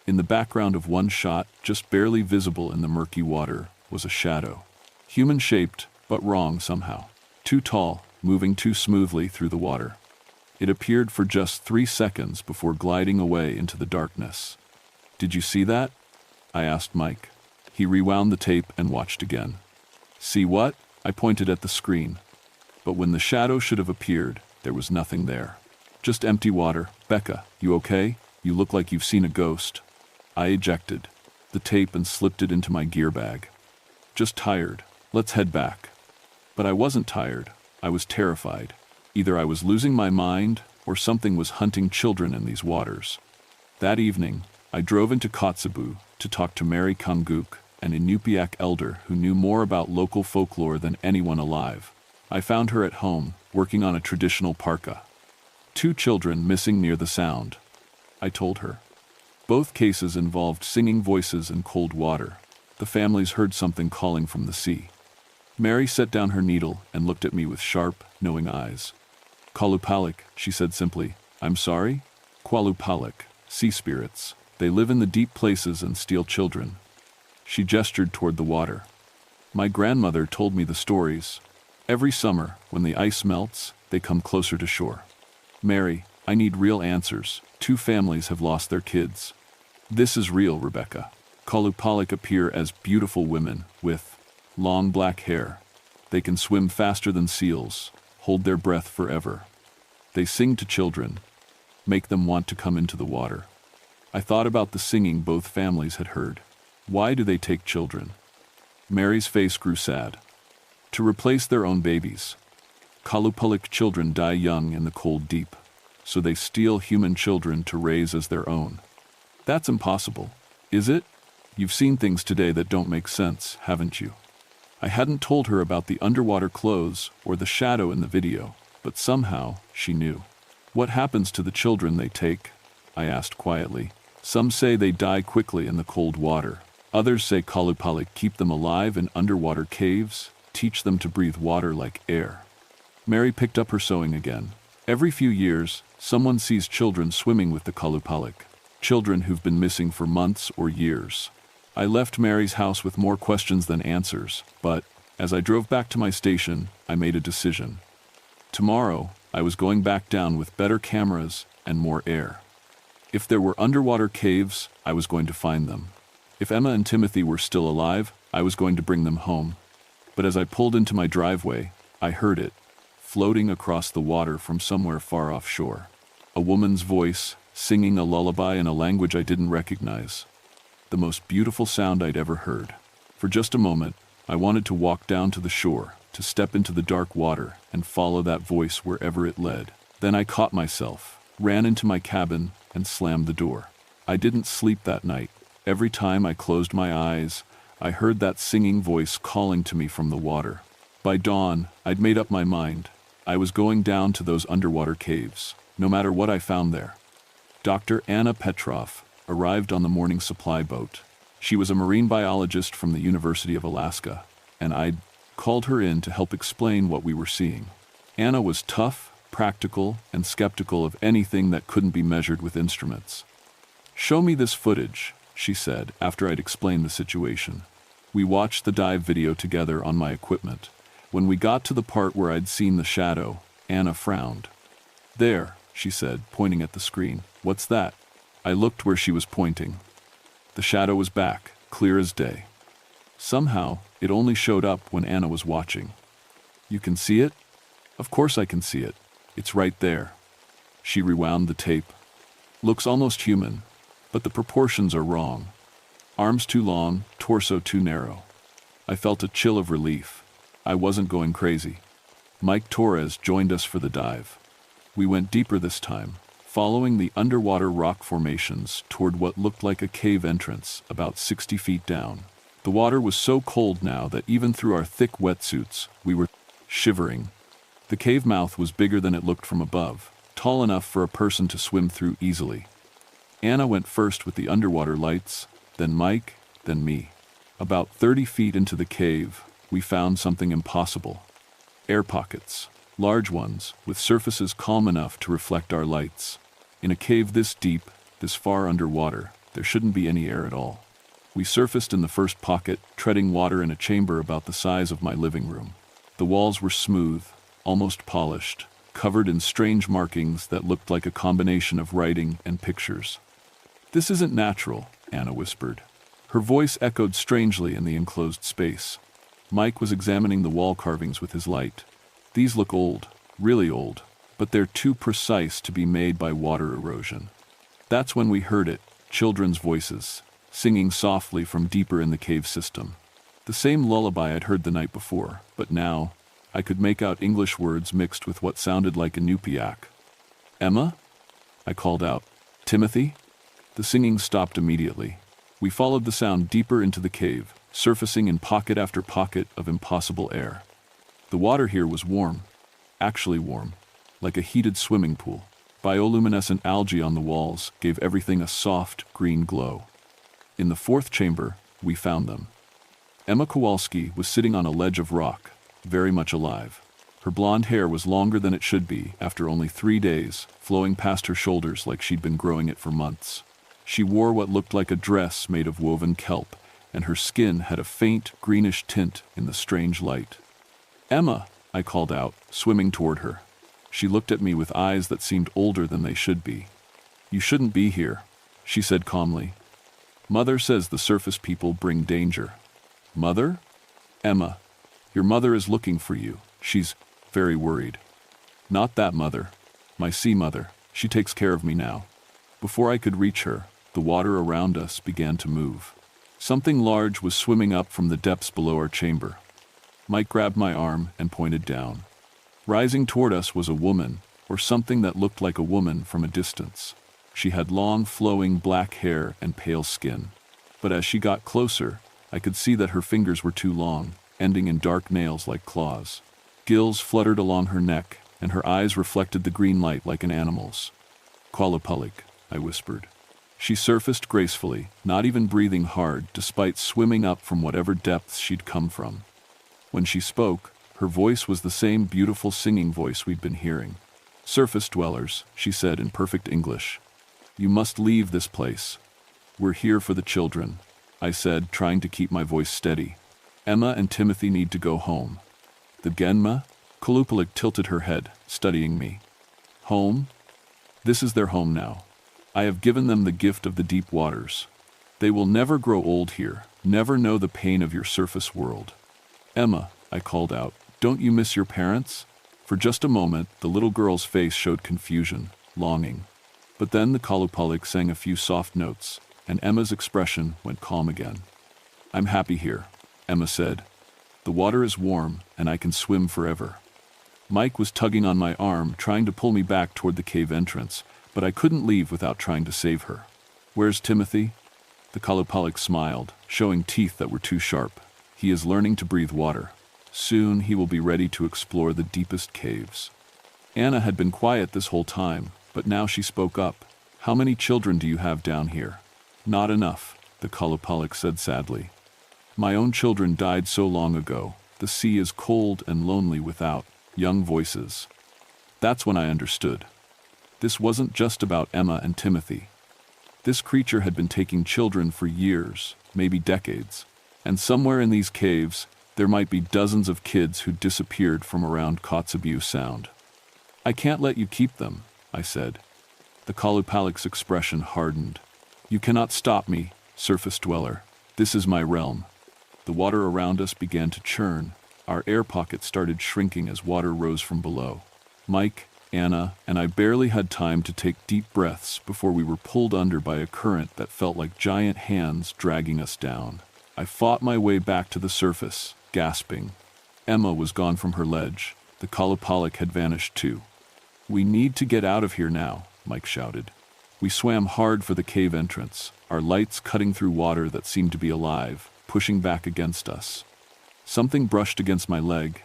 In the background of one shot, just barely visible in the murky water, was a shadow. Human-shaped, but wrong somehow. Too tall, moving too smoothly through the water. It appeared for just 3 seconds before gliding away into the darkness. Did you see that? I asked Mike. He rewound the tape and watched again. See what? I pointed at the screen. But when the shadow should have appeared, there was nothing there. Just empty water. Becca, you okay? You look like you've seen a ghost. I ejected the tape and slipped it into my gear bag. Just tired. Let's head back. But I wasn't tired. I was terrified. Either I was losing my mind, or something was hunting children in these waters. That evening, I drove into Kotzebue to talk to Mary Kanguk, an Inupiaq elder who knew more about local folklore than anyone alive. I found her at home, working on a traditional parka. 2 children missing near the sound. I told her. Both cases involved singing voices and cold water. The families heard something calling from the sea. Mary set down her needle and looked at me with sharp, knowing eyes. Kalupalik, she said simply. I'm sorry? Kwalupalik, sea spirits. They live in the deep places and steal children. She gestured toward the water. My grandmother told me the stories. Every summer, when the ice melts, they come closer to shore. Mary, I need real answers. 2 families have lost their kids. This is real, Rebecca. Kalupalik appear as beautiful women with long black hair. They can swim faster than seals, hold their breath forever. They sing to children, make them want to come into the water. I thought about the singing both families had heard. Why do they take children? Mary's face grew sad. To replace their own babies. Kalupalik children die young in the cold deep, so they steal human children to raise as their own. That's impossible, is it? You've seen things today that don't make sense, haven't you? I hadn't told her about the underwater clothes or the shadow in the video, but somehow she knew. What happens to the children they take? I asked quietly. Some say they die quickly in the cold water. Others say Kalupalik keep them alive in underwater caves, teach them to breathe water like air. Mary picked up her sewing again. Every few years, someone sees children swimming with the Kalupalik, children who've been missing for months or years. I left Mary's house with more questions than answers, but as I drove back to my station, I made a decision. Tomorrow, I was going back down with better cameras and more air. If there were underwater caves, I was going to find them. If Emma and Timothy were still alive, I was going to bring them home. But as I pulled into my driveway, I heard it, floating across the water from somewhere far offshore. A woman's voice, singing a lullaby in a language I didn't recognize. The most beautiful sound I'd ever heard. For just a moment, I wanted to walk down to the shore, to step into the dark water and follow that voice wherever it led. Then I caught myself, ran into my cabin, and slammed the door. I didn't sleep that night. Every time I closed my eyes, I heard that singing voice calling to me from the water. By dawn, I'd made up my mind. I was going down to those underwater caves, no matter what I found there. Dr. Anna Petrov arrived on the morning supply boat. She was a marine biologist from the University of Alaska, and I'd called her in to help explain what we were seeing. Anna was tough, practical, and skeptical of anything that couldn't be measured with instruments. "Show me this footage," she said after I'd explained the situation. We watched the dive video together on my equipment. When we got to the part where I'd seen the shadow, Anna frowned. "There," she said, pointing at the screen. "What's that?" I looked where she was pointing. The shadow was back, clear as day. Somehow, it only showed up when Anna was watching. "You can see it?" "Of course I can see it. It's right there." She rewound the tape. "Looks almost human, but the proportions are wrong. Arms too long, torso too narrow." I felt a chill of relief. I wasn't going crazy. Mike Torres joined us for the dive. We went deeper this time, following the underwater rock formations toward what looked like a cave entrance about 60 feet down. The water was so cold now that even through our thick wetsuits, we were shivering. The cave mouth was bigger than it looked from above, tall enough for a person to swim through easily. Anna went first with the underwater lights, then Mike, then me. About 30 feet into the cave, we found something impossible. Air pockets, large ones, with surfaces calm enough to reflect our lights. In a cave this deep, this far underwater, there shouldn't be any air at all. We surfaced in the first pocket, treading water in a chamber about the size of my living room. The walls were smooth, almost polished, covered in strange markings that looked like a combination of writing and pictures. "This isn't natural," Anna whispered. Her voice echoed strangely in the enclosed space. Mike was examining the wall carvings with his light. "These look old, really old, but they're too precise to be made by water erosion." That's when we heard it, children's voices, singing softly from deeper in the cave system. The same lullaby I'd heard the night before, but now I could make out English words mixed with what sounded like Inupiaq. "Emma?" I called out. "Timothy?" The singing stopped immediately. We followed the sound deeper into the cave, surfacing in pocket after pocket of impossible air. The water here was warm, actually warm, like a heated swimming pool. Bioluminescent algae on the walls gave everything a soft, green glow. In the fourth chamber, we found them. Emma Kowalski was sitting on a ledge of rock, very much alive. Her blonde hair was longer than it should be after only 3 days, flowing past her shoulders like she'd been growing it for months. She wore what looked like a dress made of woven kelp, and her skin had a faint, greenish tint in the strange light. "Emma," I called out, swimming toward her. She looked at me with eyes that seemed older than they should be. "You shouldn't be here," she said calmly. "Mother says the surface people bring danger." "Mother?" "Emma, your mother is looking for you. She's very worried." "Not that mother. My sea mother. She takes care of me now." Before I could reach her, the water around us began to move. Something large was swimming up from the depths below our chamber. Mike grabbed my arm and pointed down. Rising toward us was a woman, or something that looked like a woman from a distance. She had long, flowing black hair and pale skin. But as she got closer, I could see that her fingers were too long, ending in dark nails like claws. Gills fluttered along her neck, and her eyes reflected the green light like an animal's. "Kwalapulik," I whispered. She surfaced gracefully, not even breathing hard, despite swimming up from whatever depths she'd come from. When she spoke, her voice was the same beautiful singing voice we'd been hearing. "Surface dwellers," she said in perfect English. "You must leave this place. We're here for the children," I said, trying to keep my voice steady. "Emma and Timothy need to go home." "The Genma?" Kalupalik tilted her head, studying me. "Home? This is their home now. I have given them the gift of the deep waters. They will never grow old here, never know the pain of your surface world." "Emma," I called out, "don't you miss your parents?" For just a moment, the little girl's face showed confusion. longing. But then the Kalupalik sang a few soft notes, and Emma's expression went calm again. "I'm happy here," Emma said. "The water is warm, and I can swim forever." Mike was tugging on my arm, trying to pull me back toward the cave entrance, but I couldn't leave without trying to save her. "Where's Timothy?" The Kalupalik smiled, showing teeth that were too sharp. "He is learning to breathe water. Soon he will be ready to explore the deepest caves." Anna had been quiet this whole time, but now she spoke up. "How many children do you have down here?" "Not enough," the Kalupalik said sadly. "My own children died so long ago. The sea is cold and lonely without young voices." That's when I understood. This wasn't just about Emma and Timothy. This creature had been taking children for years, maybe decades, and somewhere in these caves, there might be dozens of kids who disappeared from around Kotzebue Sound. "I can't let you keep them," I said. The Kalupalik's expression hardened. "You cannot stop me, surface dweller. This is my realm." The water around us began to churn. Our air pockets started shrinking as water rose from below. Mike, Anna, and I barely had time to take deep breaths before we were pulled under by a current that felt like giant hands dragging us down. I fought my way back to the surface, gasping. Emma was gone from her ledge. The Kalupalik had vanished too. "We need to get out of here now," Mike shouted. We swam hard for the cave entrance, our lights cutting through water that seemed to be alive, pushing back against us. Something brushed against my leg.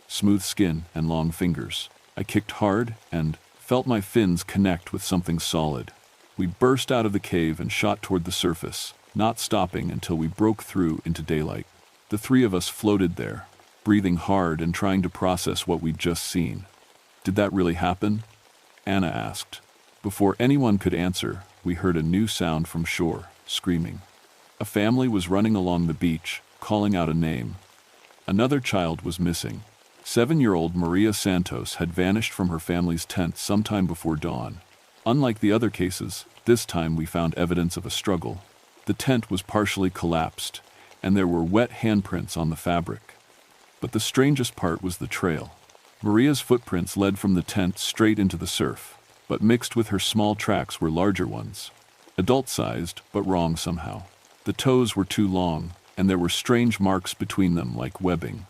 Smooth skin and long fingers. I kicked hard and felt my fins connect with something solid. We burst out of the cave and shot toward the surface, not stopping until we broke through into daylight. The three of us floated there, breathing hard and trying to process what we'd just seen. "Did that really happen?" Anna asked. Before anyone could answer, we heard a new sound from shore, screaming. A family was running along the beach, calling out a name. Another child was missing. 7-year-old Maria Santos had vanished from her family's tent sometime before dawn. Unlike the other cases, this time we found evidence of a struggle. The tent was partially collapsed, and there were wet handprints on the fabric. But the strangest part was the trail. Maria's footprints led from the tent straight into the surf, but mixed with her small tracks were larger ones. Adult-sized, but wrong somehow. The toes were too long, and there were strange marks between them like webbing.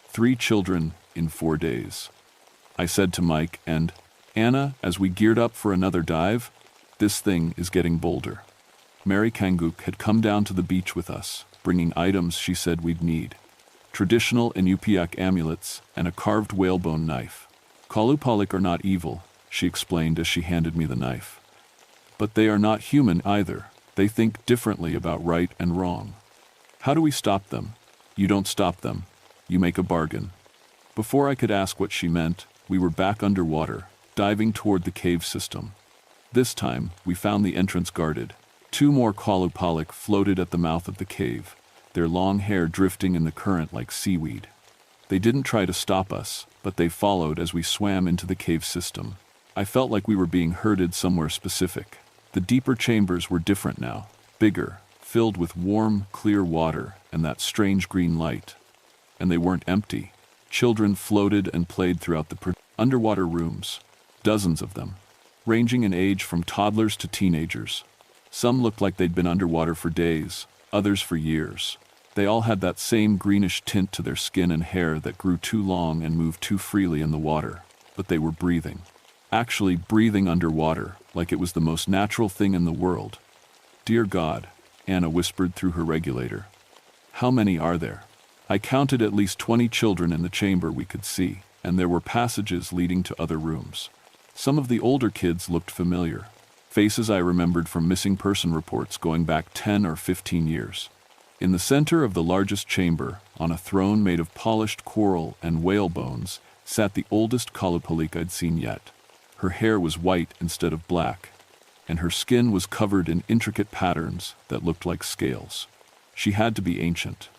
3 children in 4 days. I said to Mike and Anna as we geared up for another dive, "This thing is getting bolder." Mary Kanguk had come down to the beach with us, bringing items she said we'd need. Traditional Inupiaq amulets and a carved whalebone knife. "Kalupalik are not evil," she explained as she handed me the knife. "But they are not human either. They think differently about right and wrong." "How do we stop them?" "You don't stop them. You make a bargain." Before I could ask what she meant, we were back underwater, diving toward the cave system. This time, we found the entrance guarded. 2 more Kalupalik floated at the mouth of the cave, their long hair drifting in the current like seaweed. They didn't try to stop us, but they followed as we swam into the cave system. I felt like we were being herded somewhere specific. The deeper chambers were different now, bigger, filled with warm, clear water and that strange green light. And they weren't empty. Children floated and played throughout the underwater rooms, dozens of them, ranging in age from toddlers to teenagers. Some looked like they'd been underwater for days, others for years. They all had that same greenish tint to their skin and hair that grew too long and moved too freely in the water. But they were breathing. Actually breathing underwater, like it was the most natural thing in the world. "Dear God," Anna whispered through her regulator. "How many are there?" I counted at least 20 children in the chamber we could see, and there were passages leading to other rooms. Some of the older kids looked familiar. Faces I remembered from missing person reports going back 10 or 15 years. In the center of the largest chamber, on a throne made of polished coral and whale bones, sat the oldest Kalupalik I'd seen yet. Her hair was white instead of black, and her skin was covered in intricate patterns that looked like scales. She had to be ancient.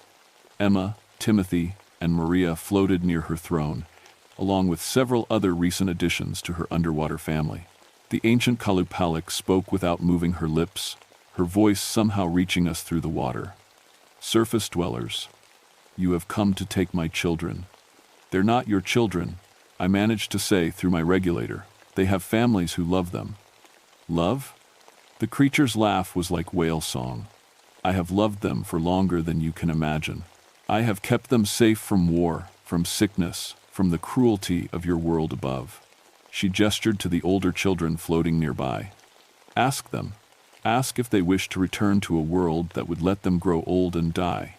Emma, Timothy, and Maria floated near her throne, along with several other recent additions to her underwater family. The ancient Kalupalik spoke without moving her lips, her voice somehow reaching us through the water. "Surface dwellers, you have come to take my children." "They're not your children," I managed to say through my regulator. They have families who love them. Love? The creature's laugh was like whale song. I have loved them for longer than you can imagine. I have kept them safe from war, from sickness, from the cruelty of your world above. She gestured to the older children floating nearby. Ask them. Ask if they wish to return to a world that would let them grow old and die.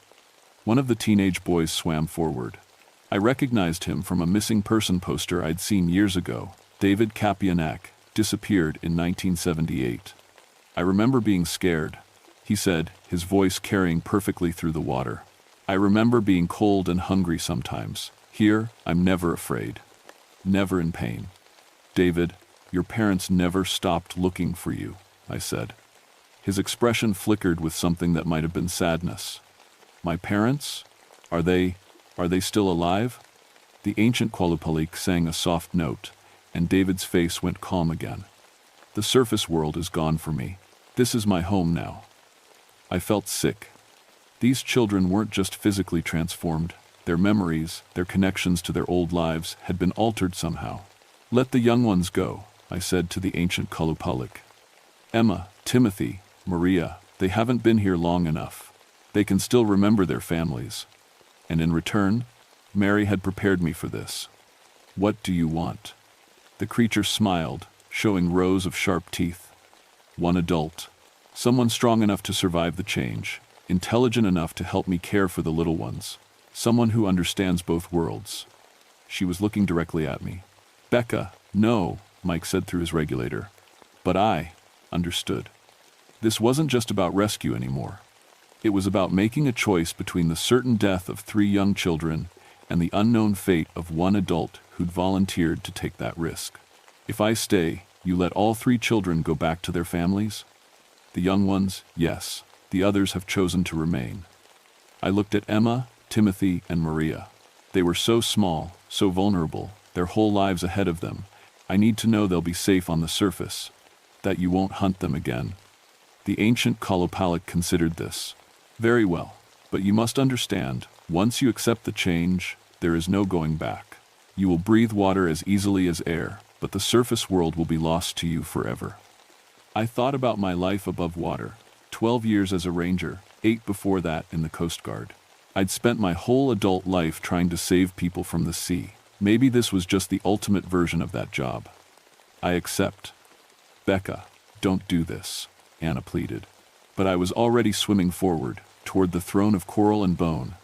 One of the teenage boys swam forward. I recognized him from a missing person poster I'd seen years ago. David Kapianek disappeared in 1978. I remember being scared, he said, his voice carrying perfectly through the water. I remember being cold and hungry sometimes. Here, I'm never afraid. Never in pain. David, your parents never stopped looking for you, I said. His expression flickered with something that might have been sadness. My parents? Are they still alive? The ancient Qualupalik sang a soft note, and David's face went calm again. The surface world is gone for me. This is my home now. I felt sick. These children weren't just physically transformed. Their memories, their connections to their old lives had been altered somehow. Let the young ones go, I said to the ancient Qualupalik. Emma, Timothy, Maria, they haven't been here long enough. They can still remember their families. And in return, Mary had prepared me for this. What do you want? The creature smiled, showing rows of sharp teeth. One adult. Someone strong enough to survive the change, intelligent enough to help me care for the little ones. Someone who understands both worlds. She was looking directly at me. Becca, no, Mike said through his regulator. But I understood. This wasn't just about rescue anymore. It was about making a choice between the certain death of 3 young children and the unknown fate of one adult who'd volunteered to take that risk. If I stay, you let all 3 children go back to their families? The young ones, yes. The others have chosen to remain. I looked at Emma, Timothy, and Maria. They were so small, so vulnerable, their whole lives ahead of them. I need to know they'll be safe on the surface, that you won't hunt them again. The ancient Qualupalik considered this. Very well, but you must understand, once you accept the change, there is no going back. You will breathe water as easily as air, but the surface world will be lost to you forever. I thought about my life above water, 12 years as a ranger, 8 before that in the Coast Guard. I'd spent my whole adult life trying to save people from the sea. Maybe this was just the ultimate version of that job. I accept. Becca, don't do this, Anna pleaded. But I was already swimming forward, toward the throne of coral and bone.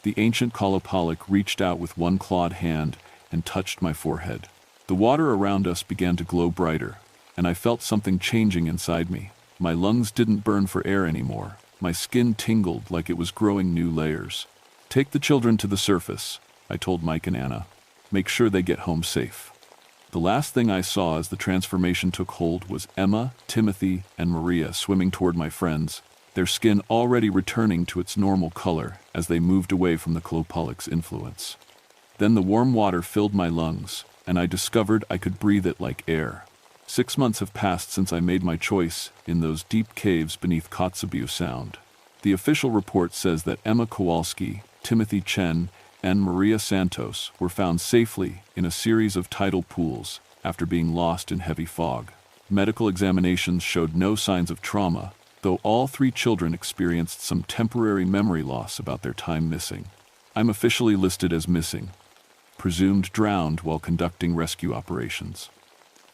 The ancient Qualupalik reached out with one clawed hand and touched my forehead. The water around us began to glow brighter, and I felt something changing inside me. My lungs didn't burn for air anymore. My skin tingled like it was growing new layers. Take the children to the surface, I told Mike and Anna. Make sure they get home safe. The last thing I saw as the transformation took hold was Emma, Timothy, and Maria swimming toward my friends, their skin already returning to its normal color as they moved away from the Qualupalik's influence. Then the warm water filled my lungs, and I discovered I could breathe it like air. 6 months have passed since I made my choice in those deep caves beneath Kotzebue Sound. The official report says that Emma Kowalski, Timothy Chen, and Maria Santos were found safely in a series of tidal pools after being lost in heavy fog. Medical examinations showed no signs of trauma, though all 3 children experienced some temporary memory loss about their time missing. I'm officially listed as missing, presumed drowned while conducting rescue operations.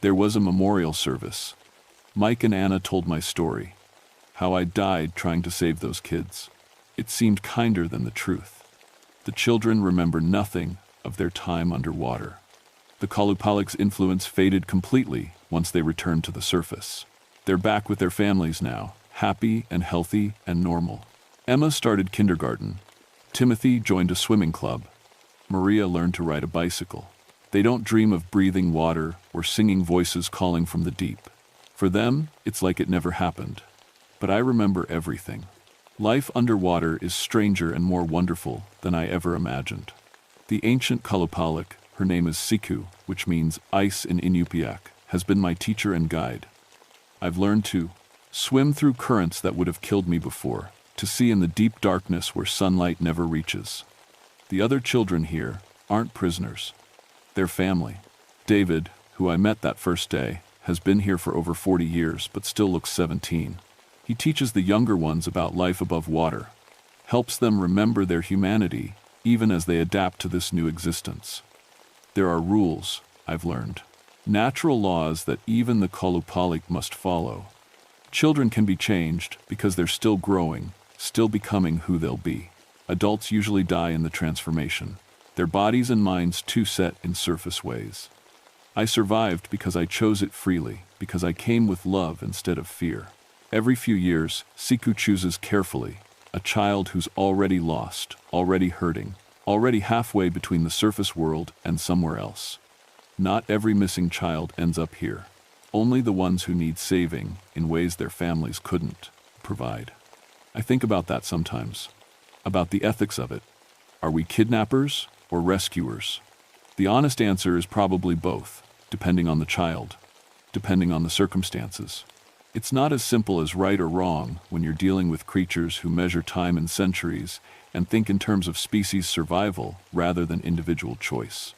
There was a memorial service. Mike and Anna told my story, how I died trying to save those kids. It seemed kinder than the truth. The children remember nothing of their time underwater. The Qualupalik's influence faded completely once they returned to the surface. They're back with their families now, happy and healthy and normal. Emma started kindergarten. Timothy joined a swimming club. Maria learned to ride a bicycle. They don't dream of breathing water or singing voices calling from the deep. For them, it's like it never happened. But I remember everything. Life underwater is stranger and more wonderful than I ever imagined. The ancient Qualupalik, her name is Siku, which means ice in Inupiaq, has been my teacher and guide. I've learned to swim through currents that would have killed me before, to see in the deep darkness where sunlight never reaches. The other children here aren't prisoners. They're family. David, who I met that first day, has been here for over 40 years but still looks 17. He teaches the younger ones about life above water, helps them remember their humanity even as they adapt to this new existence. There are rules, I've learned. Natural laws that even the Kalupalik must follow. Children can be changed because they're still growing, still becoming who they'll be. Adults usually die in the transformation, their bodies and minds too set in surface ways. I survived because I chose it freely, because I came with love instead of fear. Every few years, Siku chooses carefully, a child who's already lost, already hurting, already halfway between the surface world and somewhere else. Not every missing child ends up here. Only the ones who need saving in ways their families couldn't provide. I think about that sometimes. About the ethics of it. Are we kidnappers or rescuers? The honest answer is probably both, depending on the child, depending on the circumstances. It's not as simple as right or wrong when you're dealing with creatures who measure time in centuries and think in terms of species survival rather than individual choice.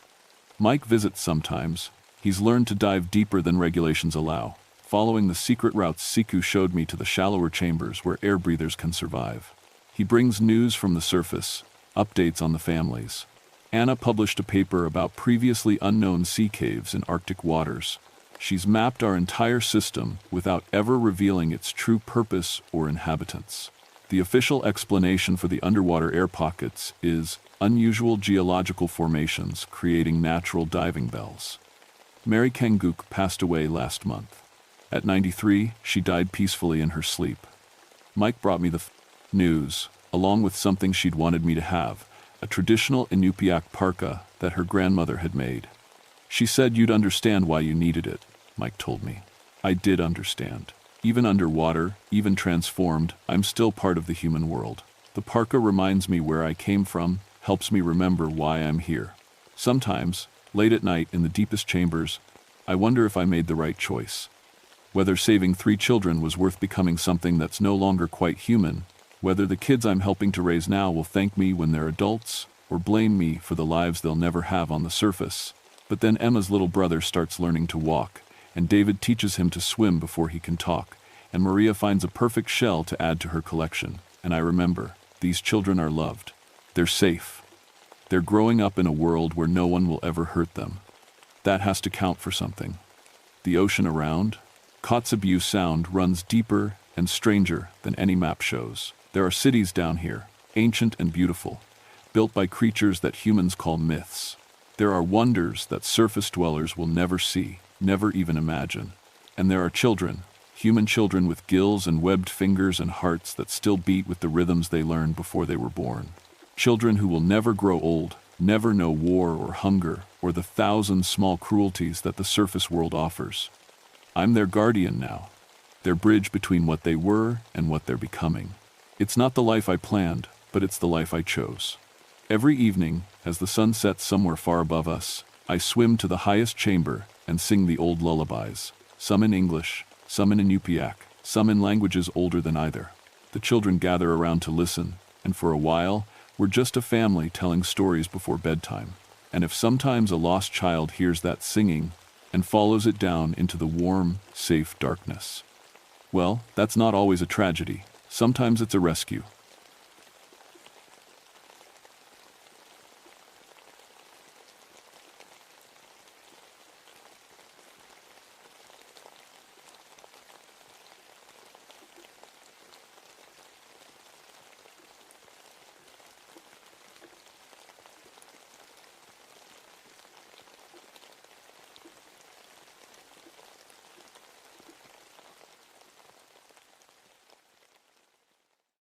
Mike visits sometimes. He's learned to dive deeper than regulations allow, following the secret routes Siku showed me to the shallower chambers where air breathers can survive. He brings news from the surface, updates on the families. Anna published a paper about previously unknown sea caves in Arctic waters. She's mapped our entire system without ever revealing its true purpose or inhabitants. The official explanation for the underwater air pockets is unusual geological formations creating natural diving bells. Mary Kenguk passed away last month. At 93, she died peacefully in her sleep. Mike brought me the news, along with something she'd wanted me to have, a traditional Inupiaq parka that her grandmother had made. She said you'd understand why you needed it, Mike told me. I did understand. Even underwater, even transformed, I'm still part of the human world. The parka reminds me where I came from, helps me remember why I'm here. Sometimes, late at night in the deepest chambers, I wonder if I made the right choice. Whether saving 3 children was worth becoming something that's no longer quite human, whether the kids I'm helping to raise now will thank me when they're adults, or blame me for the lives they'll never have on the surface. But then Emma's little brother starts learning to walk, and David teaches him to swim before he can talk, and Maria finds a perfect shell to add to her collection. And I remember, these children are loved. They're safe. They're growing up in a world where no one will ever hurt them. That has to count for something. The ocean around, Kotzebue Sound runs deeper and stranger than any map shows. There are cities down here, ancient and beautiful, built by creatures that humans call myths. There are wonders that surface dwellers will never see, never even imagine. And there are children, human children with gills and webbed fingers and hearts that still beat with the rhythms they learned before they were born. Children who will never grow old, never know war or hunger, or the 1,000 small cruelties that the surface world offers. I'm their guardian now, their bridge between what they were and what they're becoming. It's not the life I planned, but it's the life I chose. Every evening, as the sun sets somewhere far above us, I swim to the highest chamber and sing the old lullabies, some in English, some in Inupiaq, some in languages older than either. The children gather around to listen, and for a while, we're just a family telling stories before bedtime. And if sometimes a lost child hears that singing and follows it down into the warm, safe darkness, well, that's not always a tragedy. Sometimes it's a rescue.